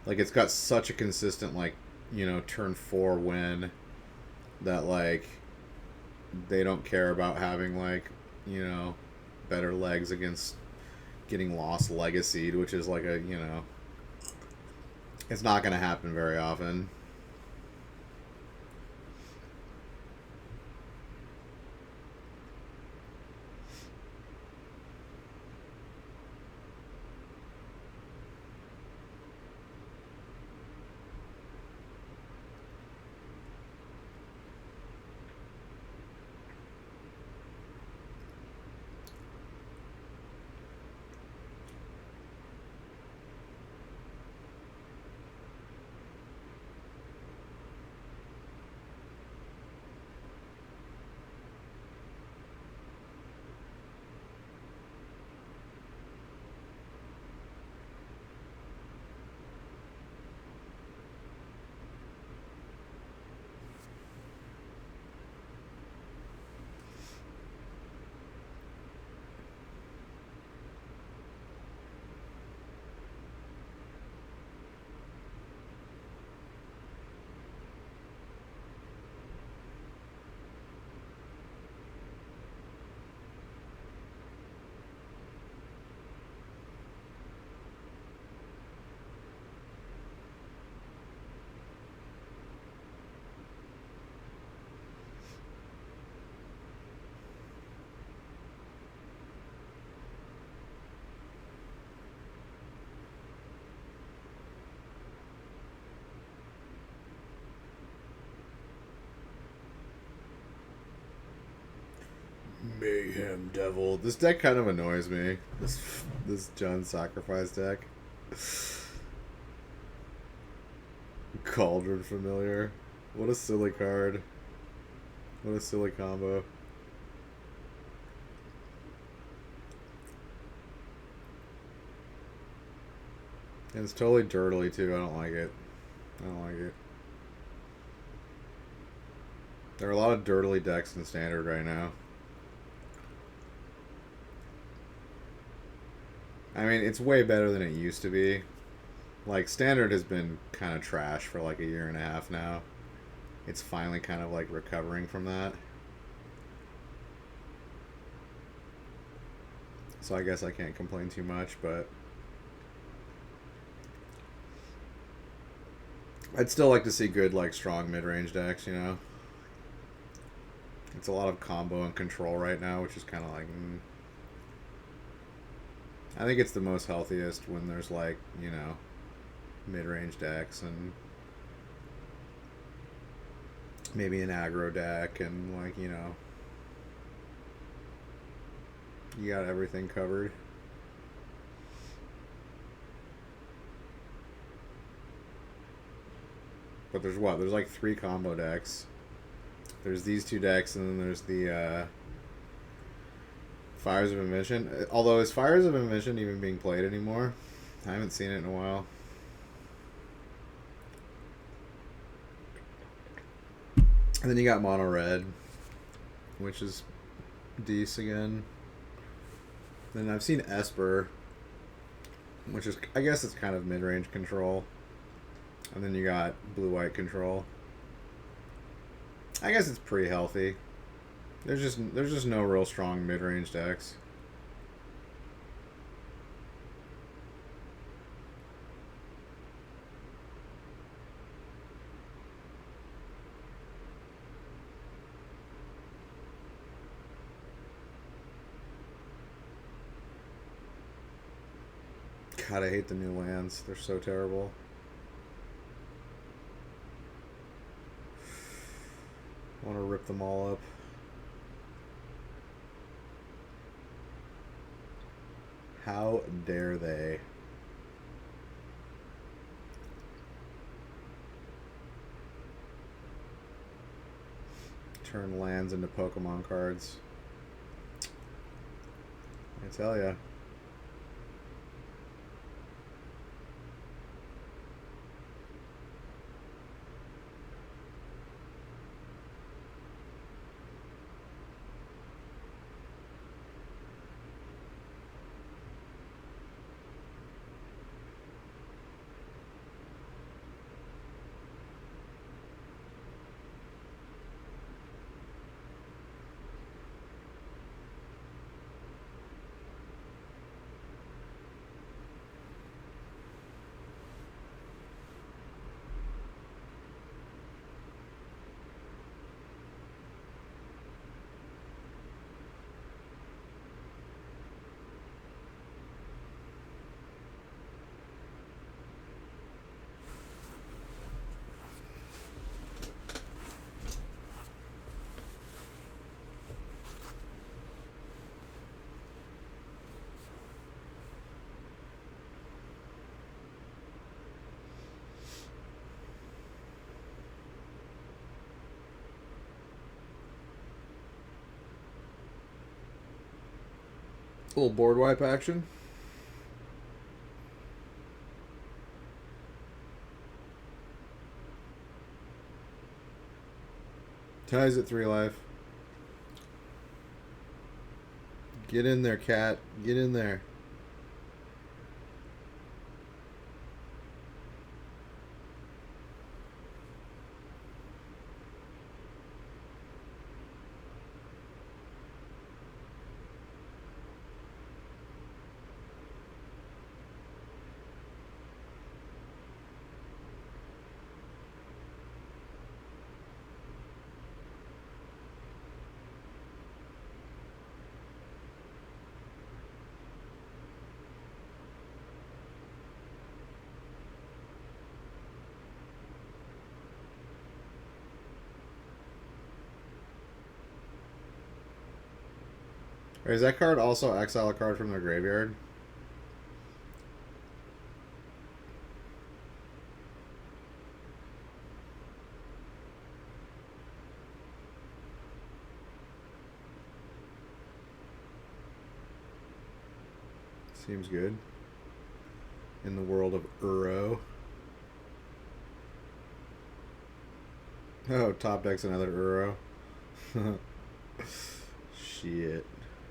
Like, it's got such a consistent, like, you know, turn 4 win that, like, they don't care about having, like, you know, better legs against getting lost Legacied, which is like a, you know, it's not going to happen very often. Mayhem Devil. This deck kind of annoys me. This Jund Sacrifice deck. Cauldron Familiar. What a silly card. What a silly combo. And it's totally dirtily too. I don't like it. I don't like it. There are a lot of dirtily decks in Standard right now. I mean, it's way better than it used to be. Like, Standard has been kind of trash for like a year and a half now. It's finally kind of like recovering from that. So I guess I can't complain too much, but I'd still like to see good, like, strong mid-range decks, you know? It's a lot of combo and control right now, which is kind of like. I think it's the most healthiest when there's like, mid-range decks and maybe an aggro deck and like, you got everything covered. But there's what? There's like 3 combo decks. There's these 2 decks, and then there's the Fires of Emission. Although, is Fires of Emission even being played anymore? I haven't seen it in a while. And then you got Mono Red, which is decent again. Then I've seen Esper, which is, I guess it's kind of mid-range control. And then you got blue-white control. I guess it's pretty healthy. There's just no real strong mid-range decks. God, I hate the new lands. They're so terrible. I want to rip them all up. How dare they? Turn lands into Pokemon cards. I tell ya. A little board wipe action. Ties at 3 life. Get in there, cat. Get in there. Or is that card also exile a card from their graveyard? Seems good. In the world of Uro. Oh, top deck's another Uro. Shit.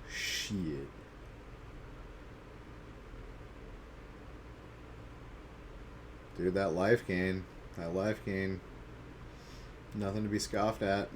Shit. Dude, that life gain. That life gain. Nothing to be scoffed at.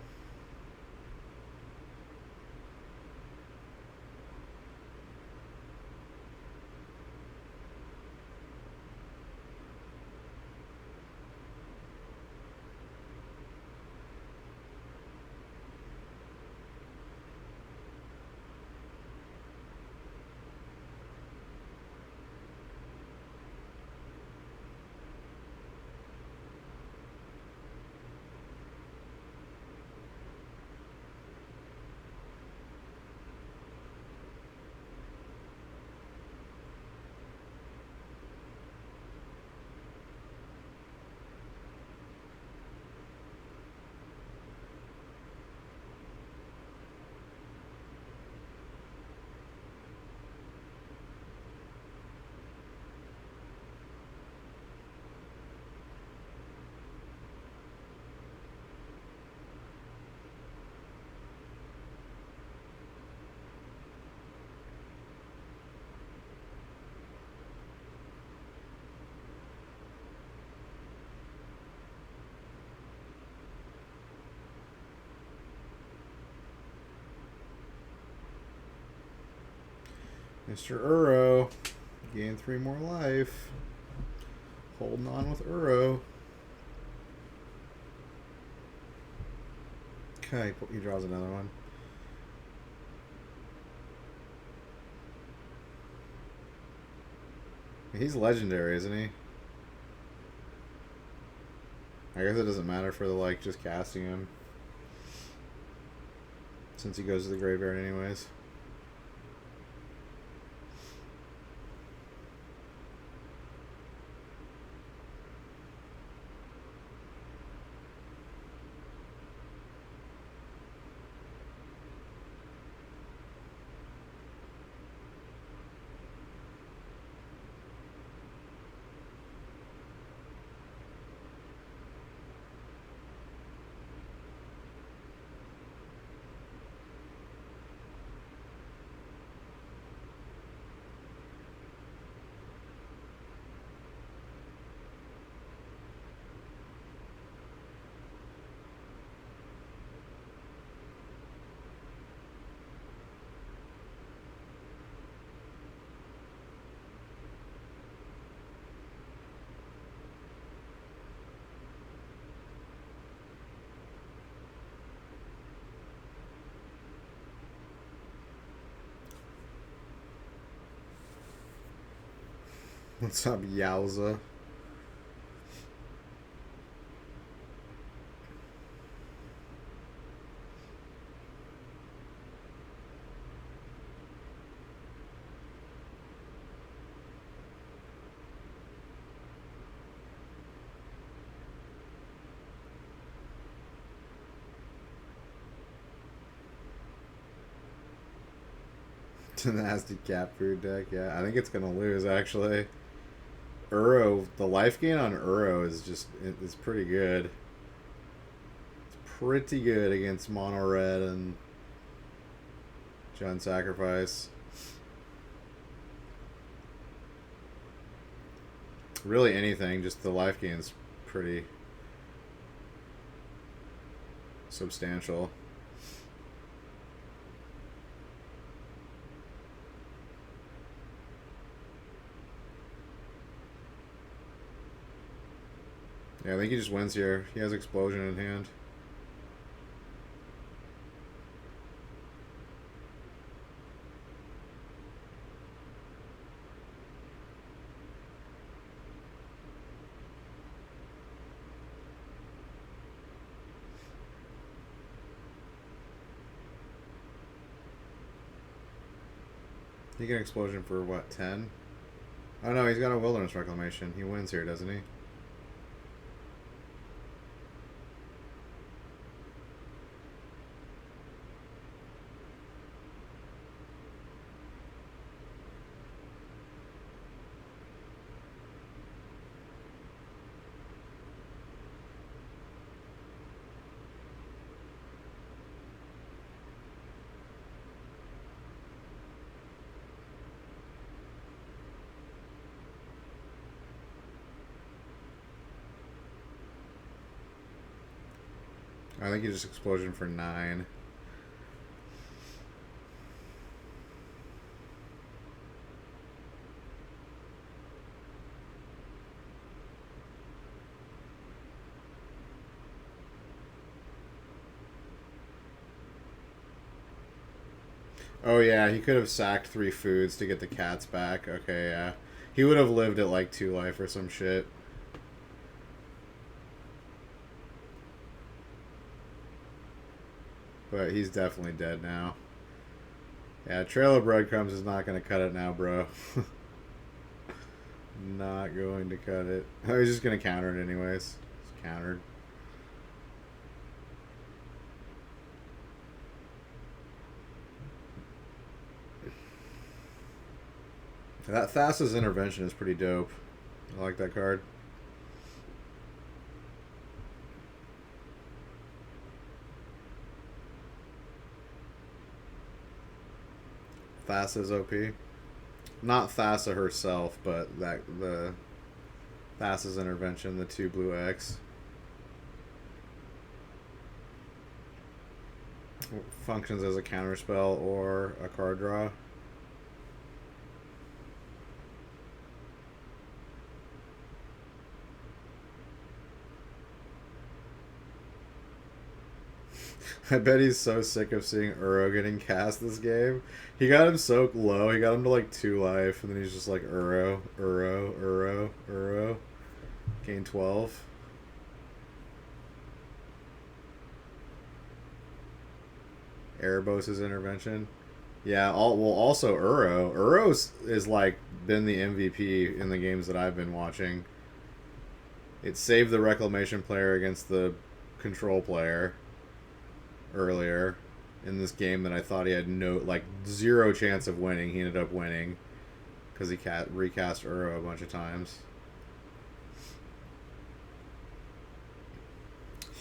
Mr. Uro. Gain 3 more life. Holding on with Uro. Okay, he draws another one. He's legendary, isn't he? I guess it doesn't matter for the, like, just casting him. Since he goes to the graveyard anyways. What's up, Yowza? To nasty cat food deck, yeah. I think it's gonna lose actually. Uro, the life gain on Uro is just it's pretty good. It's pretty good against mono red and John Sacrifice. Really anything, just the life gain's pretty substantial. Yeah, I think he just wins here. He has Explosion in hand. He get Explosion for what, 10? Oh no, he's got a Wilderness Reclamation. He wins here, doesn't he? I think he just Explosion for 9. Oh yeah, he could have sacked 3 foods to get the cats back. Okay, yeah. He would have lived at like 2 life or some shit. But he's definitely dead now. Yeah, Trail of Breadcrumbs is not going to cut it now, bro. Not going to cut it. I was just going to counter it anyways. It's countered. That Thassa's Intervention is pretty dope. I like that card. Thassa's OP. Not Thassa herself, but the Thassa's Intervention, the 2 blue X. Functions as a counterspell or a card draw. I bet he's so sick of seeing Uro getting cast this game. He got him so low. He got him to like 2 life, and then he's just like Uro, Uro, Uro, Uro. Gain 12. Erebos' intervention. Yeah, also Uro. Uro's is like been the MVP in the games that I've been watching. It saved the Reclamation player against the Control player earlier in this game that I thought he had zero chance of winning. He ended up winning because he recast Uro a bunch of times.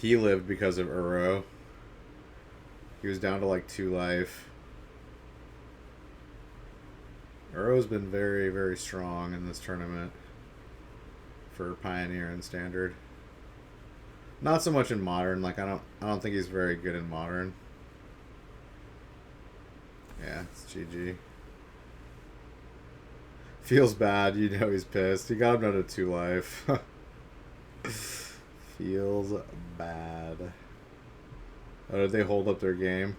He lived because of Uro. He was down to like 2 life. Uro's been very, very strong in this tournament for Pioneer and Standard. Not so much in Modern. Like I don't think he's very good in Modern. Yeah, it's GG. Feels bad. You know he's pissed. He got him down to 2 life. Feels bad. Oh, did they hold up their game?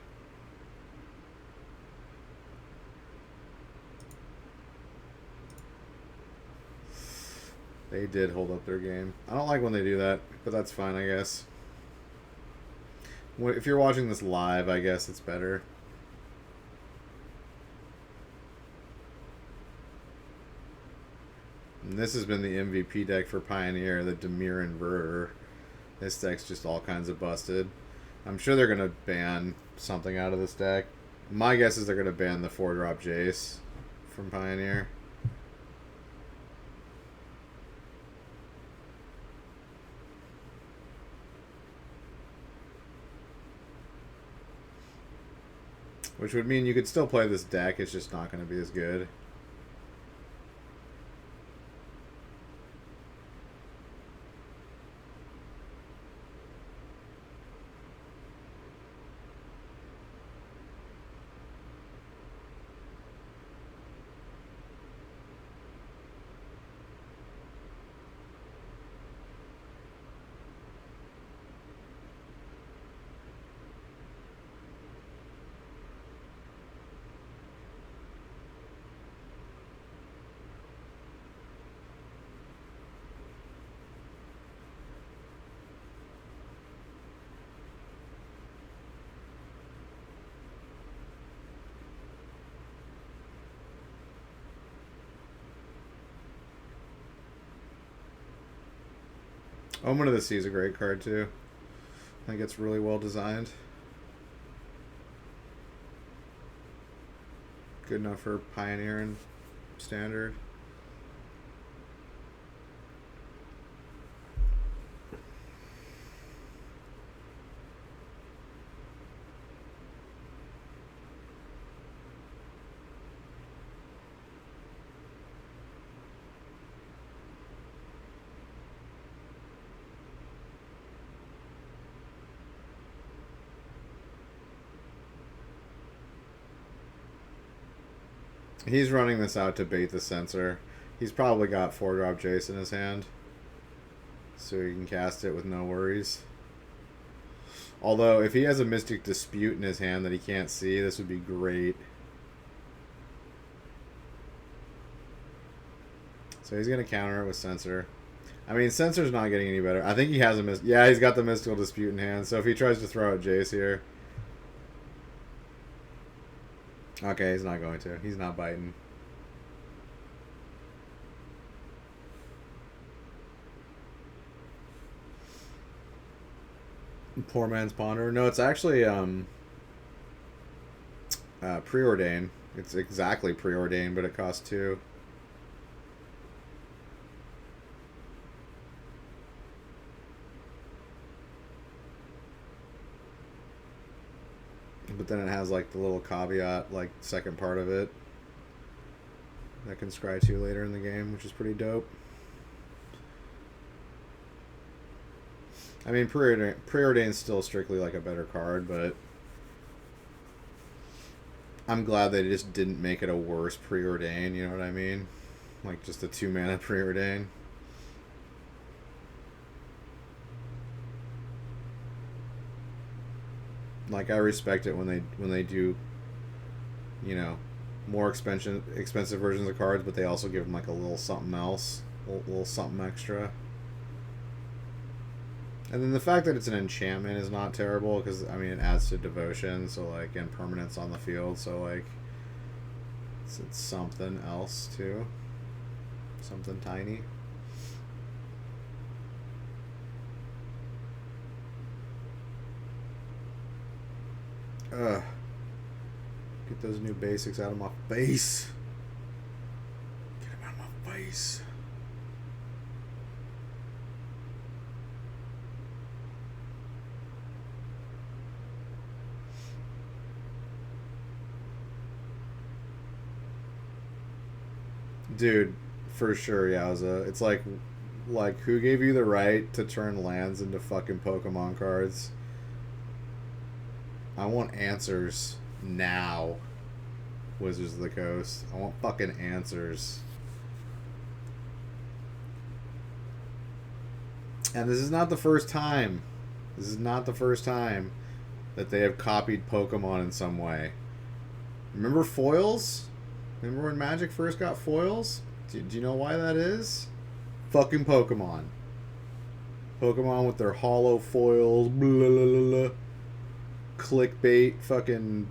They did hold up their game. I don't like when they do that, but that's fine, I guess. If you're watching this live, I guess it's better. And this has been the MVP deck for Pioneer, the Demir Inverter. This deck's just all kinds of busted. I'm sure they're going to ban something out of this deck. My guess is they're going to ban the 4-drop Jace from Pioneer. Which would mean you could still play this deck, it's just not going to be as good. Omen of the Sea is a great card too. I think it's really well designed. Good enough for Pioneer and Standard. He's running this out to bait the Censor. He's probably got 4-drop Jace in his hand, so he can cast it with no worries. Although, if he has a Mystic Dispute in his hand that he can't see, this would be great. So he's going to counter it with Censor. I mean, Censor's not getting any better. I think he has a yeah, he's got the Mystical Dispute in hand, so if he tries to throw out Jace here... Okay, he's not going to. He's not biting. Poor man's Ponder. No, it's actually preordained. It's exactly preordained, but it costs 2. But then it has like the little caveat, like second part of it that can scry 2 later in the game, which is pretty dope. I mean, preordained is still strictly like a better card, but I'm glad they just didn't make it a worse preordain. You know what I mean? Like just a 2-mana preordain. Like I respect it when they do, you know, more expensive versions of cards, but they also give them like a little something else, little something extra. And then the fact that it's an enchantment is not terrible because I mean it adds to devotion, so like and permanence on the field, so like it's something else too, something tiny. Ugh. Get those new basics out of my face. Get them out of my face. Dude, for sure, Yowza. It's like who gave you the right to turn lands into fucking Pokemon cards? I want answers now, Wizards of the Coast. I want fucking answers. And this is not the first time. This is not the first time that they have copied Pokemon in some way. Remember foils? Remember when Magic first got foils? Do you know why that is? Fucking Pokemon. Pokemon with their hollow foils. Blah, blah, blah, blah. Clickbait. Fucking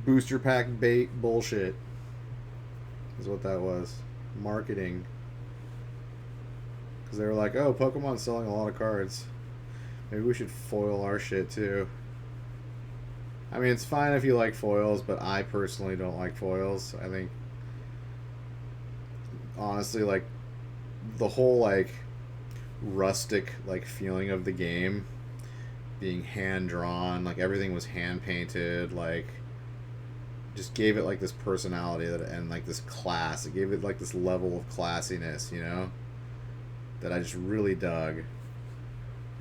booster pack bait bullshit. Is what that was. Marketing. Because they were like, oh, Pokemon's selling a lot of cards. Maybe we should foil our shit too. I mean, it's fine if you like foils, but I personally don't like foils. I think, honestly, like, the whole, like, rustic, like, feeling of the game being hand-drawn, like, everything was hand-painted, like, just gave it, like, this personality that, and, like, this class. It gave it, like, this level of classiness, you know, that I just really dug.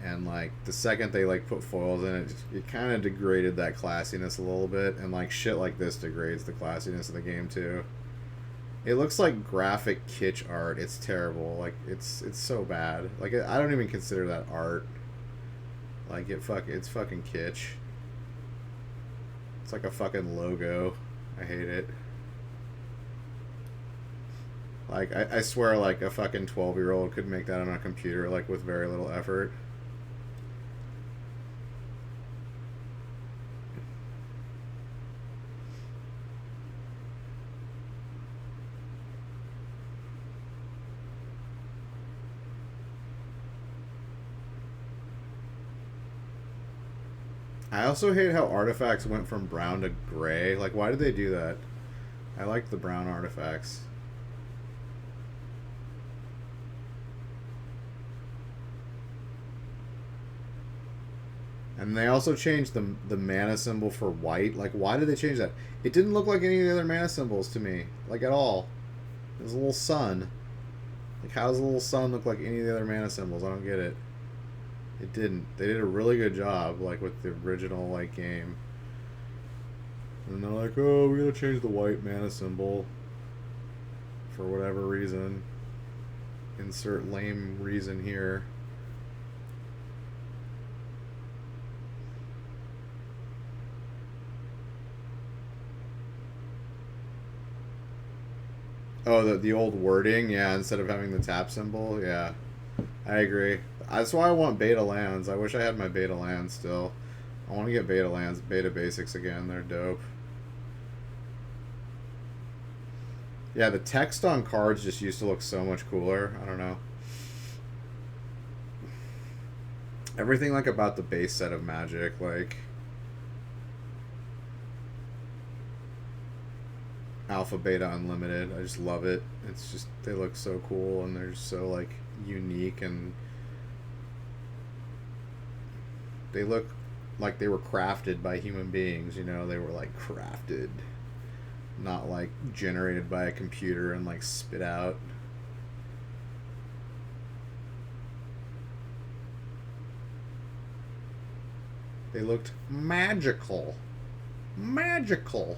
And, like, the second they, like, put foils in it, it kind of degraded that classiness a little bit. And, like, shit like this degrades the classiness of the game, too. It looks like graphic kitsch art. It's terrible. Like, it's so bad. Like, I don't even consider that art. Like, it's fucking kitsch. It's like a fucking logo. I hate it. Like, I swear, like, a fucking 12-year-old could make that on a computer, like, with very little effort. I also hate how artifacts went from brown to gray. Like, why did they do that? I liked the brown artifacts. And they also changed the mana symbol for white. Like, why did they change that? It didn't look like any of the other mana symbols to me. Like, at all. It was a little sun. Like, how does a little sun look like any of the other mana symbols? I don't get it. It didn't. They did a really good job, like, with the original, like, game. And they're like, oh, we gotta change the white mana symbol. For whatever reason. Insert lame reason here. Oh, the old wording? Yeah, instead of having the tap symbol? Yeah. I agree. That's why I want beta lands. I wish I had my beta lands still. I want to get beta lands, beta basics again. They're dope. Yeah, the text on cards just used to look so much cooler. I don't know. Everything, like, about the base set of Magic, like... Alpha, Beta, Unlimited. I just love it. It's just, they look so cool and they're so, like, unique, and they look like they were crafted by human beings, you know? They were, like, crafted, not, like, generated by a computer and, like, spit out. They looked magical. Magical.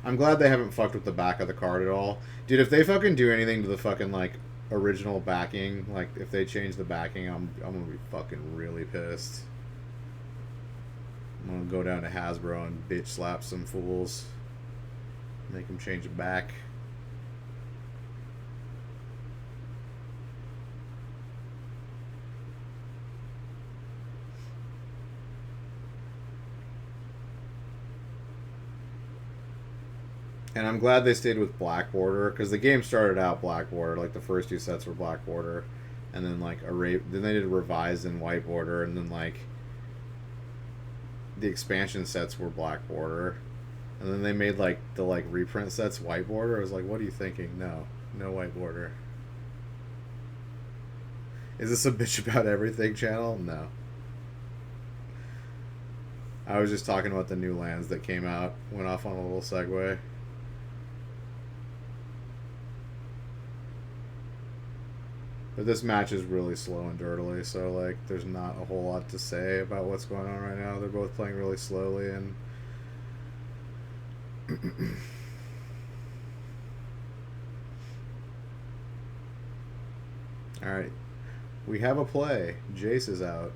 I'm glad they haven't fucked with the back of the card at all. Dude, if they fucking do anything to the fucking, like, original backing, like if they change the backing, I'm gonna be fucking really pissed. I'm gonna go down to Hasbro and bitch slap some fools, make them change it back. And I'm glad they stayed with black border, because the game started out black border. Like the first two sets were black border, and then like then they did a revised in white border, and then like the expansion sets were black border, and then they made like the like reprint sets white border. I was like, what are you thinking? No white border. Is this a bitch about everything channel? No. I was just talking about the new lands that came out. Went off on a little segue. But this match is really slow and dirtily, so like there's not a whole lot to say about what's going on right now. They're both playing really slowly, and alright. We have a play. Jace is out.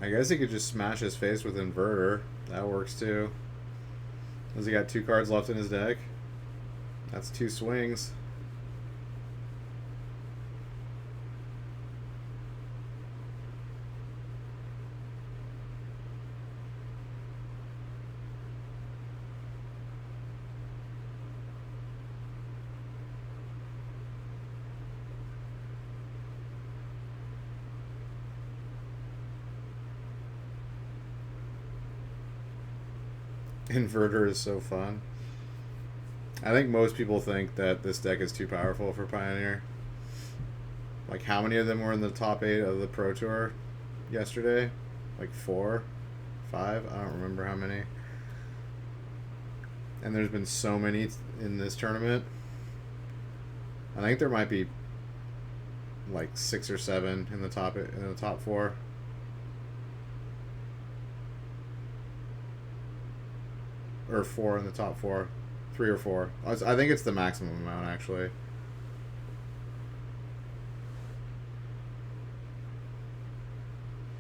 I guess he could just smash his face with Inverter. That works too. Has he got 2 cards left in his deck? That's 2 swings. Inverter is so fun. I think most people think that this deck is too powerful for Pioneer. Like, how many of them were in the top 8 of the Pro Tour yesterday? Like 4? 5? I don't remember how many. And there's been so many in this tournament. I think there might be like 6 or 7 in the top 4. Or 4 in the top 4. 3 or 4. I think it's the maximum amount, actually.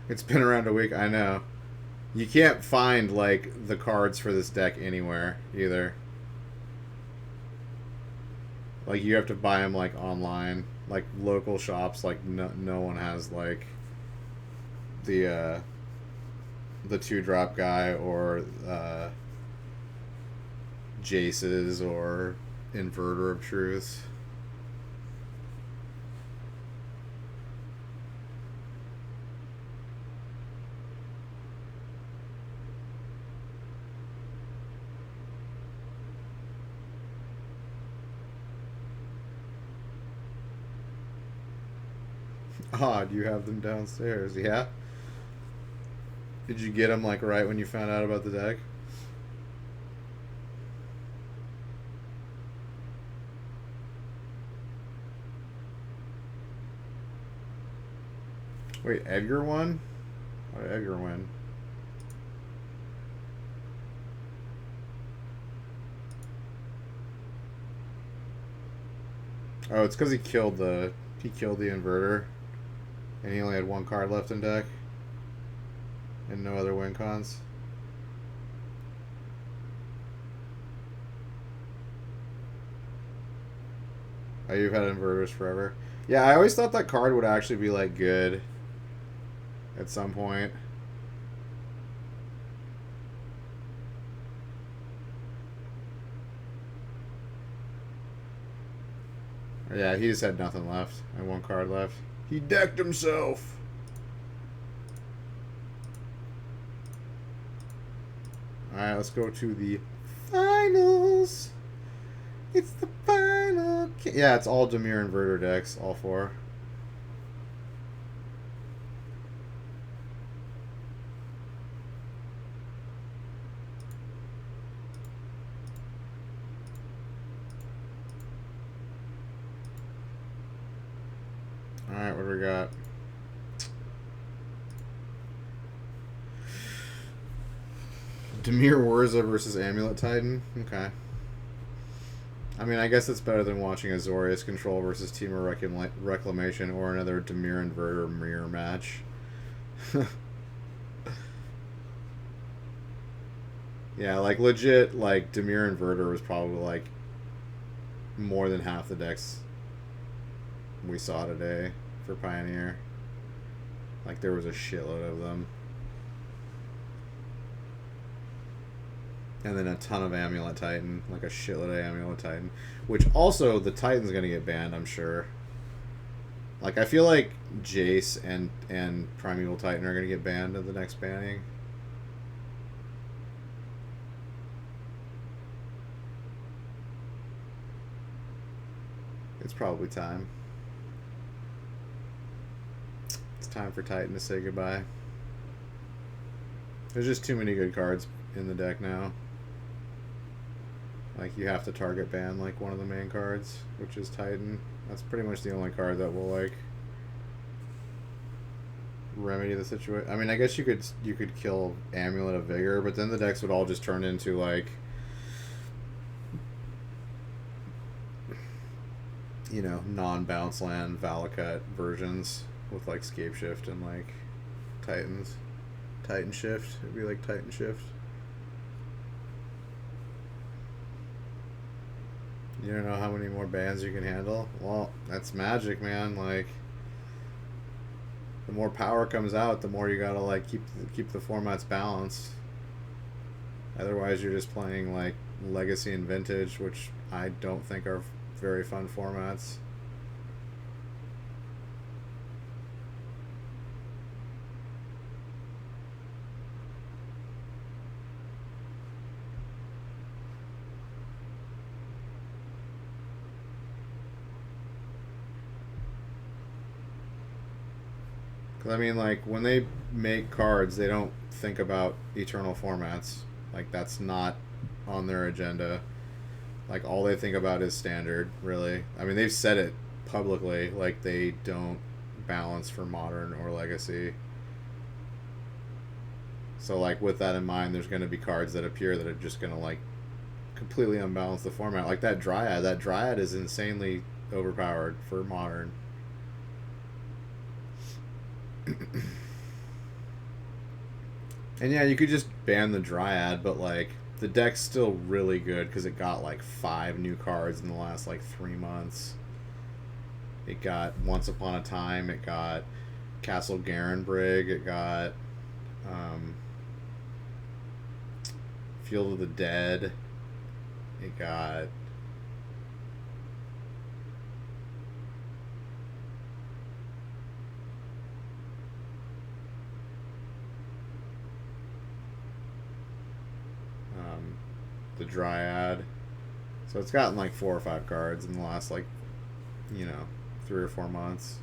It's been around a week, I know. You can't find, like, the cards for this deck anywhere, either. Like, you have to buy them, like, online. Like, local shops, like, no one has, like, the 2-drop guy, or, Jace's, or Inverter of Truth. Odd, you have them downstairs. Yeah? Did you get them, like, right when you found out about the deck? Wait, Edgar won? How did Edgar win? Oh, it's because he killed the Inverter. And he only had 1 card left in deck. And no other win cons. Oh, you've had Inverters forever. Yeah, I always thought that card would actually be, like, good at some point. Yeah, he just had nothing left and 1 card left. He decked himself. Alright, let's go to the finals. It's the final. Yeah, it's all Dimir Inverter decks, all four. Alright, what do we got? Dimir Wurza versus Amulet Titan. Okay. I mean, I guess it's better than watching Azorius Control versus Team of Reclamation or another Dimir Inverter mirror match. Yeah, like legit, like Dimir Inverter was probably like more than half the decks we saw today for Pioneer. Like there was a shitload of them. And then a ton of Amulet Titan, like a shitload of Amulet Titan. Which also, the Titan's going to get banned, I'm sure. Like, I feel like Jace and Primeval Titan are going to get banned at the next banning. It's probably time. It's time for Titan to say goodbye. There's just too many good cards in the deck now. Like, you have to target ban, like, one of the main cards, which is Titan. That's pretty much the only card that will, like, remedy the situation. I mean, I guess you could kill Amulet of Vigor, but then the decks would all just turn into, like, you know, non-bounce land Valakut versions with, like, Scape Shift and, like, Titans. Titan Shift. It'd be like Titan Shift. You don't know how many more bans you can handle? Well, that's magic, man. Like, the more power comes out, the more you gotta, like, keep the formats balanced. Otherwise, you're just playing, like, Legacy and Vintage, which I don't think are very fun formats. I mean, like, when they make cards, they don't think about eternal formats. Like, that's not on their agenda. Like, all they think about is standard, really. I mean, they've said it publicly, like, they don't balance for modern or legacy. So, like, with that in mind, there's going to be cards that appear that are just going to, like, completely unbalance the format. Like that Dryad is insanely overpowered for modern. And yeah, you could just ban the Dryad, but like the deck's still really good because it got like 5 new cards in the last like 3 months. It got Once Upon a Time, it got Castle Garenbrig, it got Field of the Dead, it got the Dryad. So it's gotten like 4 or 5 cards in the last like, you know, 3 or 4 months.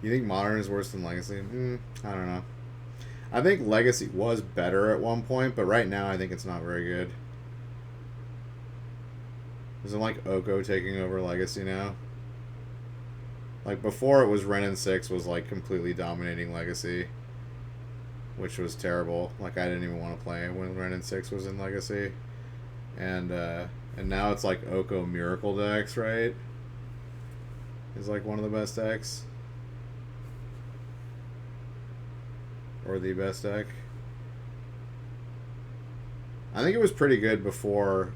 You think Modern is worse than Legacy? I don't know. I think Legacy was better at one point, but right now I think it's not very good. Isn't like Oko taking over Legacy now? Like before it was Ren and 6 was like completely dominating Legacy, which was terrible. Like I didn't even want to play when Ren and 6 was in Legacy. And now it's like Oko Miracle decks, right? Is like one of the best decks. Or the best deck. I think it was pretty good before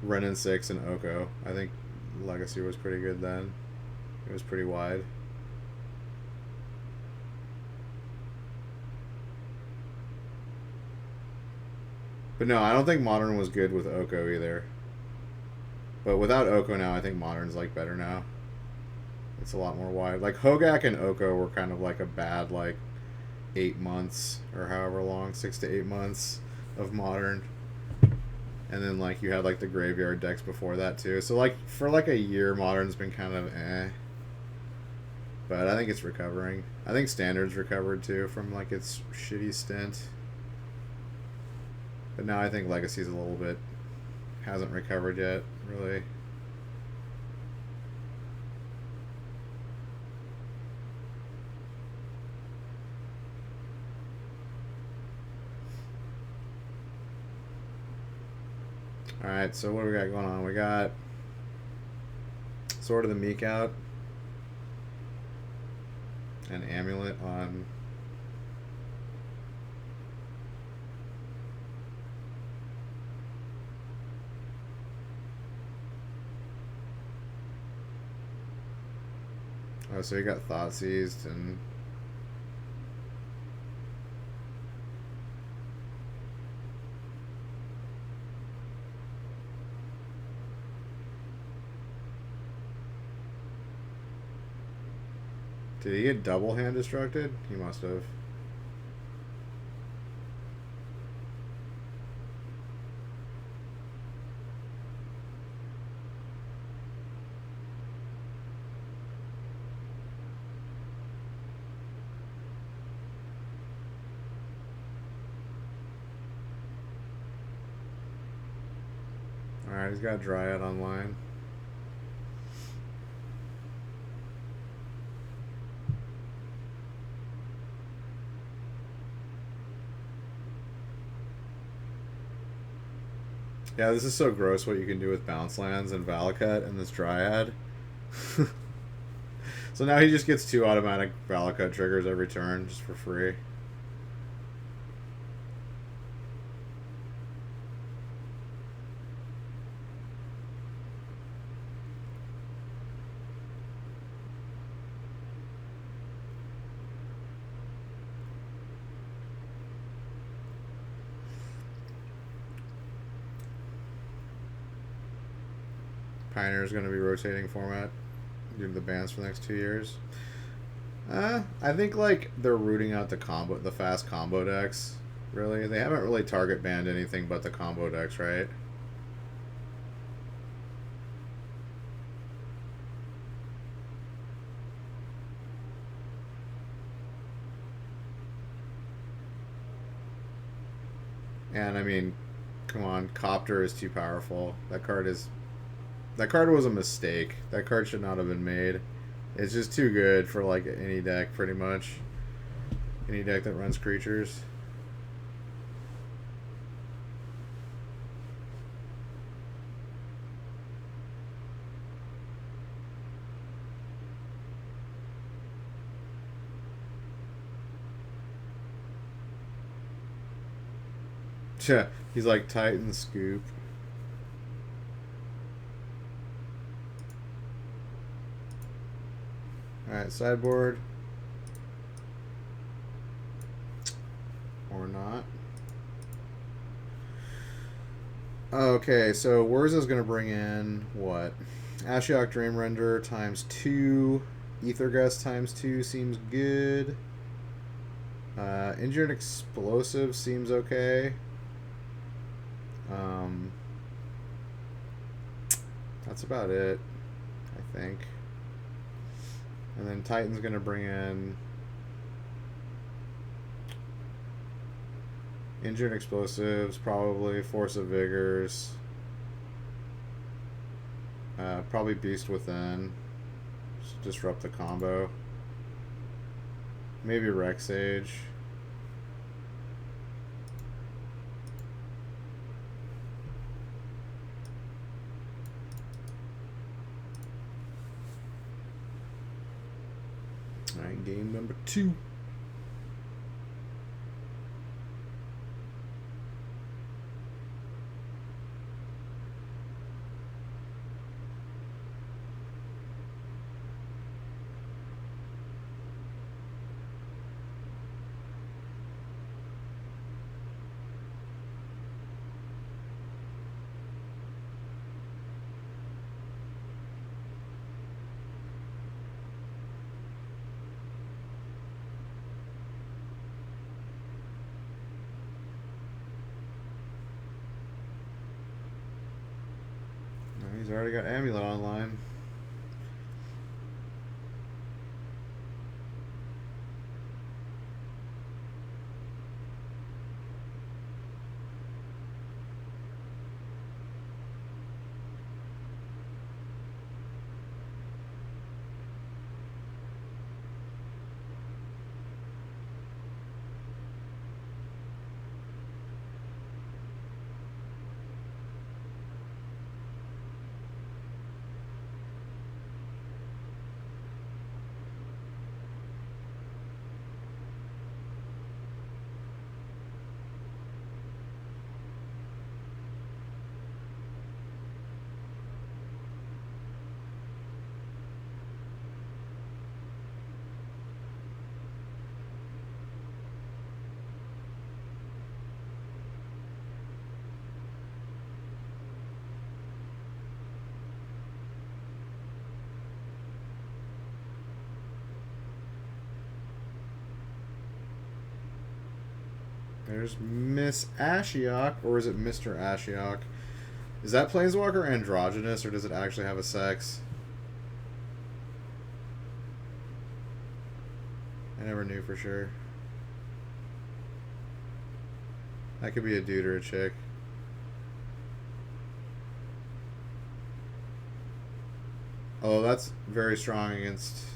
Ren and 6 and Oko. I think Legacy was pretty good then. It was pretty wide. But no, I don't think Modern was good with Oko either. But without Oko now, I think Modern's like better now. It's a lot more wide. Like Hogak and Oko were kind of like a bad like 8 months or however long, 6 to 8 months of Modern. And then like you had like the graveyard decks before that too. So like for like a year, Modern's been kind of eh. But I think it's recovering. I think Standard's recovered too from like its shitty stint. But now I think Legacy's a little bit hasn't recovered yet, really. Alright, so what do we got going on? We got Sword of the Meek out. An Amulet on... Oh, so you got Thought Seized and... Did he get double hand destructed? He must have. Alright, he's got Dryad online. Yeah, this is so gross what you can do with bounce lands and Valakut and this Dryad. So now he just gets 2 automatic Valakut triggers every turn just for free. Pioneer is going to be rotating format due to the bans for the next 2 years. I think like they're rooting out the fast combo decks. Really, they haven't really target banned anything but the combo decks, right? And I mean, come on, Copter is too powerful. That card was a mistake. That card should not have been made. It's just too good for like any deck, pretty much. Any deck that runs creatures. Yeah, he's like Titan Scoop. Alright, sideboard. Or not. Okay, so Wurza's going to bring in what? Ashiok Dreamrender times 2. Aethergust times 2 seems good. Injured Explosive seems okay. That's about it, I think. And then Titan's going to bring in Injured Explosives, probably Force of Vigors, probably Beast Within, just disrupt the combo, maybe Rexage. Alright, game number 2. He's already got Amulet online. There's Miss Ashiok, or is it Mr. Ashiok? Is that Planeswalker androgynous, or does it actually have a sex? I never knew for sure. That could be a dude or a chick. Oh, that's very strong against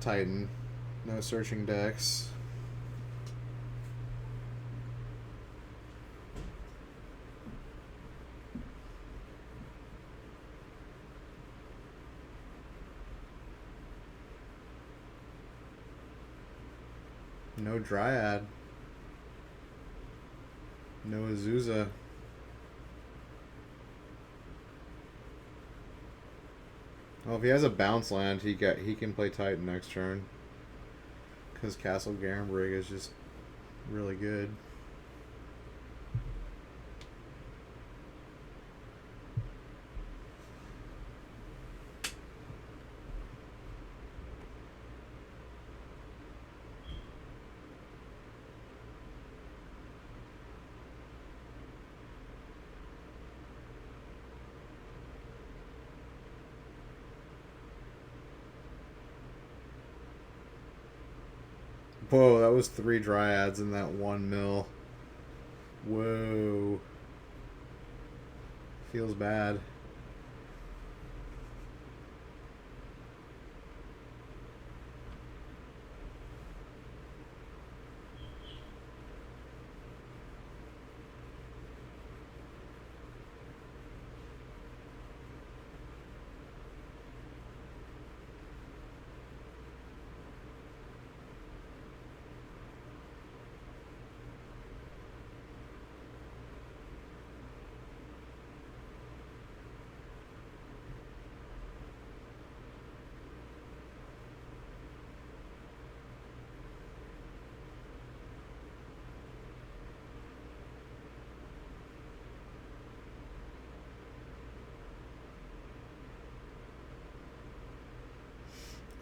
Titan. No searching decks. No Dryad. No Azusa. Well, if he has a bounce land, he can play Titan next turn. Because Castle Garenbrig is just really good. Whoa, that was 3 Dryads in that 1 mill. Whoa. Feels bad.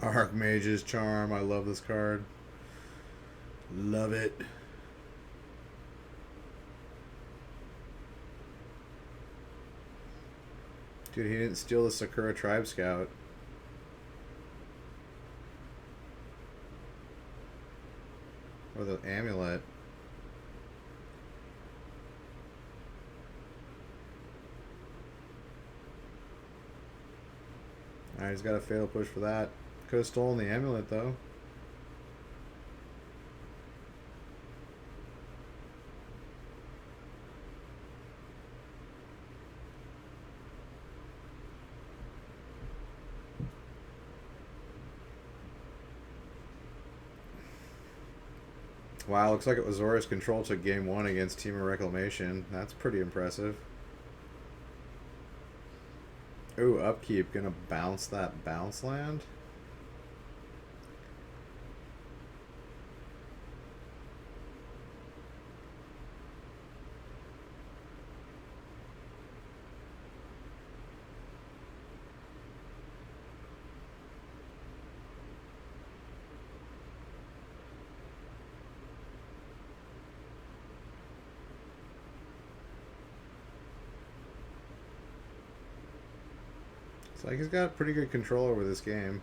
Archmage's Charm. I love this card. Love it. Dude, he didn't steal the Sakura Tribe Scout. Or the amulet. Alright, he's got a fatal push for that. Could have stolen the amulet, though. Wow, looks like it was Zora's Control took game 1 against Team of Reclamation. That's pretty impressive. Ooh, Upkeep. Gonna bounce that bounce land? It's like he's got pretty good control over this game.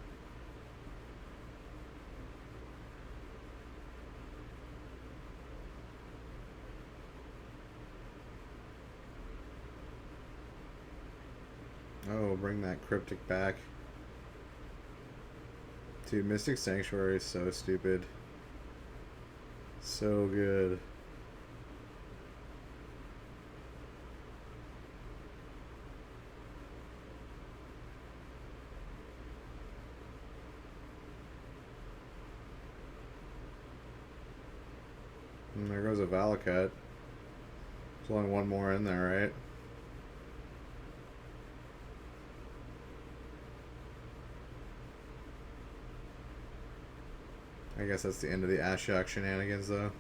Oh, bring that cryptic back. Dude, Mystic Sanctuary is so stupid. So good. And there goes a Valakut. There's only one more in there, right? I guess that's the end of the Ashiok shenanigans, though.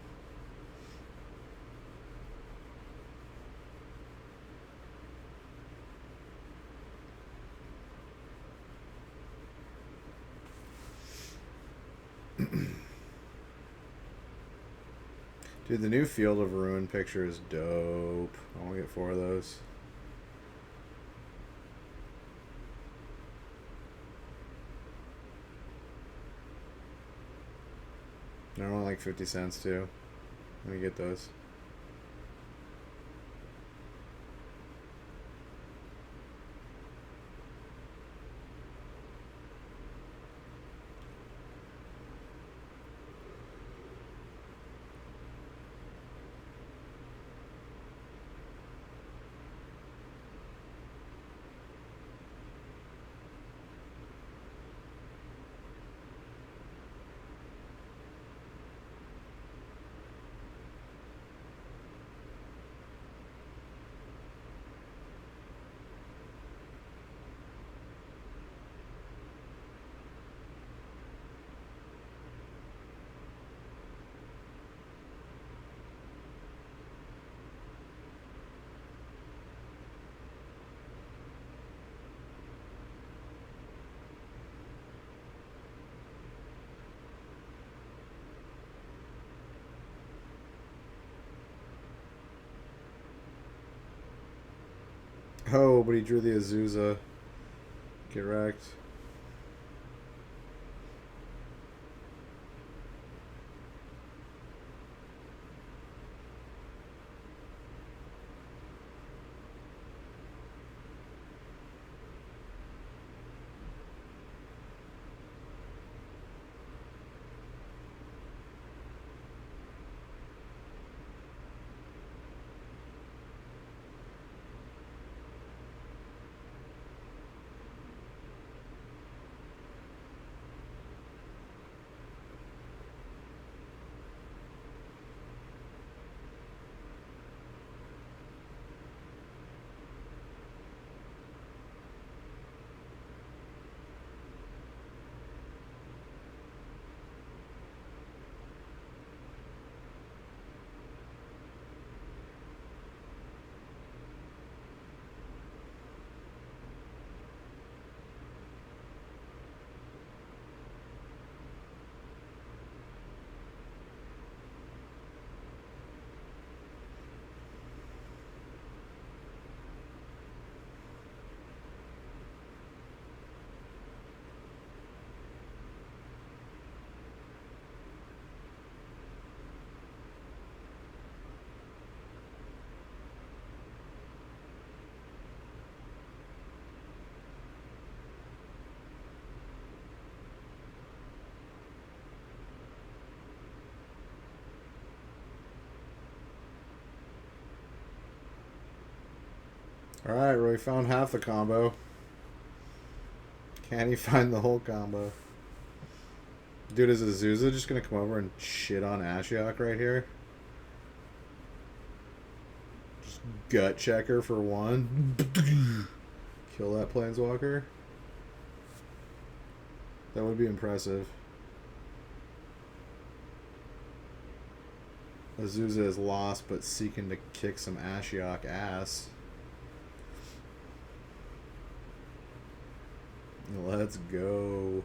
Dude, the new Field of Ruin picture is dope. I want to get 4 of those. They're only like 50 cents, too. Let me get those. Oh, but he drew the Azusa. Get wrecked. Alright, Roy found half the combo. Can he find the whole combo? Dude, is Azusa just gonna come over and shit on Ashiok right here? Just gut checker for 1. Kill that Planeswalker. That would be impressive. Azusa is lost, but seeking to kick some Ashiok ass. Let's go.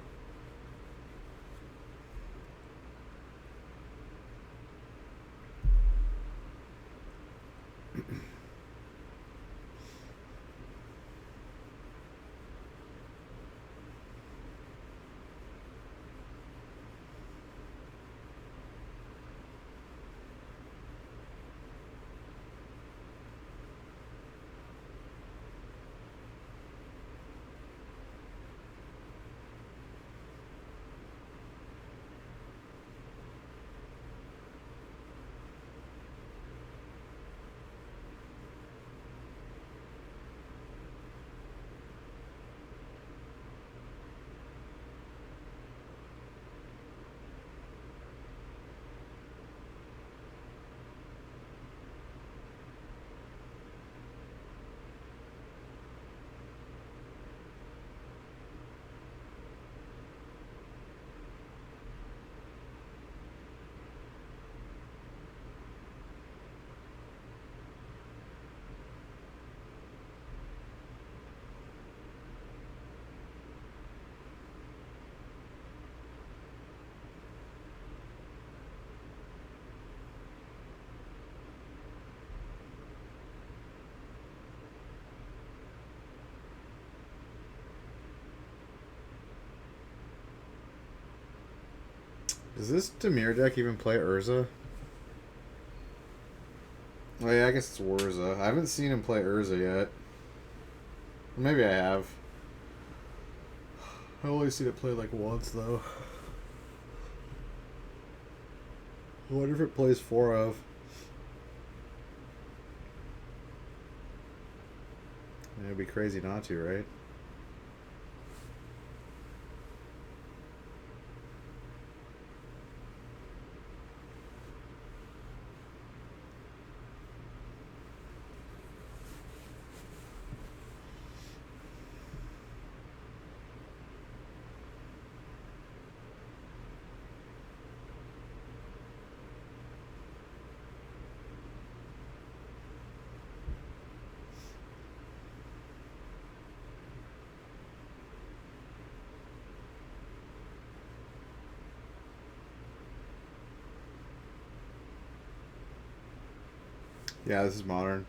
Does this Demir deck even play Urza? Oh yeah, I guess it's Urza. I haven't seen him play Urza yet. Maybe I have. I only seen it play like once though. I wonder if it plays 4 of. It'd be crazy not to, right? Yeah, this is modern.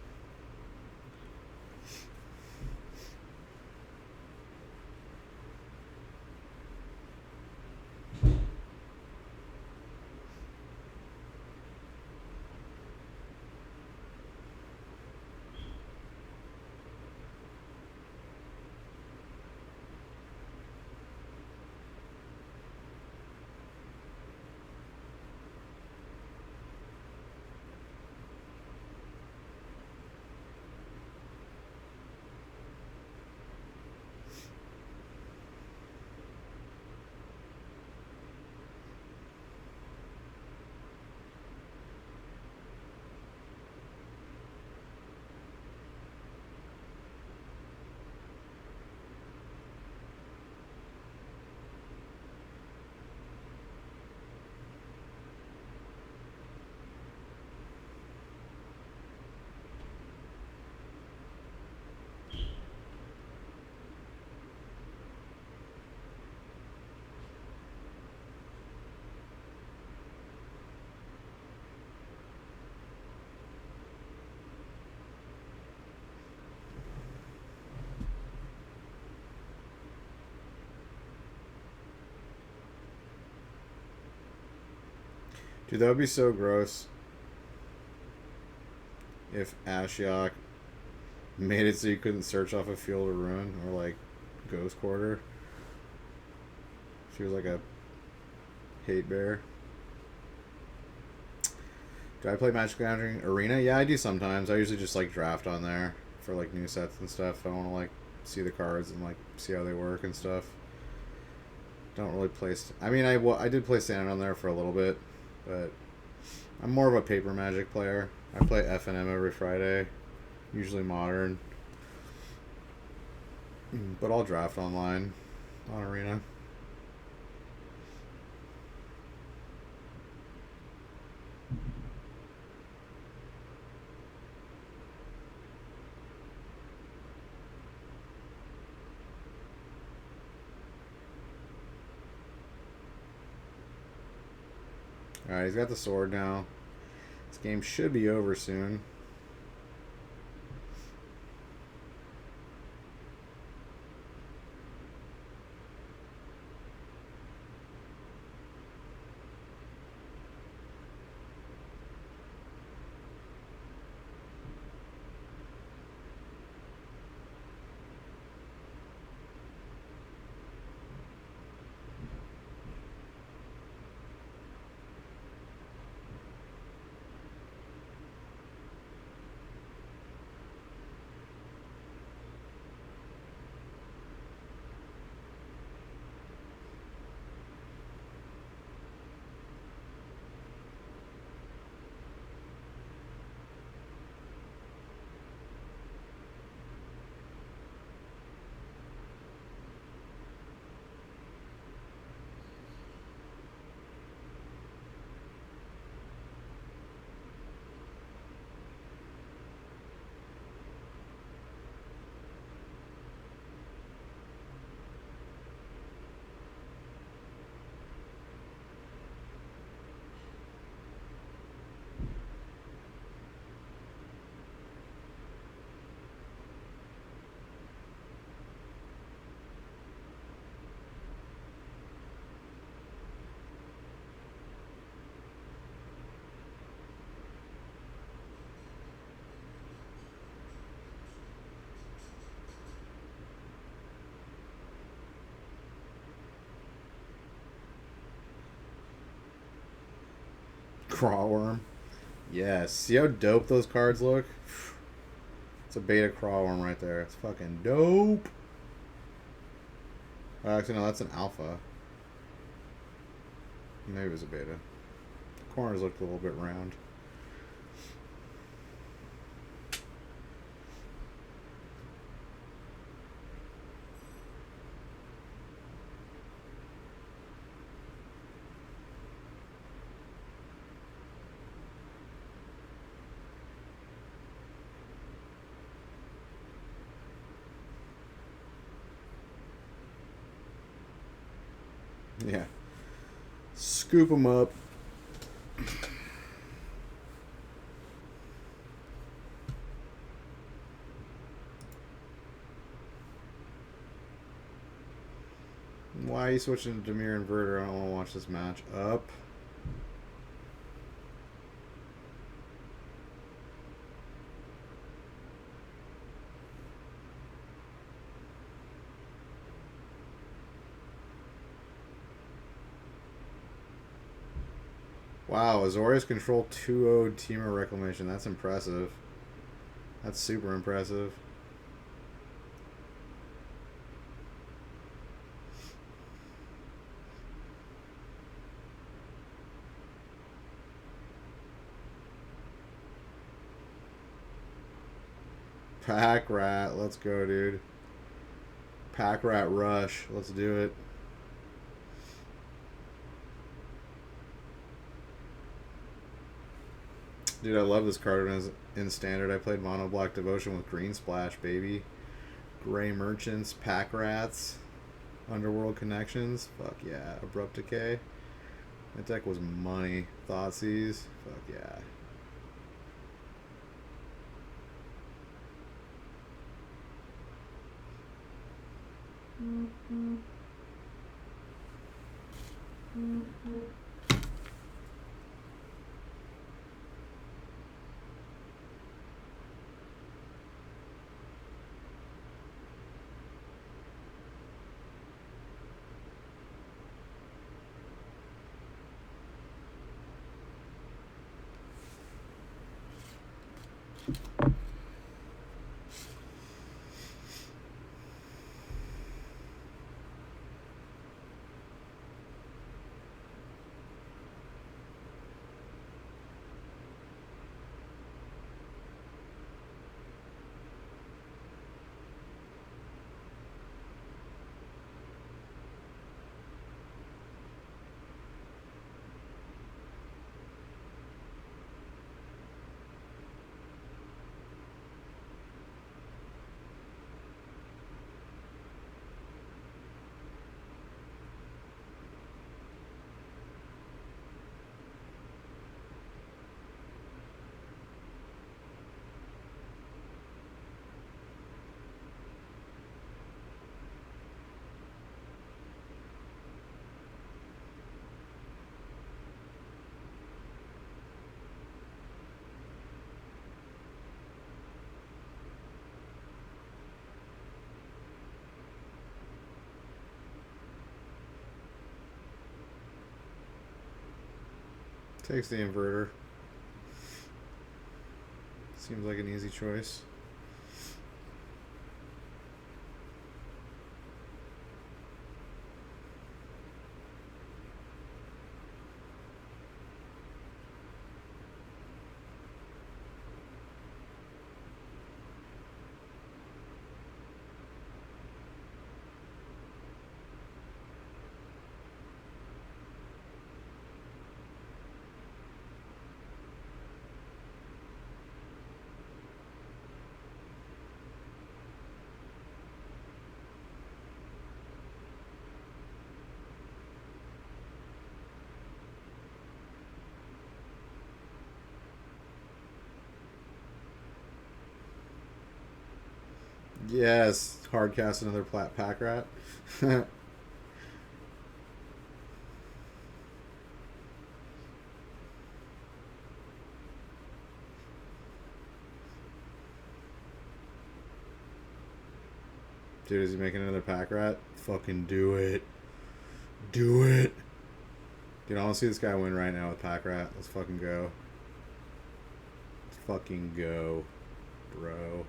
Dude, that would be so gross if Ashiok made it so you couldn't search off a Field of Ruin or like Ghost Quarter. She was like a hate bear. Do I play Magic the Gathering Arena? Yeah, I do sometimes. I usually just like draft on there for like new sets and stuff. I want to like see the cards and like see how they work and stuff. Don't really play. I mean, I did play Standard on there for a little bit, but I'm more of a paper Magic player. I play F&M every Friday, usually Modern, but I'll draft online on Arena. Alright, he's got the sword now. This game should be over soon. Crawworm. Yes. See how dope those cards look? It's a beta Crawworm right there. It's fucking dope. Actually, no, that's an alpha. Maybe it was a beta. The corners looked a little bit round. Yeah. Scoop them up. Why are you switching to Demir Inverter? I don't want to watch this match. Up. Wow, Azorius control 2-0 Teamer Reclamation. That's impressive. That's super impressive. Pack Rat. Let's go, dude. Pack Rat Rush. Let's do it. Dude, I love this card when it's in Standard. I played Mono Black Devotion with Green Splash, baby. Gray Merchants, Pack Rats, Underworld Connections. Fuck yeah. Abrupt Decay. That deck was money. Thoughtseize. Fuck yeah. Takes the inverter. Seems like an easy choice. Yes, hard cast another Pack Rat. Dude, is he making another Pack Rat? Fucking do it. Do it. Dude, I want to see this guy win right now with Pack Rat. Let's fucking go. Let's fucking go, bro.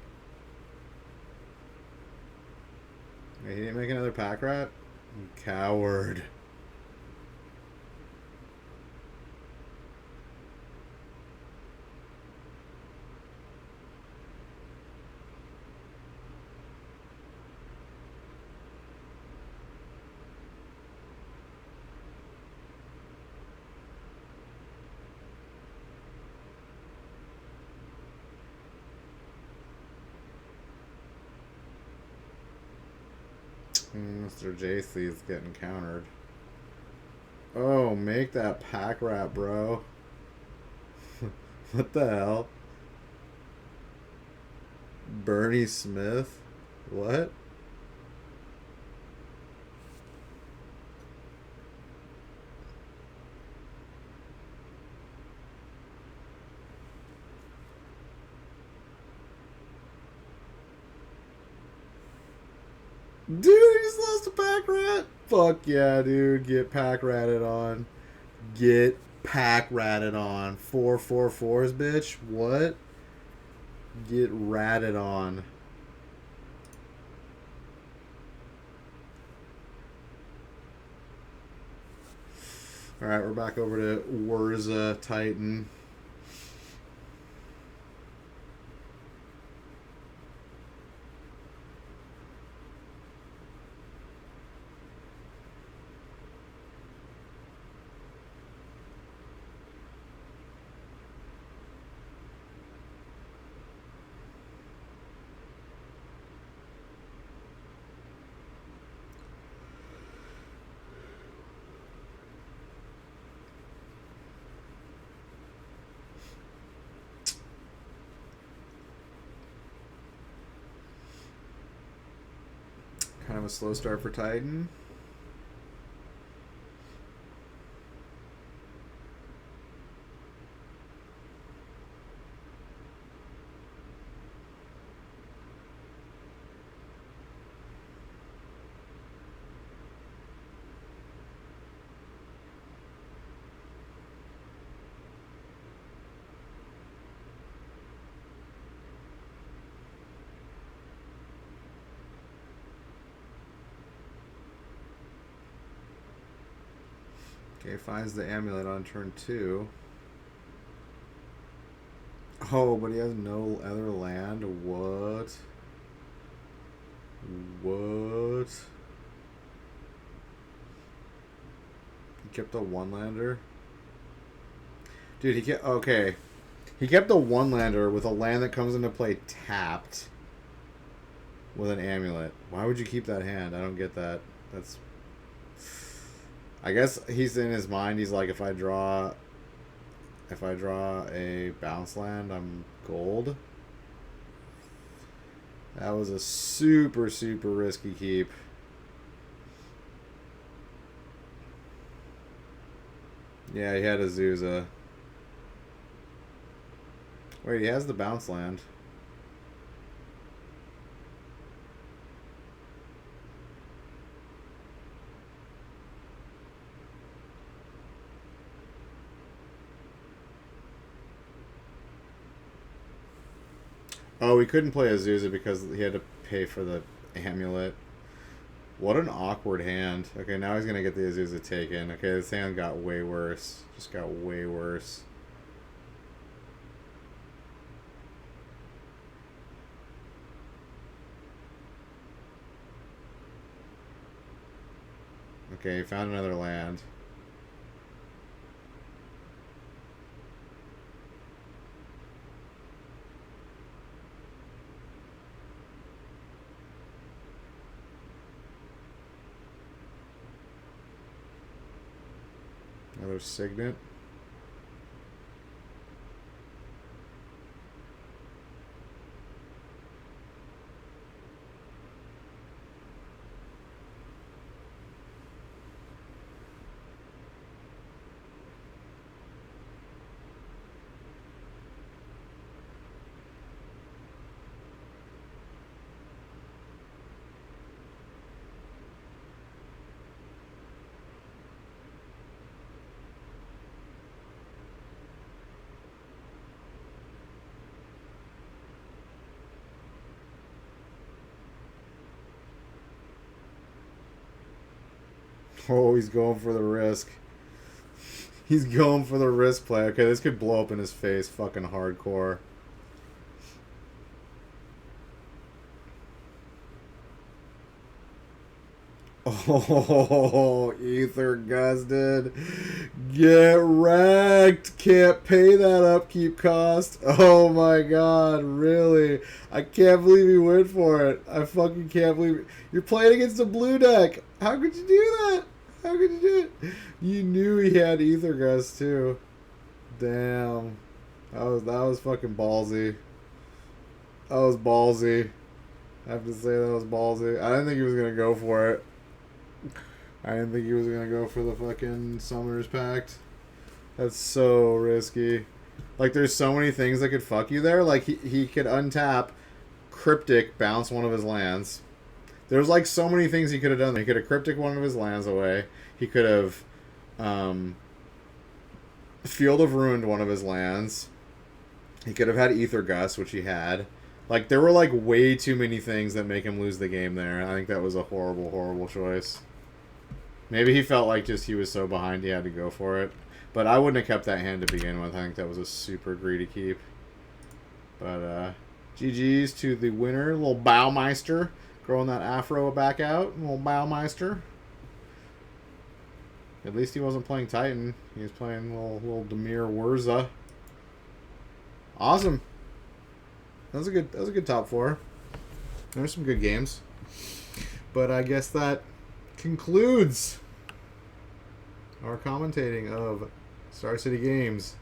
Hey, he didn't make another Pack Rat? You coward. Mr. JC is getting countered. Oh, make that Pack Rat, bro. What the hell? Bernie Smith? What? Dude, he just lost a Pack Rat? Fuck yeah, dude. Get Pack Ratted on. Get Pack Ratted on. 4-4-4s, bitch. What? Get ratted on. Alright, we're back over to Wurza Titan. Kind of a slow start for Titan. Okay, finds the amulet on turn 2. Oh, but he has no other land? What? What? He kept the one-lander? Dude, he kept... Okay. He kept the one-lander with a land that comes into play tapped with an amulet. Why would you keep that hand? I don't get that. That's... I guess he's in his mind. He's like, if I draw a bounce land, I'm gold. That was a super, super risky keep. Yeah, he had Azusa. Wait, he has the bounce land. Oh, he couldn't play Azusa because he had to pay for the amulet. What an awkward hand. Okay, now he's going to get the Azusa taken. Okay, this hand got way worse. Just got way worse. Okay, he found another land. Another Signet. Oh, he's going for the risk. He's going for the risk play. Okay, this could blow up in his face fucking hardcore. Oh, Ether gusted. Get wrecked. Can't pay that upkeep cost. Oh my god, really? I can't believe you went for it. I fucking can't believe it. You're playing against a blue deck. How could you do that? How could you do it? You knew he had Ether Gust too. Damn. That was fucking ballsy. That was ballsy. I have to say that was ballsy. I didn't think he was gonna go for it. I didn't think he was going to go for the fucking Summoner's Pact. That's so risky. Like, there's so many things that could fuck you there. Like, he could untap, Cryptic, bounce one of his lands. There's, like, so many things he could have done. He could have Cryptic one of his lands away. He could have Field of Ruined one of his lands. He could have had Ether Gust, which he had. Like, there were, like, way too many things that make him lose the game there. I think that was a horrible, horrible choice. Maybe he felt like just he was so behind he had to go for it. But I wouldn't have kept that hand to begin with. I think that was a super greedy keep. But, GG's to the winner. Little Baumeister. Growing that afro back out. Little Baumeister. At least he wasn't playing Titan. He was playing little Demir Wurza. Awesome. That was a good top four. There's some good games. But I guess that concludes our commentating of Star City Games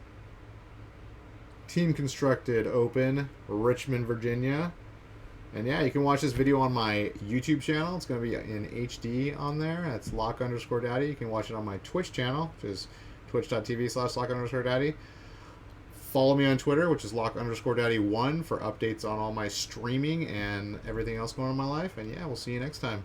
Team Constructed Open, Richmond, Virginia. And yeah, you can watch this video on my YouTube channel. It's going to be in HD on there. That's lock_daddy. You can watch it on my Twitch channel, which is twitch.tv/lock_daddy. Follow me on Twitter, which is lock_daddy1 for updates on all my streaming and everything else going on in my life. And yeah, we'll see you next time.